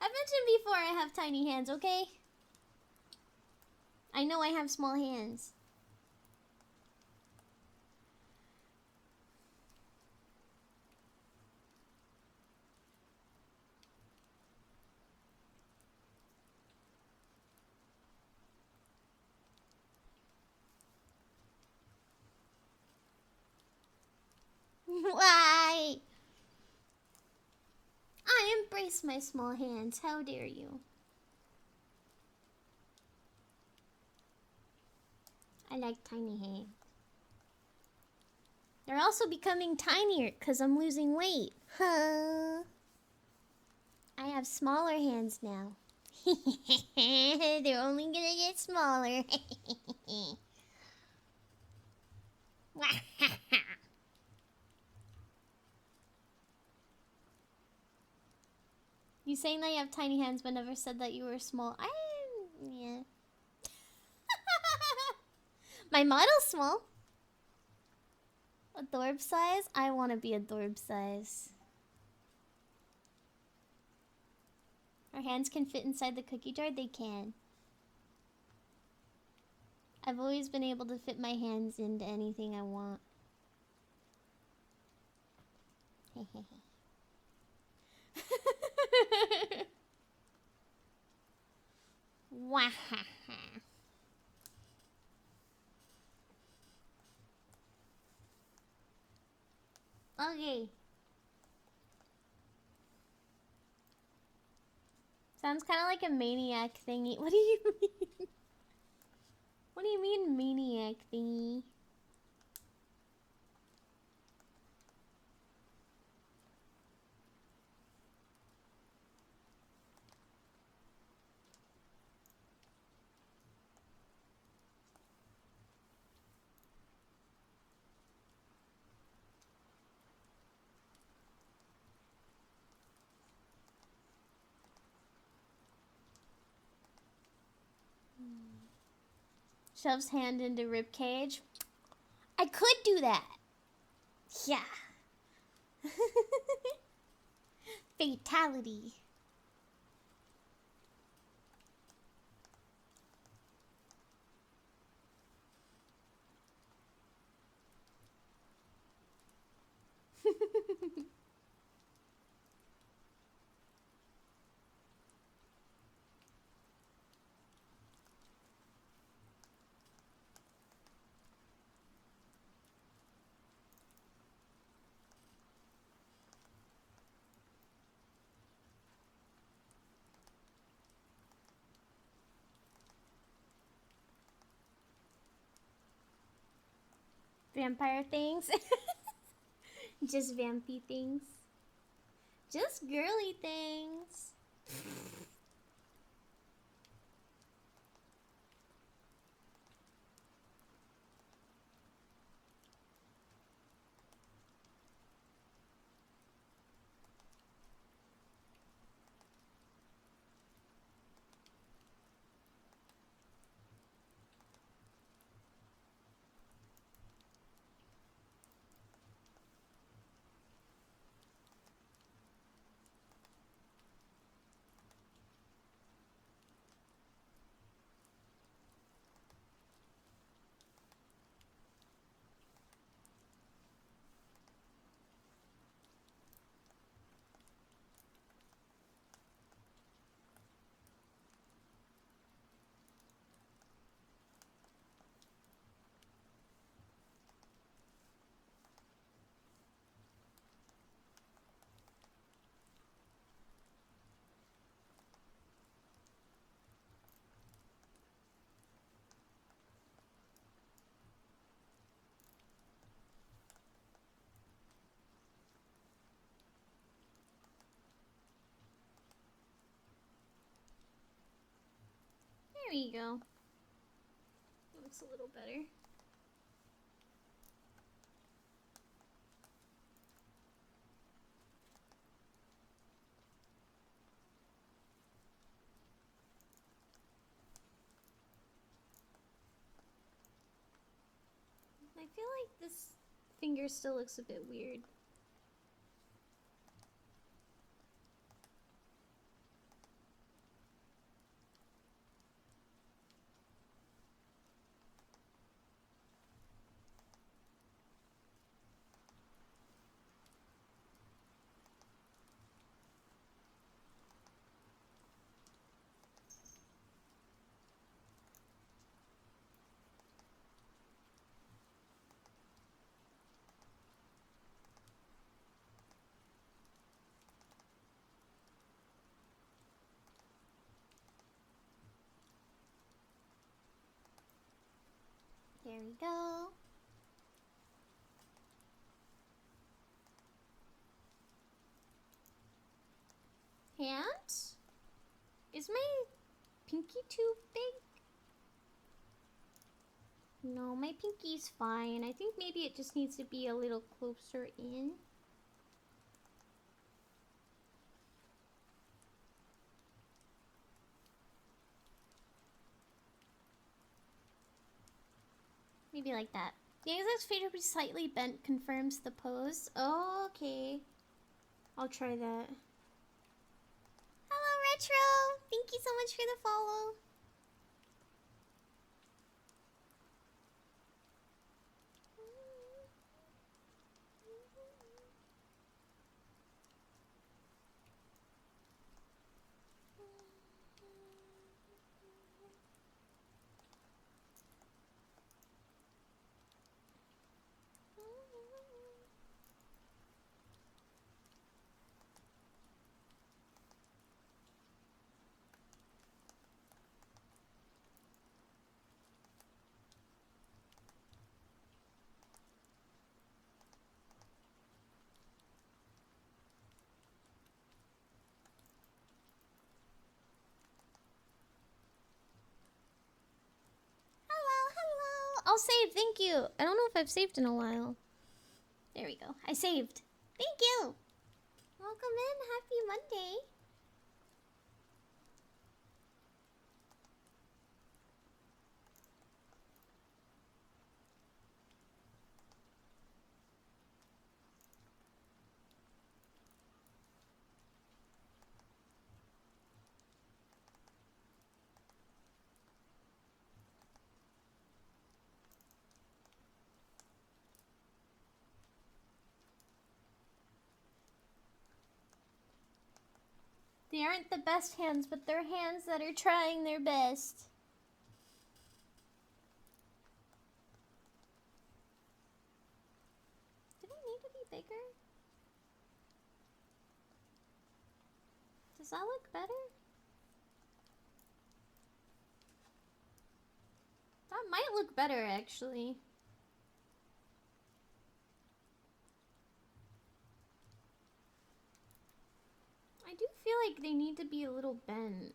I mentioned before I have tiny hands, okay? I know I have small hands. Why? I embrace my small hands. How dare you? I like tiny hands. They're also becoming tinier because I'm losing weight. Huh? I have smaller hands now. They're only gonna get smaller. You saying that you have tiny hands but never said that you were small. Yeah. My model's small. Adorb size? I want to be adorb size. Our hands can fit inside the cookie jar? They can. I've always been able to fit my hands into anything I want. Okay. Sounds kind of like a maniac thingy. What do you mean? What do you mean maniac thingy? Shoves hand into ribcage. I could do that. Yeah. Fatality. Vampire things. Just vampy things. Just girly things. There you go. That looks a little better. I feel like this finger still looks a bit weird. There we go. Hand? Is my pinky too big? No, my pinky's fine. I think maybe it just needs to be a little closer in. Maybe like that. The exact feet to be slightly bent confirms the pose. Oh, okay. I'll try that. Hello, Retro! Thank you so much for the follow. I'll save, thank you. I don't know if I've saved in a while. There we go. I saved. Thank you. Welcome in. Happy Monday. They aren't the best hands, but they're hands that are trying their best. Do they need to be bigger? Does that look better? That might look better, actually. I do feel like they need to be a little bent.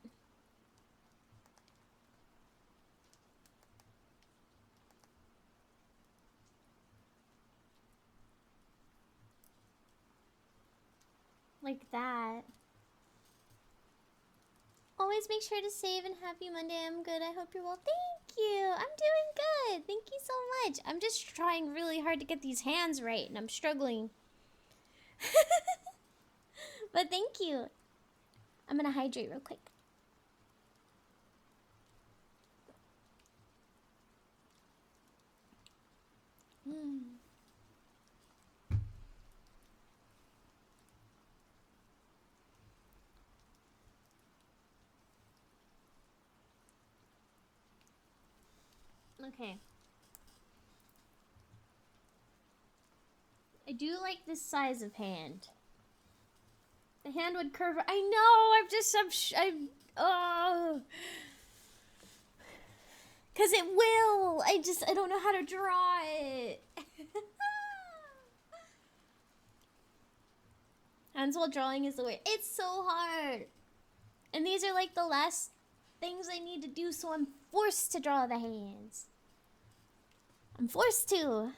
Like that. Always make sure to save and happy Monday. I'm good. I hope you're well. Thank you. I'm doing good. Thank you so much. I'm just trying really hard to get these hands right and I'm struggling. But thank you. I'm gonna hydrate real quick. Okay. I do like this size of hand. The hand would curve. I know. Oh. Cause it will. I don't know how to draw it. Hands while drawing is the way. It's so hard. And these are like the last things I need to do, so I'm forced to draw the hands. I'm forced to.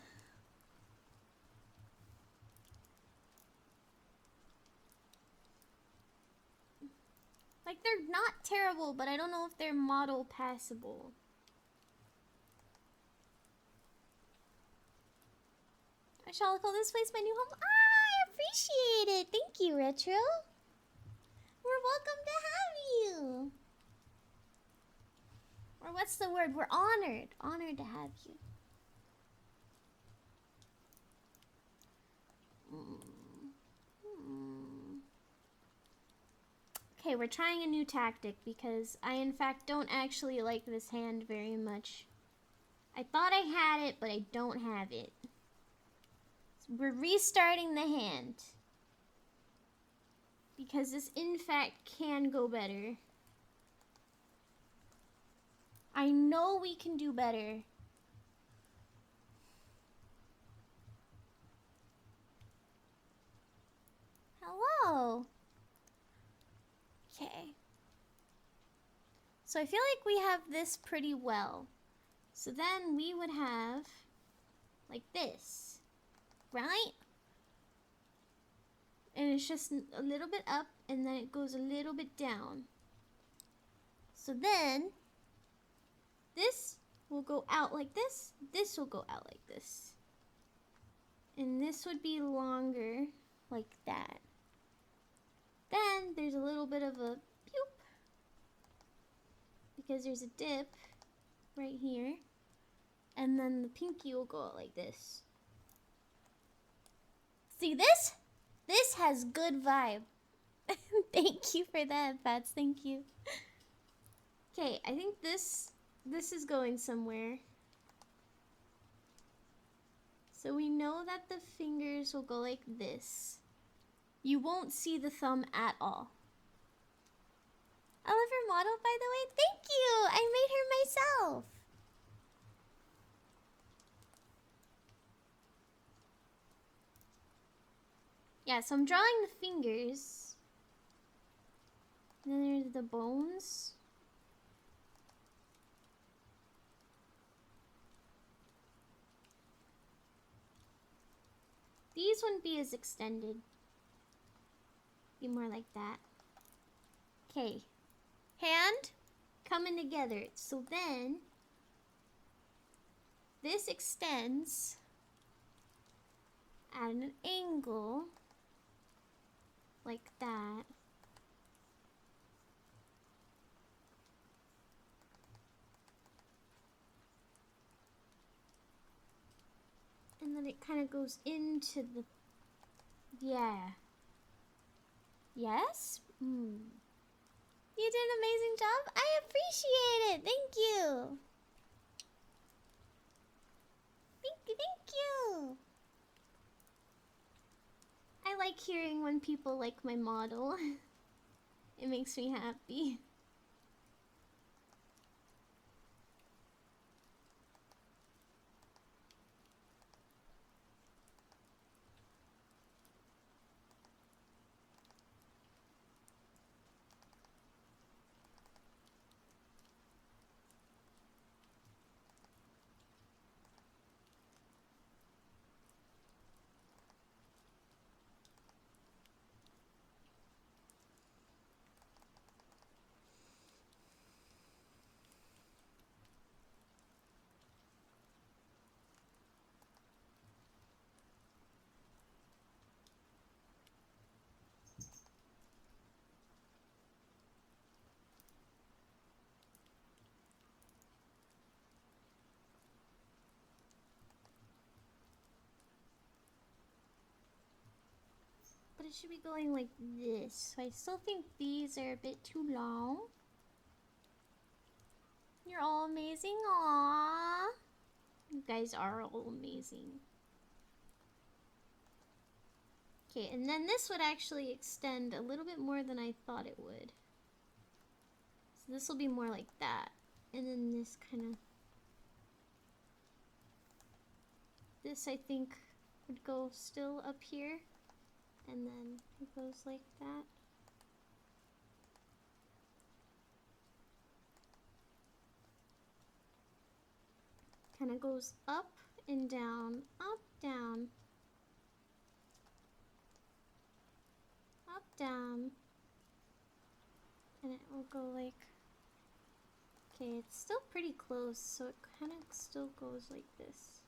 Like, they're not terrible, but I don't know if they're model passable. I shall call this place my new home. I appreciate it. Thank you, Retro. We're welcome to have you. Or what's the word? We're honored. Honored to have you. Okay, we're trying a new tactic because I, in fact, don't actually like this hand very much. I thought I had it, but I don't have it. So we're restarting the hand. Because this, in fact, can go better. I know we can do better. Hello. Okay. So I feel like we have this pretty well. So then we would have like this, right? And it's just a little bit up and then it goes a little bit down. So then this will go out like this. This will go out like this. And this would be longer like that. Then there's a little bit of a pew because there's a dip right here. And then the pinky will go out like this. See this? This has good vibe. Thank you for that, Bats. Thank you. Okay, I think this is going somewhere. So we know that the fingers will go like this. You won't see the thumb at all. I love her model, by the way. Thank you! I made her myself. Yeah, so I'm drawing the fingers. And then there's the bones. These wouldn't be as extended. Be more like that. Okay. Hand coming together. So then this extends at an angle like that. And then it kind of goes into the... Yeah. Yes? You did an amazing job. I appreciate it. Thank you. Thank you. I like hearing when people like my model. It makes me happy. But it should be going like this. So I still think these are a bit too long. You're all amazing. Aww. You guys are all amazing. Okay, and then this would actually extend a little bit more than I thought it would. So this will be more like that. And then this kind of... This, I think, would go still up here. And then it goes like that. Kind of goes up and down, up, down, up, down. And it will go like... Okay, it's still pretty close, so it kind of still goes like this.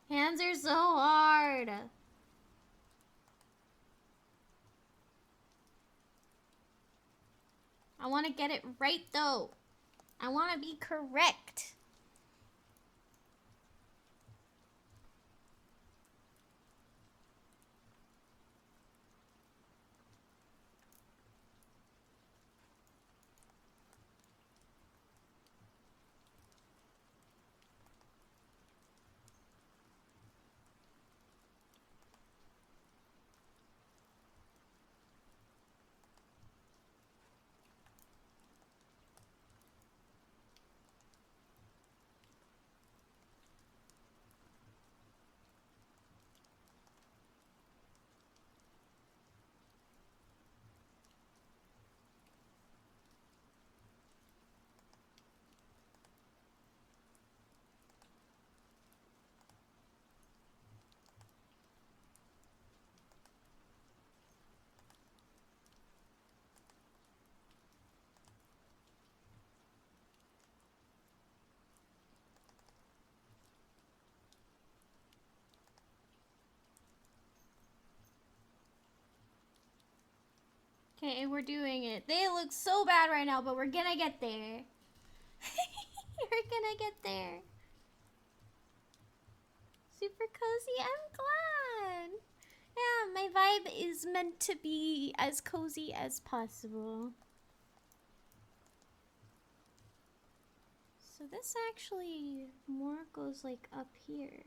Hands are so hard. I want to get it right though. I want to be correct. Okay, we're doing it. They look so bad right now, but we're gonna get there. We're gonna get there. Super cozy, I'm glad. Yeah, my vibe is meant to be as cozy as possible. So this actually more goes like up here.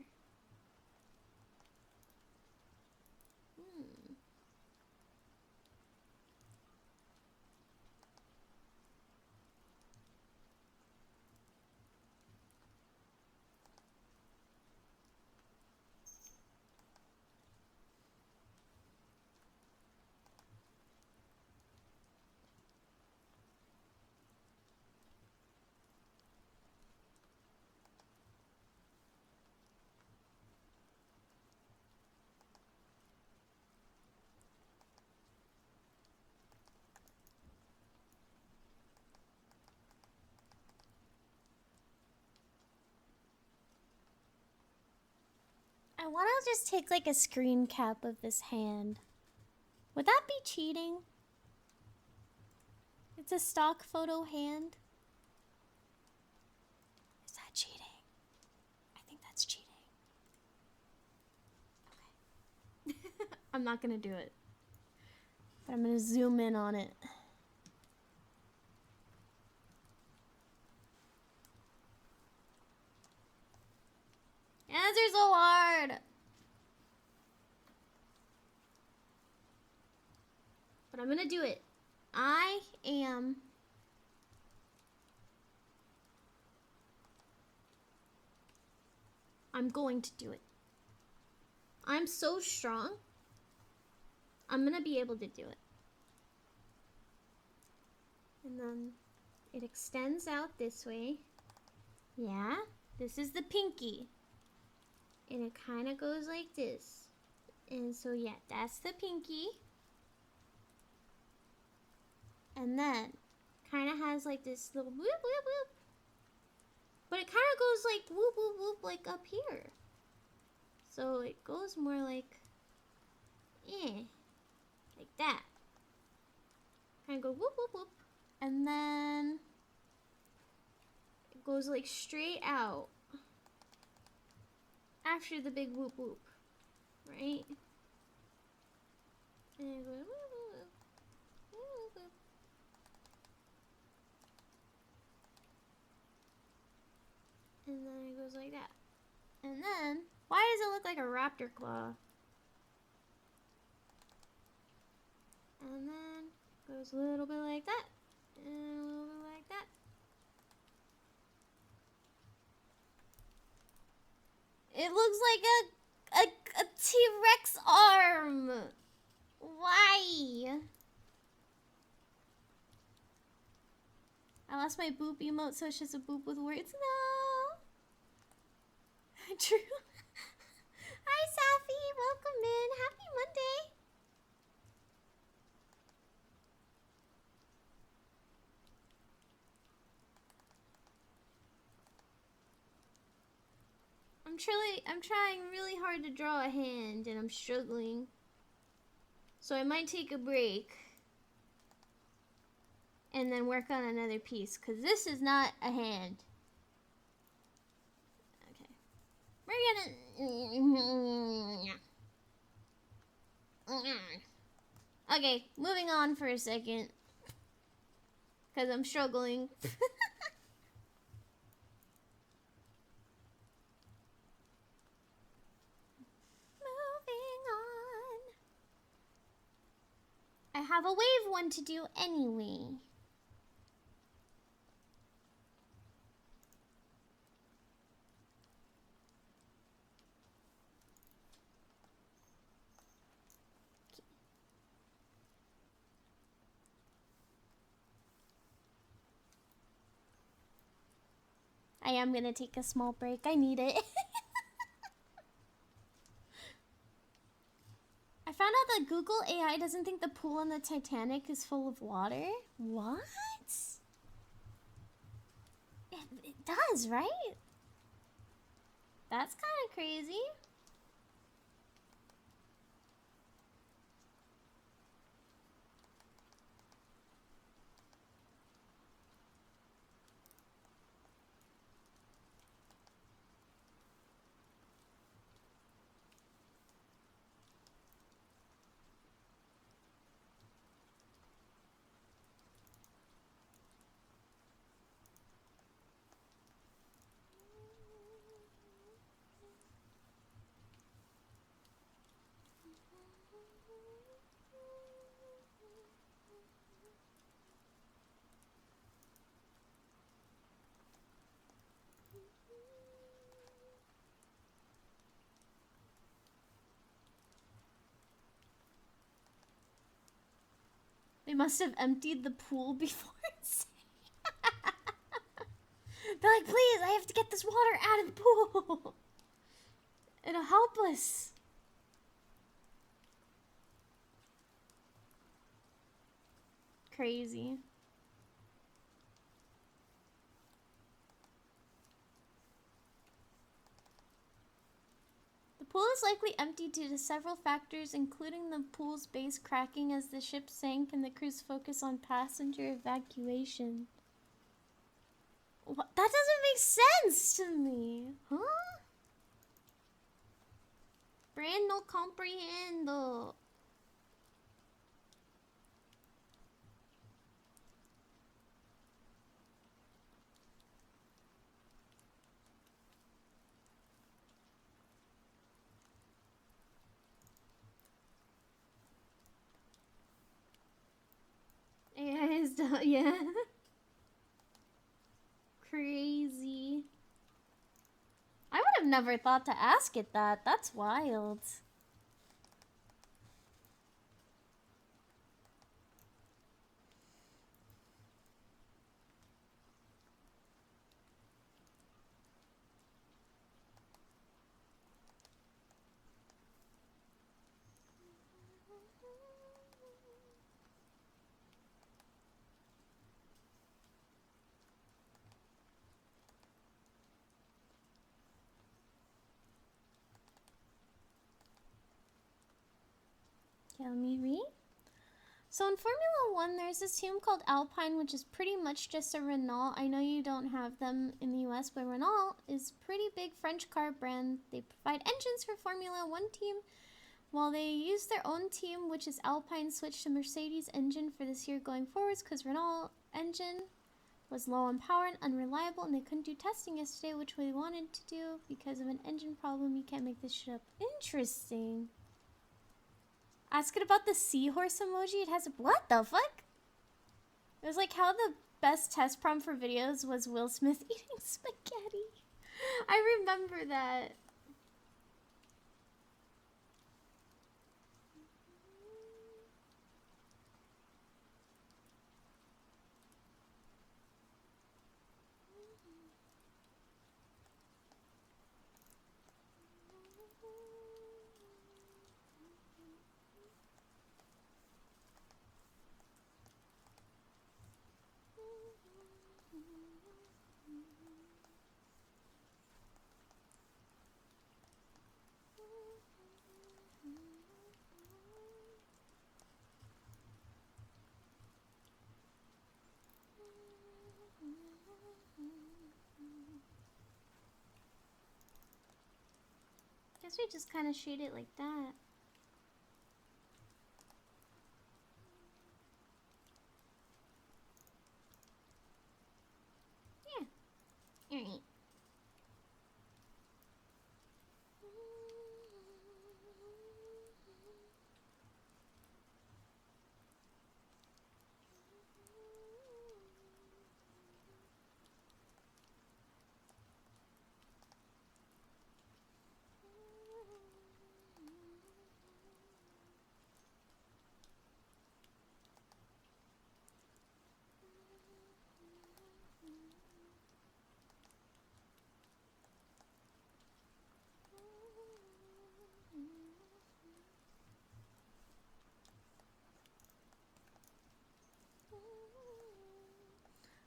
I want to just take like a screen cap of this hand. Would that be cheating? It's a stock photo hand. Is that cheating? I think that's cheating. Okay. I'm not gonna do it. But I'm gonna zoom in on it. Answers are so hard. But I'm gonna do it. I'm going to do it. I'm so strong. I'm gonna be able to do it. And then it extends out this way. Yeah, this is the pinky. And it kind of goes like this. And so yeah, that's the pinky. And then kind of has like this little whoop whoop whoop. But it kind of goes like whoop whoop whoop like up here. So it goes more like like that. Kind of go whoop whoop whoop. And then it goes like straight out after the big whoop whoop, right? And it goes whoop whoop whoop whoop. And then it goes like that. And then, why does it look like a raptor claw? And then goes a little bit like that. And a little bit like that. It looks like a T-Rex arm. Why? I lost my boop emote, so it's just a boop with words. No. True. Hi, Safi. Welcome in. Happy Monday. I'm trying really hard to draw a hand, and I'm struggling. So I might take a break and then work on another piece, because this is not a hand. Okay. We're gonna... Okay, moving on for a second, because I'm struggling. I have a wave one to do anyway. I am gonna take a small break. I need it. I found out that Google AI doesn't think the pool on the Titanic is full of water. What? It does, right? That's kind of crazy. They must have emptied the pool before it's... They're like, please, I have to get this water out of the pool. It'll help us. Crazy. The pool is likely empty due to several factors, including the pool's base cracking as the ship sank and the crew's focus on passenger evacuation. What? That doesn't make sense to me. Huh? Brain no comprehendo. Yeah. Crazy. I would have never thought to ask it that. That's wild. Okay, let me read. So in Formula 1, there's this team called Alpine, which is pretty much just a Renault. I know you don't have them in the US, but Renault is a pretty big French car brand. They provide engines for Formula 1 team. While they use their own team, which is Alpine, switched to Mercedes engine for this year going forwards because Renault engine was low on power and unreliable, and they couldn't do testing yesterday, which we wanted to do because of an engine problem. You can't make this shit up. Interesting. Ask it about the seahorse emoji. It has a... What the fuck? It was like how the best test prompt for videos was Will Smith eating spaghetti. I remember that. Guess we just kind of shoot it like that. Yeah. Alright.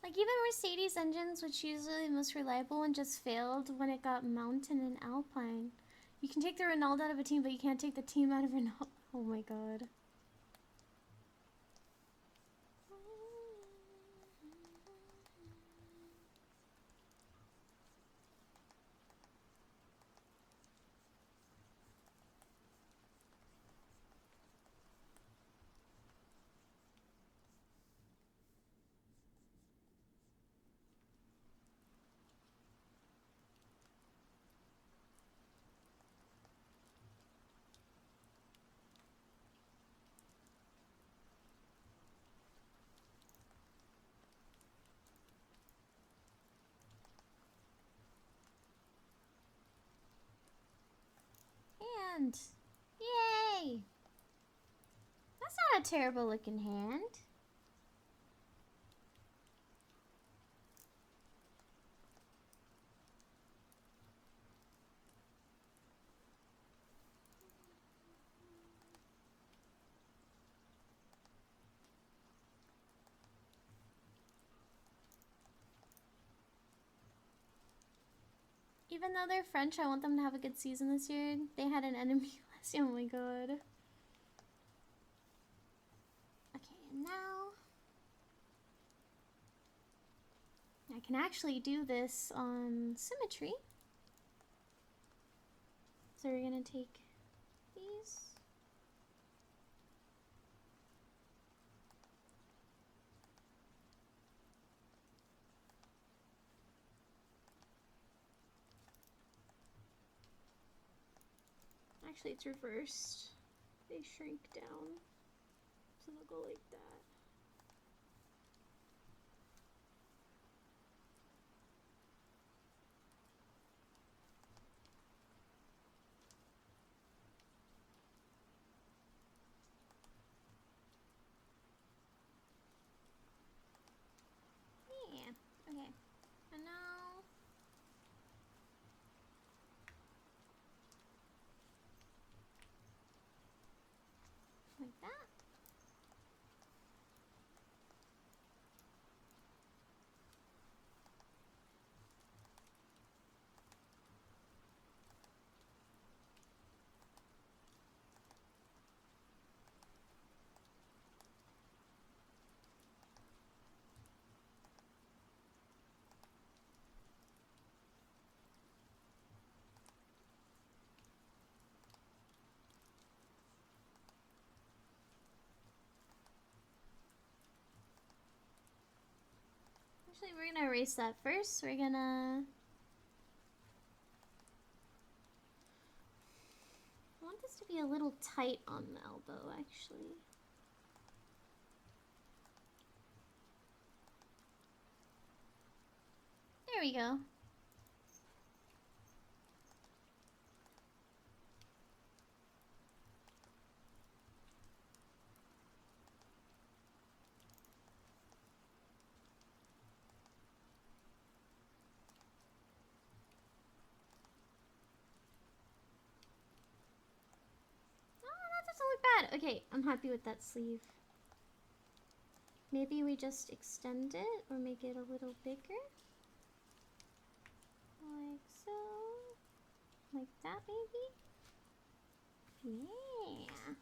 Like even Mercedes engines, which usually the most reliable one, just failed when it got Mountain and Alpine. You can take the Renault out of a team, but you can't take the team out of Renault. Oh my god. Hand. Yay! That's not a terrible looking hand. Even though they're French, I want them to have a good season this year. They had an enemy last year. Oh my god. Okay, and now I can actually do this on symmetry. So we're gonna take these. Actually, it's reversed. They shrink down. So they'll go like that. Yeah, okay. And now like that. Actually, we're gonna erase that first. We're gonna... I want this to be a little tight on the elbow, actually. There we go. That doesn't look bad. Okay, I'm happy with that sleeve. Maybe we just extend it or make it a little bigger. Like so. Like that, maybe? Yeah.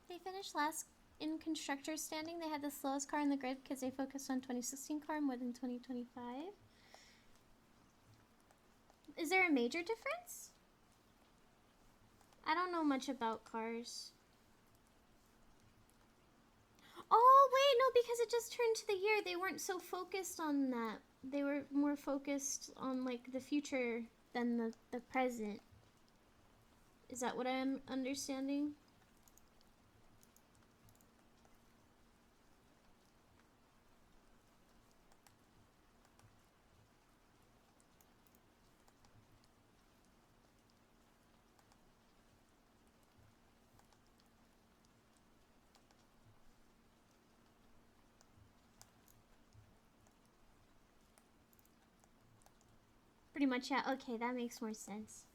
They finished last in constructor standing. They had the slowest car in the grid because they focused on 2016 car more than 2025. Is there a major difference? I don't know much about cars. Oh, wait, no, because it just turned to the year. They weren't so focused on that. They were more focused on, like, the future than the present. Is that what I'm understanding? Pretty much, yeah. Okay, that makes more sense.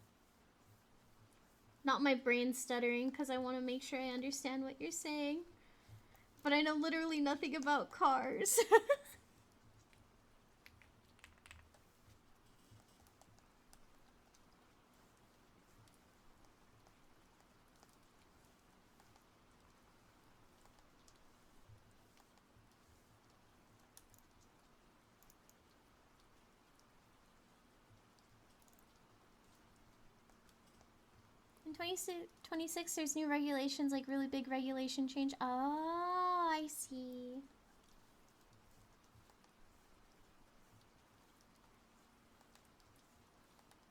Not my brain stuttering, because I want to make sure I understand what you're saying. But I know literally nothing about cars. In 2026, there's new regulations, like really big regulation change. Oh, I see.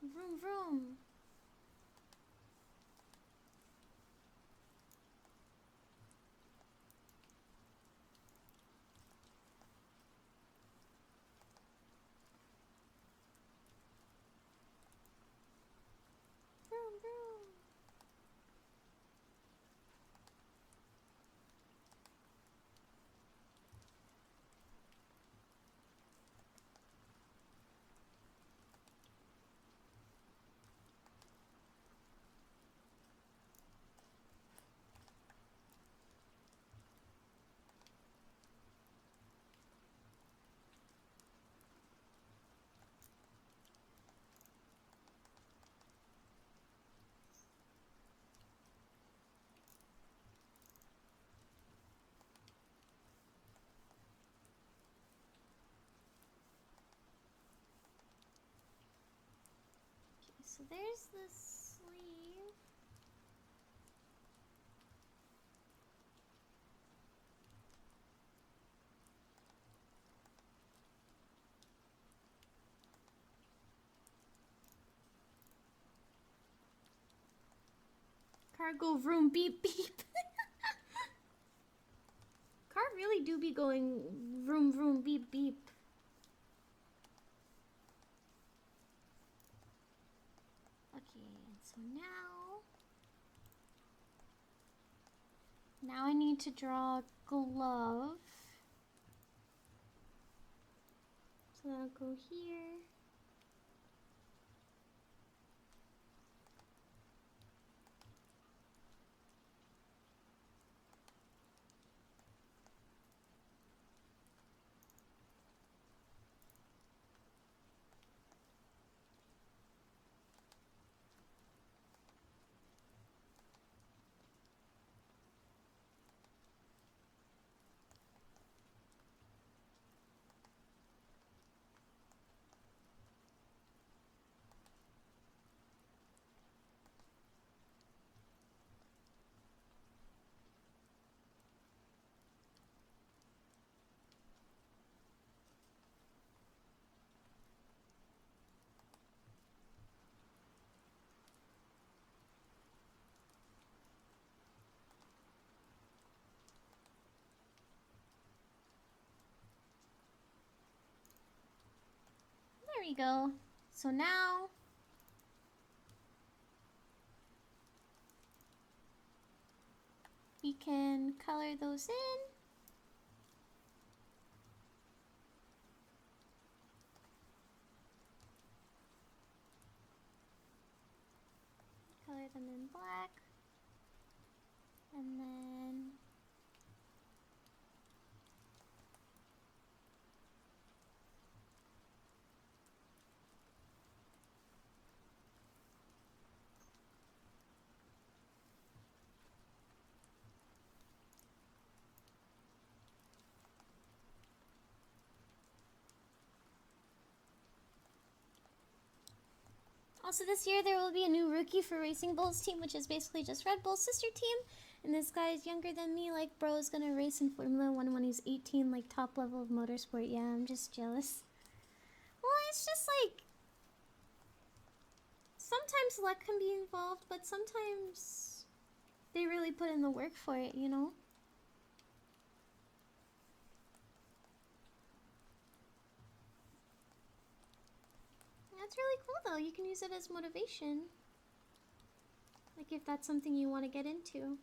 Vroom vroom. Vroom vroom. so there's the sleeve. Car go vroom beep beep. Car really do be going vroom vroom beep beep. Okay, so now I need to draw a glove. So that'll go here. There we go. So now we can color those in. Color them in black. And then also this year there will be a new rookie for Racing Bull's team, which is basically just Red Bull's sister team. And this guy is younger than me, like bro is gonna race in Formula 1 when he's 18, like top level of motorsport. Yeah, I'm just jealous. Well, it's just like, sometimes luck can be involved, but sometimes they really put in the work for it, you know? That's really cool though, you can use it as motivation. Like if that's something you want to get into.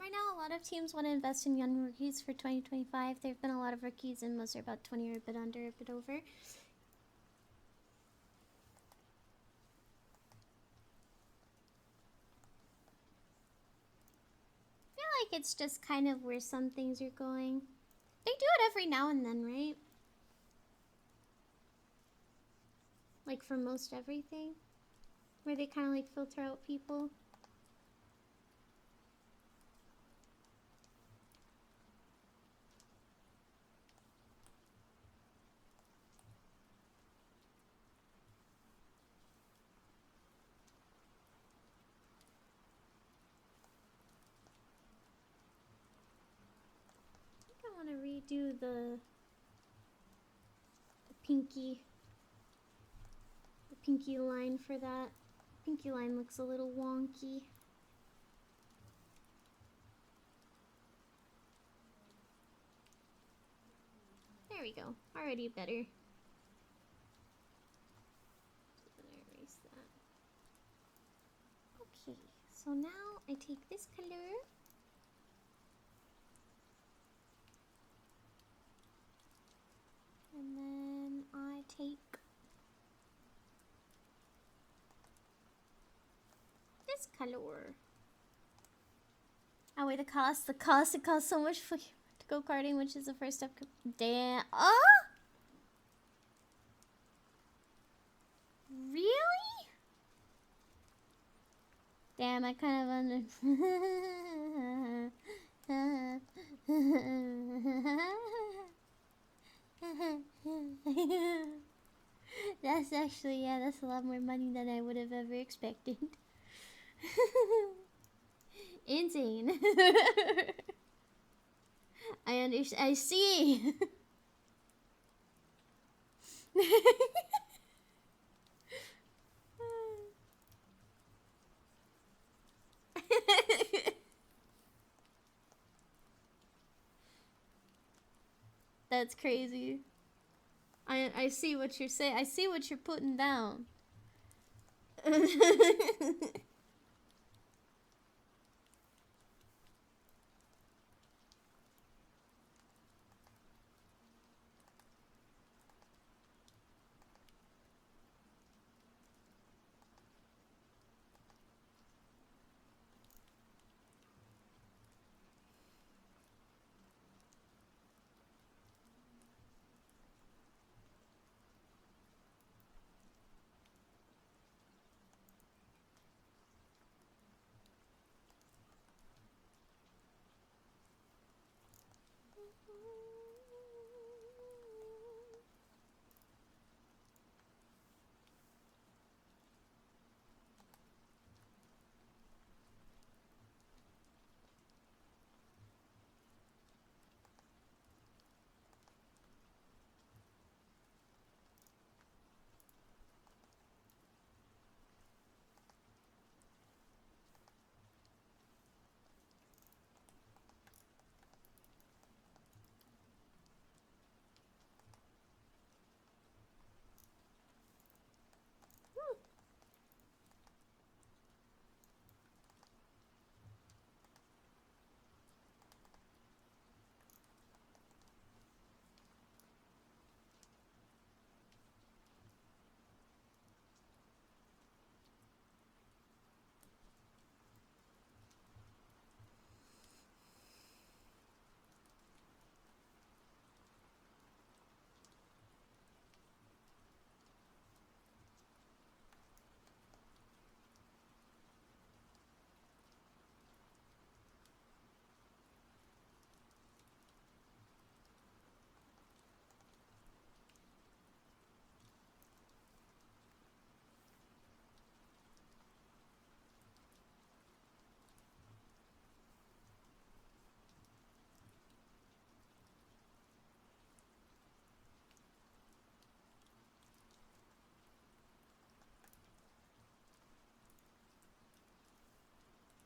Right now, a lot of teams want to invest in young rookies for 2025. There have been a lot of rookies, and most are about 20 or a bit under, a bit over. I feel like it's just kind of where some things are going. They do it every now and then, right? Like for most everything. Where they kind of like filter out people. I think I want to redo the pinky line for that. Pinky line looks a little wonky. There we go. Already better. Just gonna erase that. Okay, so now I take this color. And then I take this color. Oh wait, the cost, it costs so much for to go karting, which is the first step. Damn. Oh! Really? Damn, I kind of under. That's actually, yeah, that's a lot more money than I would have ever expected. Insane. I understand. I see. That's crazy. I see what you're saying. I see what you're putting down.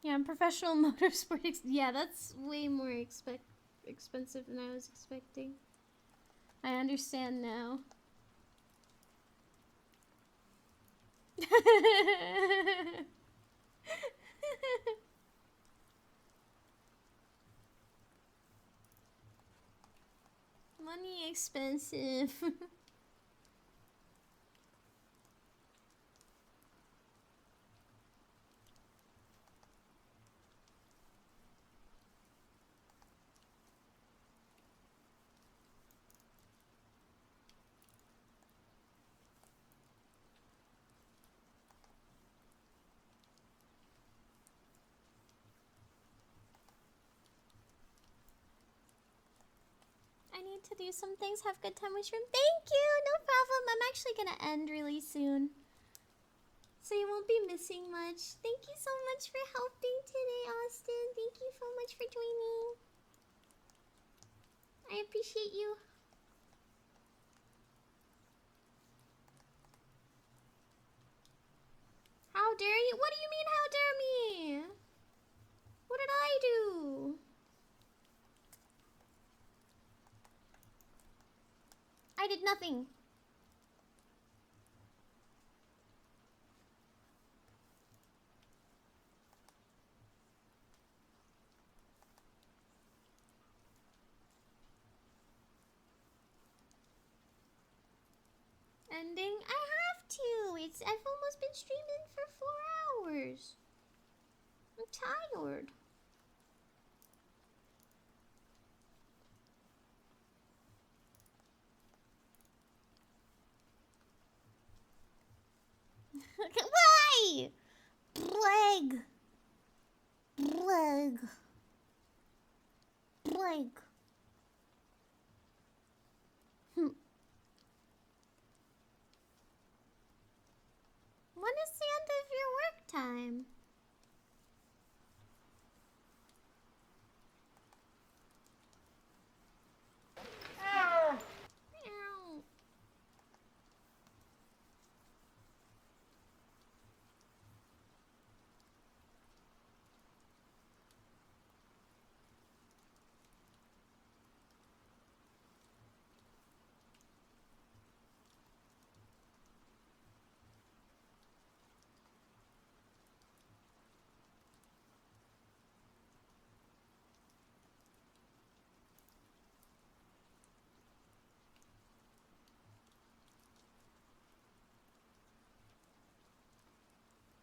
Yeah, I'm professional motorsport. Yeah, that's way more expensive than I was expecting. I understand now. Money expensive. I need to do some things. Have a good time with Shroom. Thank you! No problem. I'm actually gonna end really soon. So you won't be missing much. Thank you so much for helping today, Austin. Thank you so much for joining. I appreciate you. How dare you? What do you mean, how dare me? What did I do? I did nothing. Ending? I have to. I've almost been streaming for 4 hours. I'm tired. Why? Plague. Plague. Plague. When is the end of your work time? Ow. Ow.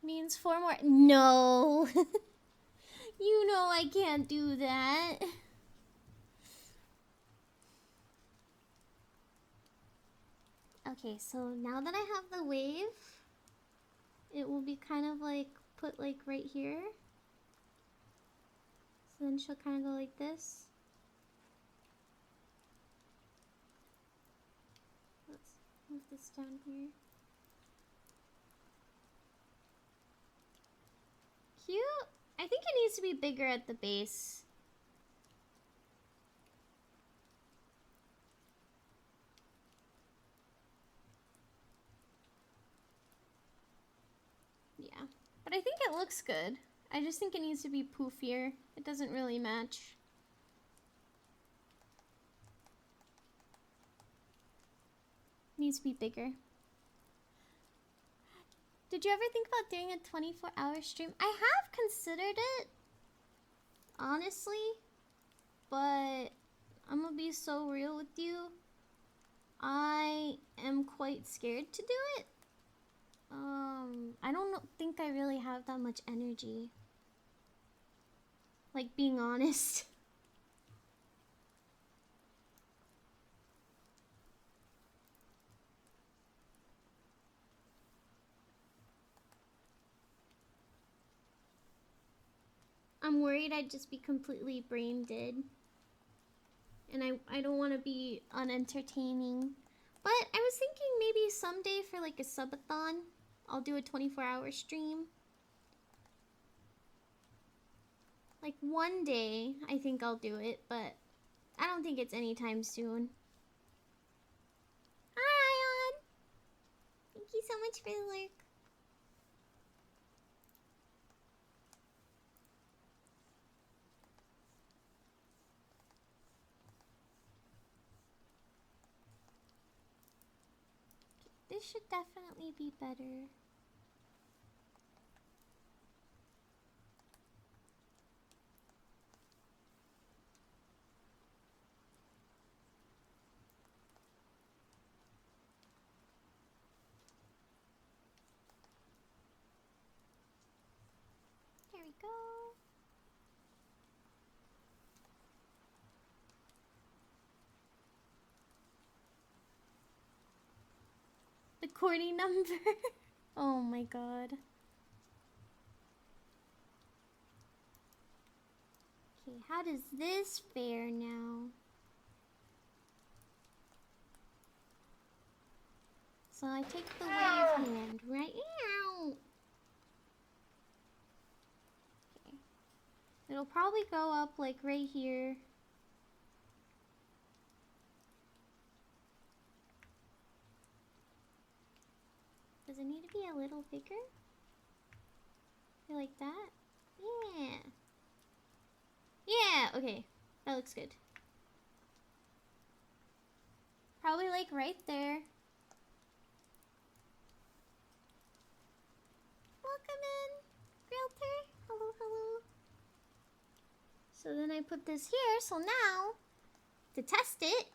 Means 4 more. No. You know I can't do that. Okay, so now that I have the wave, it will be kind of like put like right here. So then she'll kind of go like this. Let's move this down here. Cute. I think it needs to be bigger at the base. Yeah, but I think it looks good. I just think it needs to be poofier. It doesn't really match. Needs to be bigger. Did you ever think about doing a 24-hour stream? I have considered it, honestly, but I'm gonna be so real with you. I am quite scared to do it. I don't think I really have that much energy. Like, being honest. I'm worried I'd just be completely brain dead. And I don't want to be unentertaining. But I was thinking maybe someday for like a subathon, I'll do a 24-hour stream. Like one day, I think I'll do it, but I don't think it's anytime soon. Hi, Ion! Thank you so much for the lurk. This should definitely be better. There we go. The corny number. Oh my god. Okay, how does this fare now? So I take the wave hand, right? Ow! Okay. It'll probably go up like right here. Does it need to be a little bigger? You like that? Yeah. Yeah, okay. That looks good. Probably like right there. Welcome in, realtor. Hello, hello. So then I put this here, so now, to test it,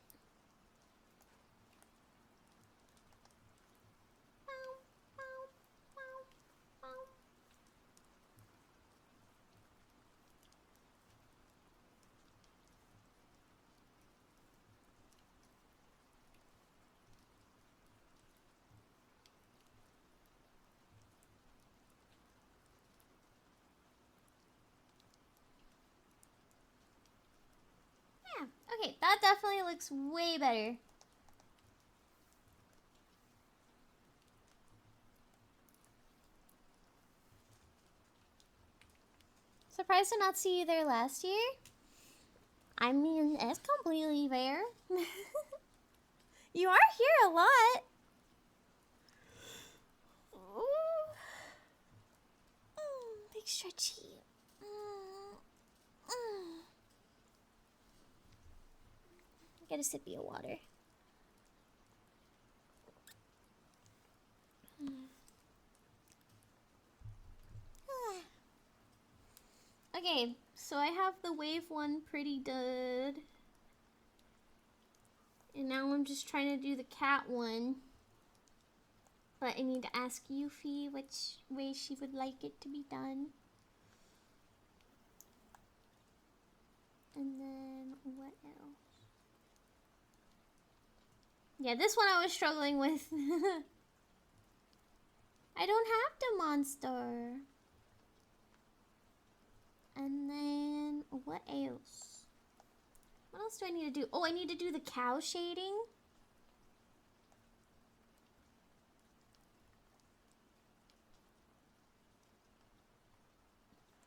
yeah, okay, that definitely looks way better. Surprised to not see you there last year. I mean, it's completely fair. You are here a lot. Big stretchy. Get a sippy of water. Okay, so I have the wave one pretty done. And now I'm just trying to do the cat one. But I need to ask Yuffie which way she would like it to be done. And then what else? Yeah, this one I was struggling with. I don't have the monster. And then what else? What else do I need to do? Oh, I need to do the cow shading.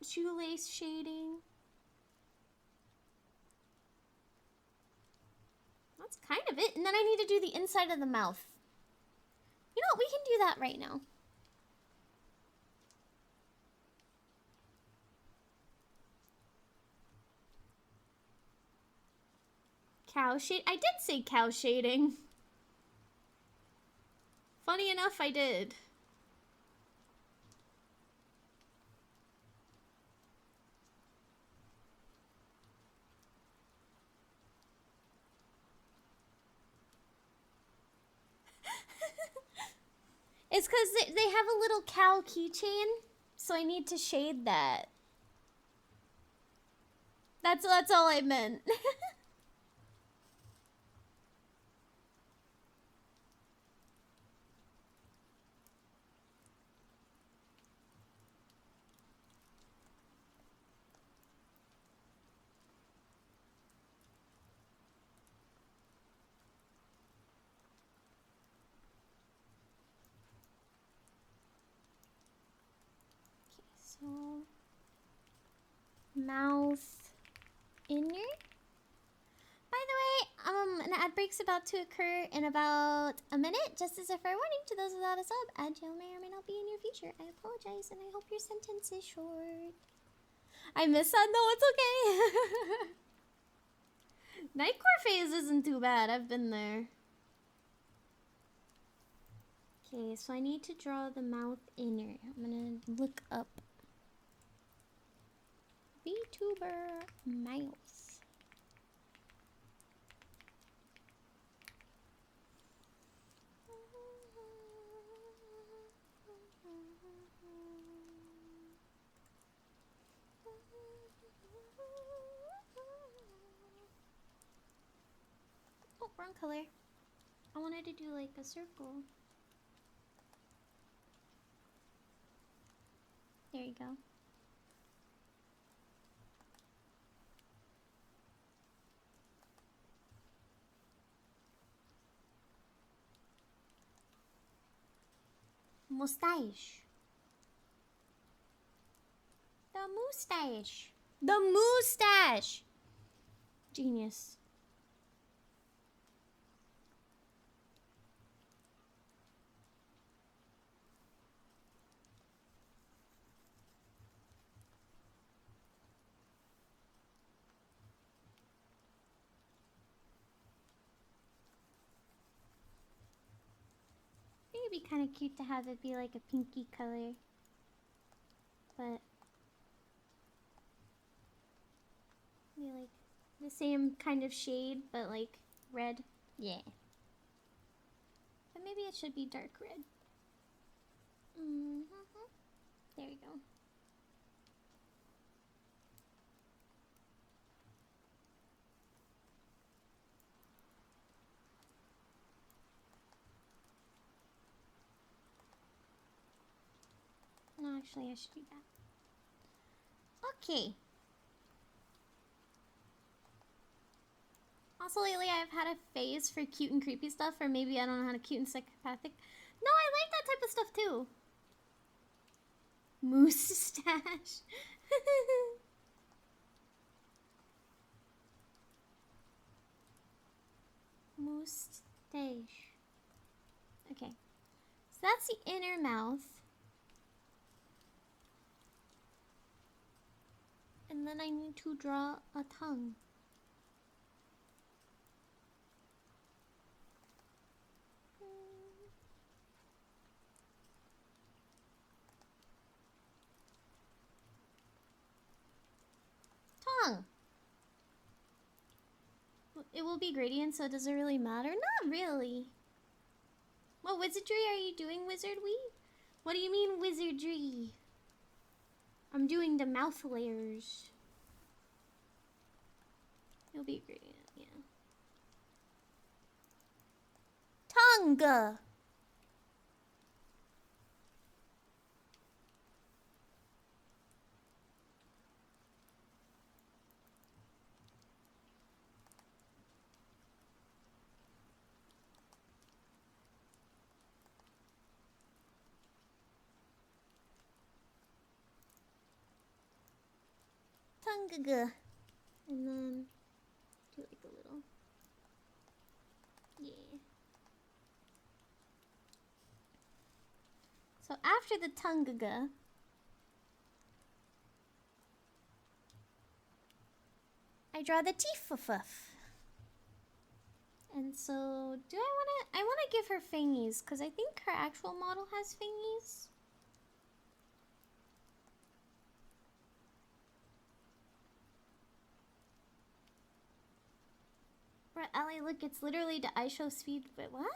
Shoelace shading. That's kind of it. And then I need to do the inside of the mouth. You know what? We can do that right now. Cow shade. I did say cow shading. Funny enough, I did. It's because they have a little cow keychain, so I need to shade that. That's all I meant. So, mouth inner. By the way, an ad break's about to occur in about a minute. Just as a fair warning to those without a sub, ad jail may or may not be in your future. I apologize, and I hope your sentence is short. I missed that. No, it's okay. Nightcore phase isn't too bad. I've been there. Okay, so I need to draw the mouth inner. I'm gonna look up VTuber mouse. Oh, wrong color. I wanted to do like a circle. There you go. Mustache. The mustache. The mustache. Genius. it'd be kind of cute to have it be like a pinky color. But be like the same kind of shade, but like red. Yeah. But maybe it should be dark red. There we go. No, actually, I should do that. Okay. Also, lately I've had a phase for cute and creepy stuff, or maybe I don't know how to cute and psychopathic. No, I like that type of stuff too. Moustache. Moustache. Okay. So that's the inner mouth. And then I need to draw a tongue. Tongue! It will be gradient, so does it really matter? Not really. What wizardry are you doing, Wizardwee? What do you mean, wizardry? I'm doing the mouth layers. It'll be gradient, yeah. Tongue! Tongue. And then do like a little. Yeah. So after the tongue, I draw the teeth. And so, do I wanna give her fingies, because I think her actual model has fingies. Bro, Ellie, look, it's literally the iShow speed. Wait, what?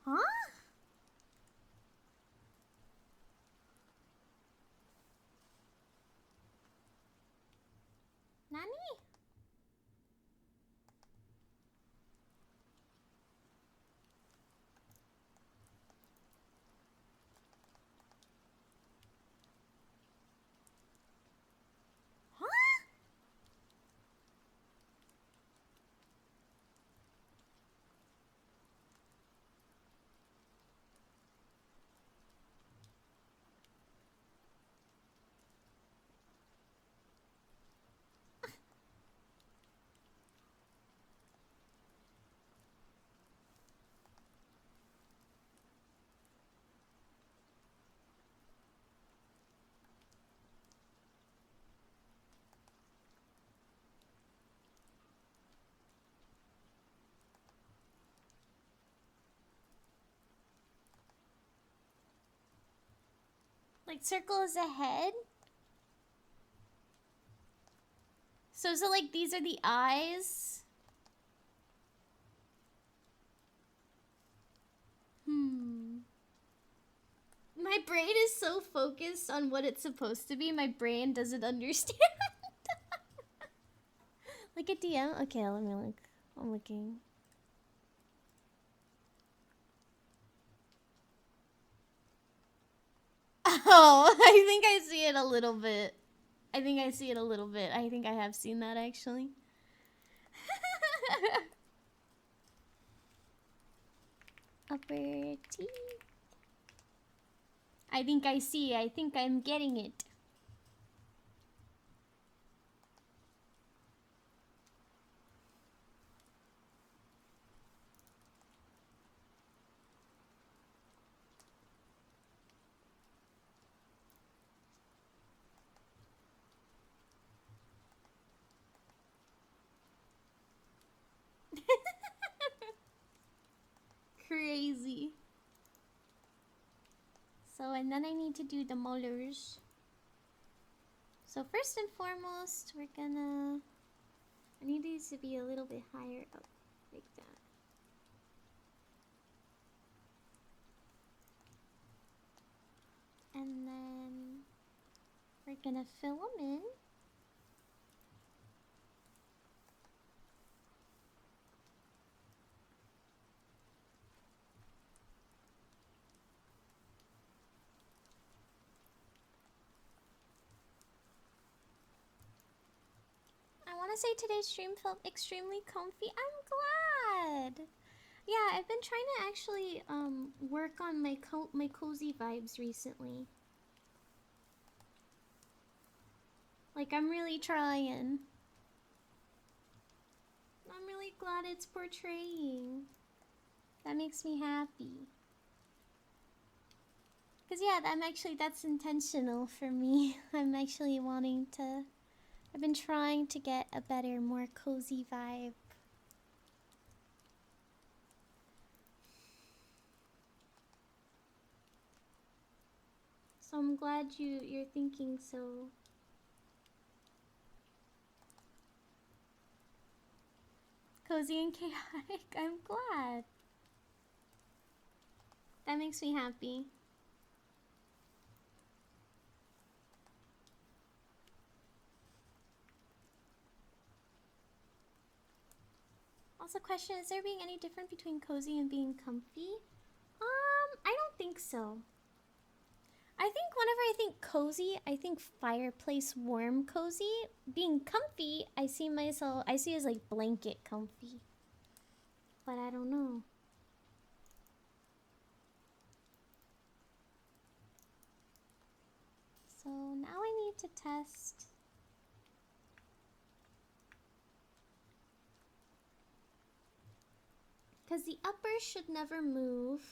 Huh? Nani? Huh? Like, circle is a head? So is it like these are the eyes? My brain is so focused on what it's supposed to be, my brain doesn't understand. Like a DM? Okay, let me look. I'm looking. Oh, I think I see it a little bit. I think I think I have seen that actually. Upper teeth. I think I see. I think I'm getting it. So, and then I need to do the molars. So first and foremost, we're gonna... I need these to be a little bit higher up, like that. And then we're gonna fill them in. I want to say today's stream felt extremely comfy. I'm glad. Yeah, I've been trying to actually work on my cozy vibes recently. Like, I'm really trying. I'm really glad it's portraying. That makes me happy. Cause yeah, that's intentional for me. I'm actually wanting to... I've been trying to get a better, more cozy vibe. So I'm glad you're thinking so. Cozy and chaotic. I'm glad. That makes me happy. Also, question, is there being any difference between cozy and being comfy? I don't think so. I think whenever I think cozy, I think fireplace warm cozy. Being comfy, I see as like blanket comfy. But I don't know. So now I need to test. Because the upper should never move.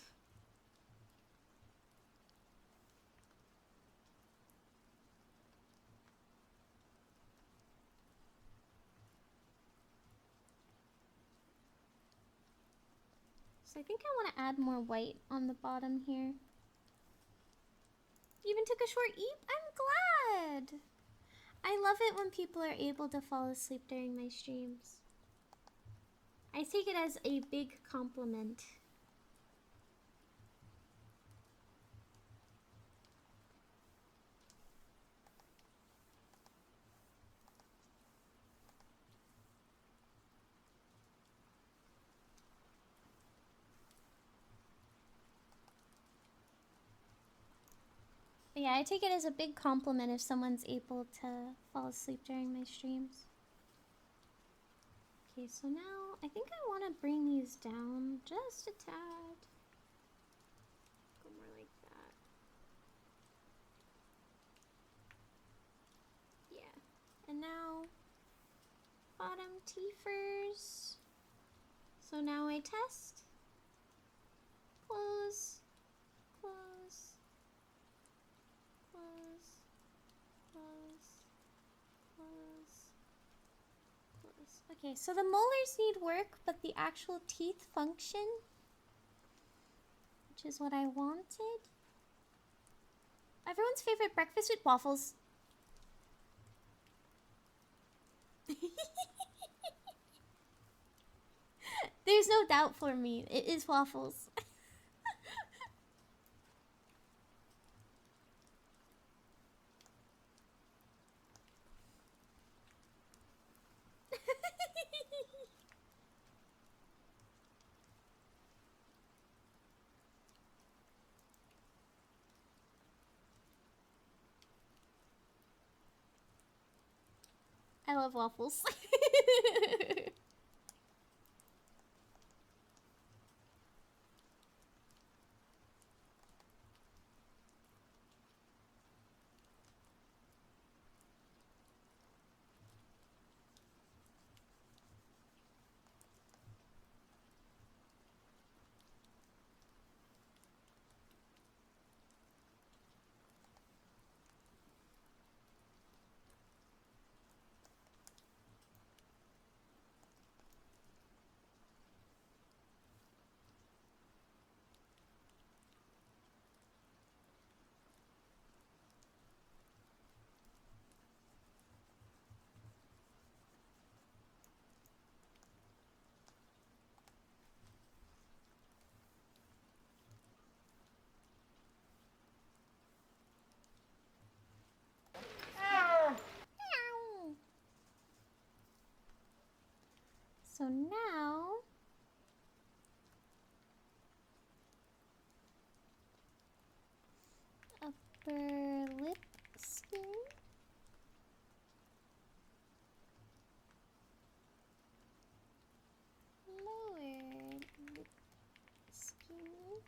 So I think I want to add more white on the bottom here. Even took a short eat? I'm glad! I love it when people are able to fall asleep during my streams. I take it as a big compliment. But yeah, I take it as a big compliment if someone's able to fall asleep during my streams. Okay, so now I think I want to bring these down just a tad. Go more like that. Yeah. And now, bottom teethers. So now I test. Close. Close. Close. Close. Close. Close. Okay, so the molars need work, but the actual teeth function, which is what I wanted. Everyone's favorite breakfast with waffles. There's no doubt for me. It is waffles. I love waffles. So now upper lip skin. Lower lip skin.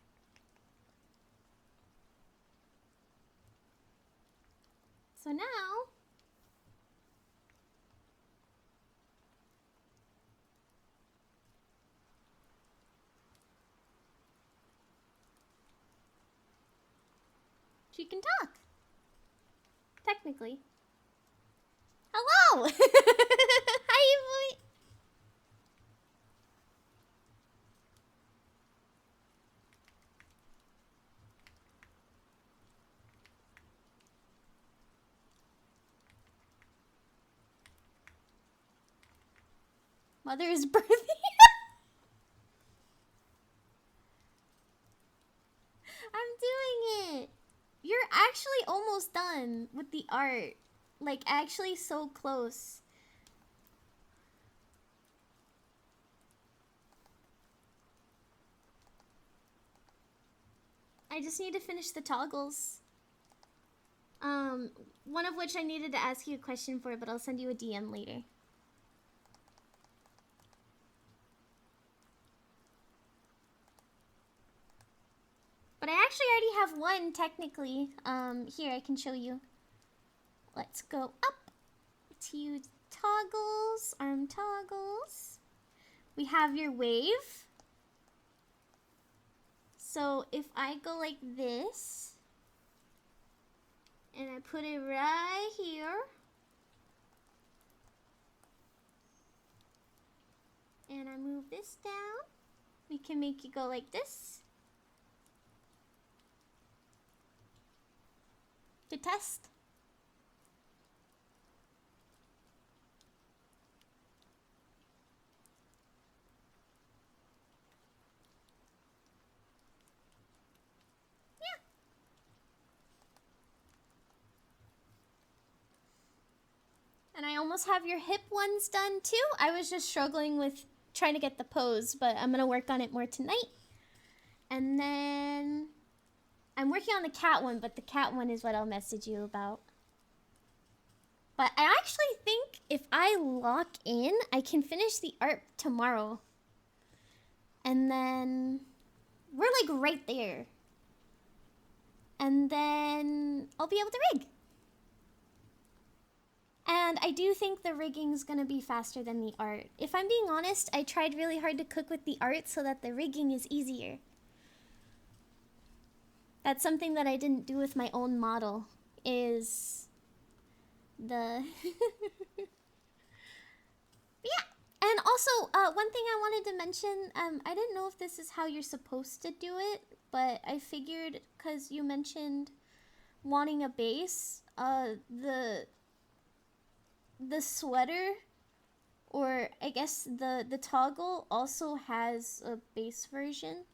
So now she can talk. Technically. Hello! How you Mother is birthing. I'm doing it. You're actually almost done with the art. Like, actually so close. I just need to finish the toggles. One of which I needed to ask you a question for, but I'll send you a DM later. But I actually already have one, technically. Here, I can show you. Let's go up to toggles, arm toggles. We have your wave. So if I go like this, and I put it right here, and I move this down, we can make it go like this. To test. Yeah. And I almost have your hip ones done too. I was just struggling with trying to get the pose, but I'm gonna work on it more tonight. And then I'm working on the cat one, but the cat one is what I'll message you about. But I actually think if I lock in, I can finish the art tomorrow. And then we're like right there. And then I'll be able to rig. And I do think the rigging's gonna be faster than the art. If I'm being honest, I tried really hard to cook with the art so that the rigging is easier. That's something that I didn't do with my own model, is the... Yeah, and also, one thing I wanted to mention, I didn't know if this is how you're supposed to do it, but I figured, because you mentioned wanting a base, the sweater, or I guess the toggle also has a base version.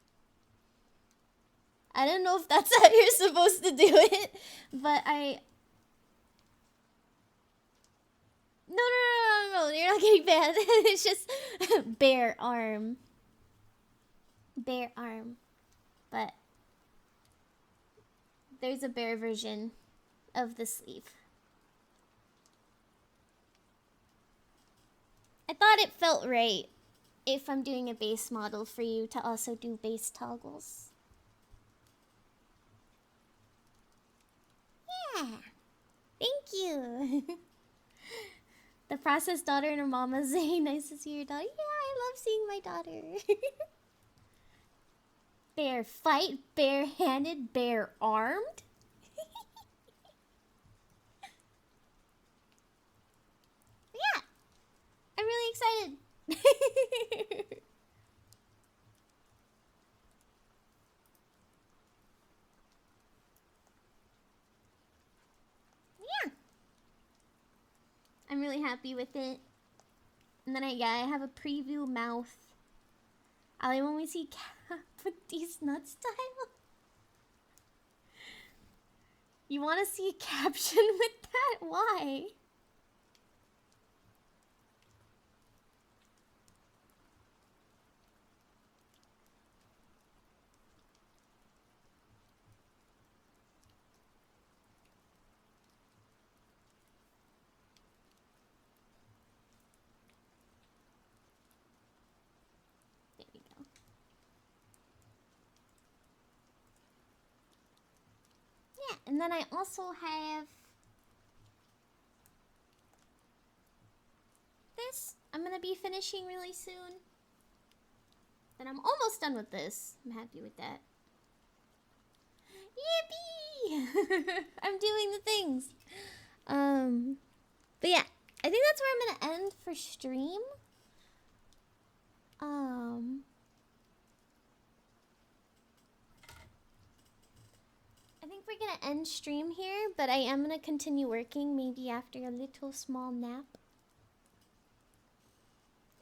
I don't know if that's how you're supposed to do it, but No, you're not getting banned. It's just bare arm. Bare arm. But there's a bare version of the sleeve. I thought it felt right if I'm doing a base model for you to also do base toggles. Yeah. Thank you. The process daughter and her mama saying, nice to see your daughter. Yeah, I love seeing my daughter. Bare fight, bare-handed, bare-armed. Yeah. I'm really excited. Yeah. I'm really happy with it. And then I have a preview mouth. Ali, when we see Cap with these nuts style. You want to see a caption with that? Why? And then I also have this. I'm gonna be finishing really soon. Then I'm almost done with this. I'm happy with that. Yippee! I'm doing the things. But yeah, I think that's where I'm gonna end for stream. I think we're gonna end stream here, but I am gonna continue working maybe after a little small nap.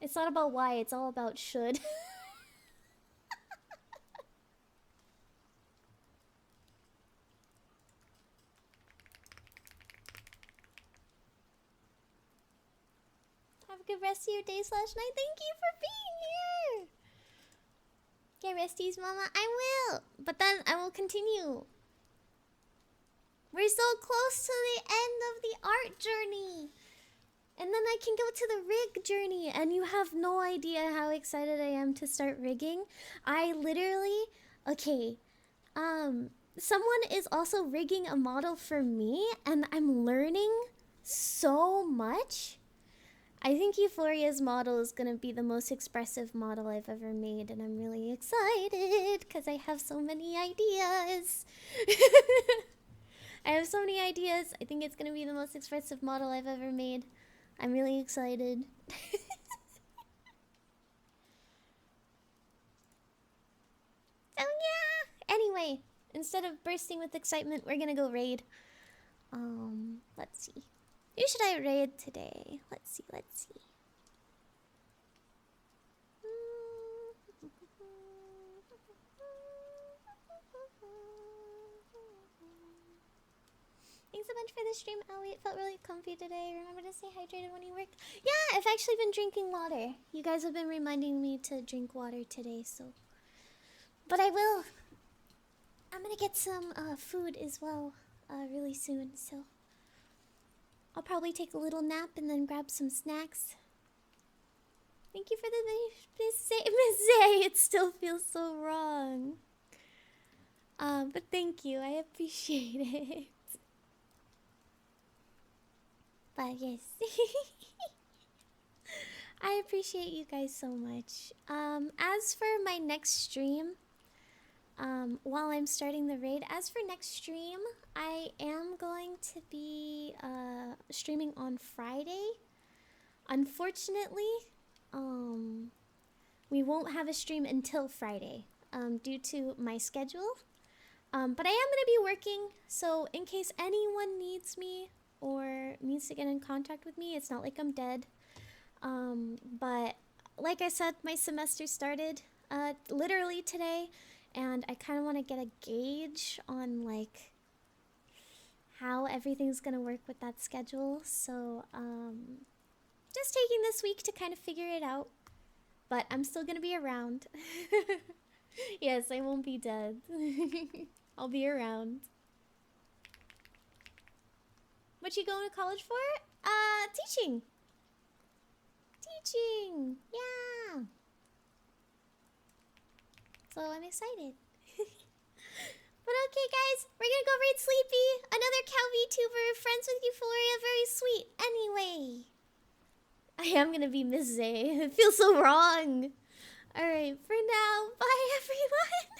It's not about why, it's all about should. Have a good rest of your day / night. Thank you for being here. Get resties, mama. I will. But then I will continue. We're so close to the end of the art journey. And then I can go to the rig journey. And you have no idea how excited I am to start rigging. I literally... Okay. Someone is also rigging a model for me. And I'm learning so much. I think Euphoria's model is going to be the most expressive model I've ever made. And I'm really excited because I have so many ideas. I have so many ideas. I think it's going to be the most expressive model I've ever made. I'm really excited. So yeah. Anyway, instead of bursting with excitement, we're going to go raid. Let's see. Who should I raid today? Let's see. Thanks a bunch for the stream, Ellie. It felt really comfy today. Remember to stay hydrated when you work. Yeah, I've actually been drinking water. You guys have been reminding me to drink water today, so... But I will. I'm gonna get some food as well really soon, so... I'll probably take a little nap and then grab some snacks. Thank you for the Miss Zay. It still feels so wrong. But thank you. I appreciate it. But yes. I appreciate you guys so much. As for my next stream, while I'm starting the raid, I am going to be streaming on Friday. Unfortunately, we won't have a stream until Friday due to my schedule. But I am going to be working, so in case anyone needs me or needs to get in contact with me, it's not like I'm dead. But like I said, my semester started literally today. And I kind of want to get a gauge on, like, how everything's going to work with that schedule. So, just taking this week to kind of figure it out. But I'm still going to be around. Yes, I won't be dead. I'll be around. What you going to college for? Teaching. Teaching. Yeah. So I'm excited. But okay, guys, we're gonna go raid Sleepy, another cow VTuber, friends with Euphoria, very sweet. Anyway, I am gonna be Miss Zay. It feels so wrong. Alright, for now, bye everyone.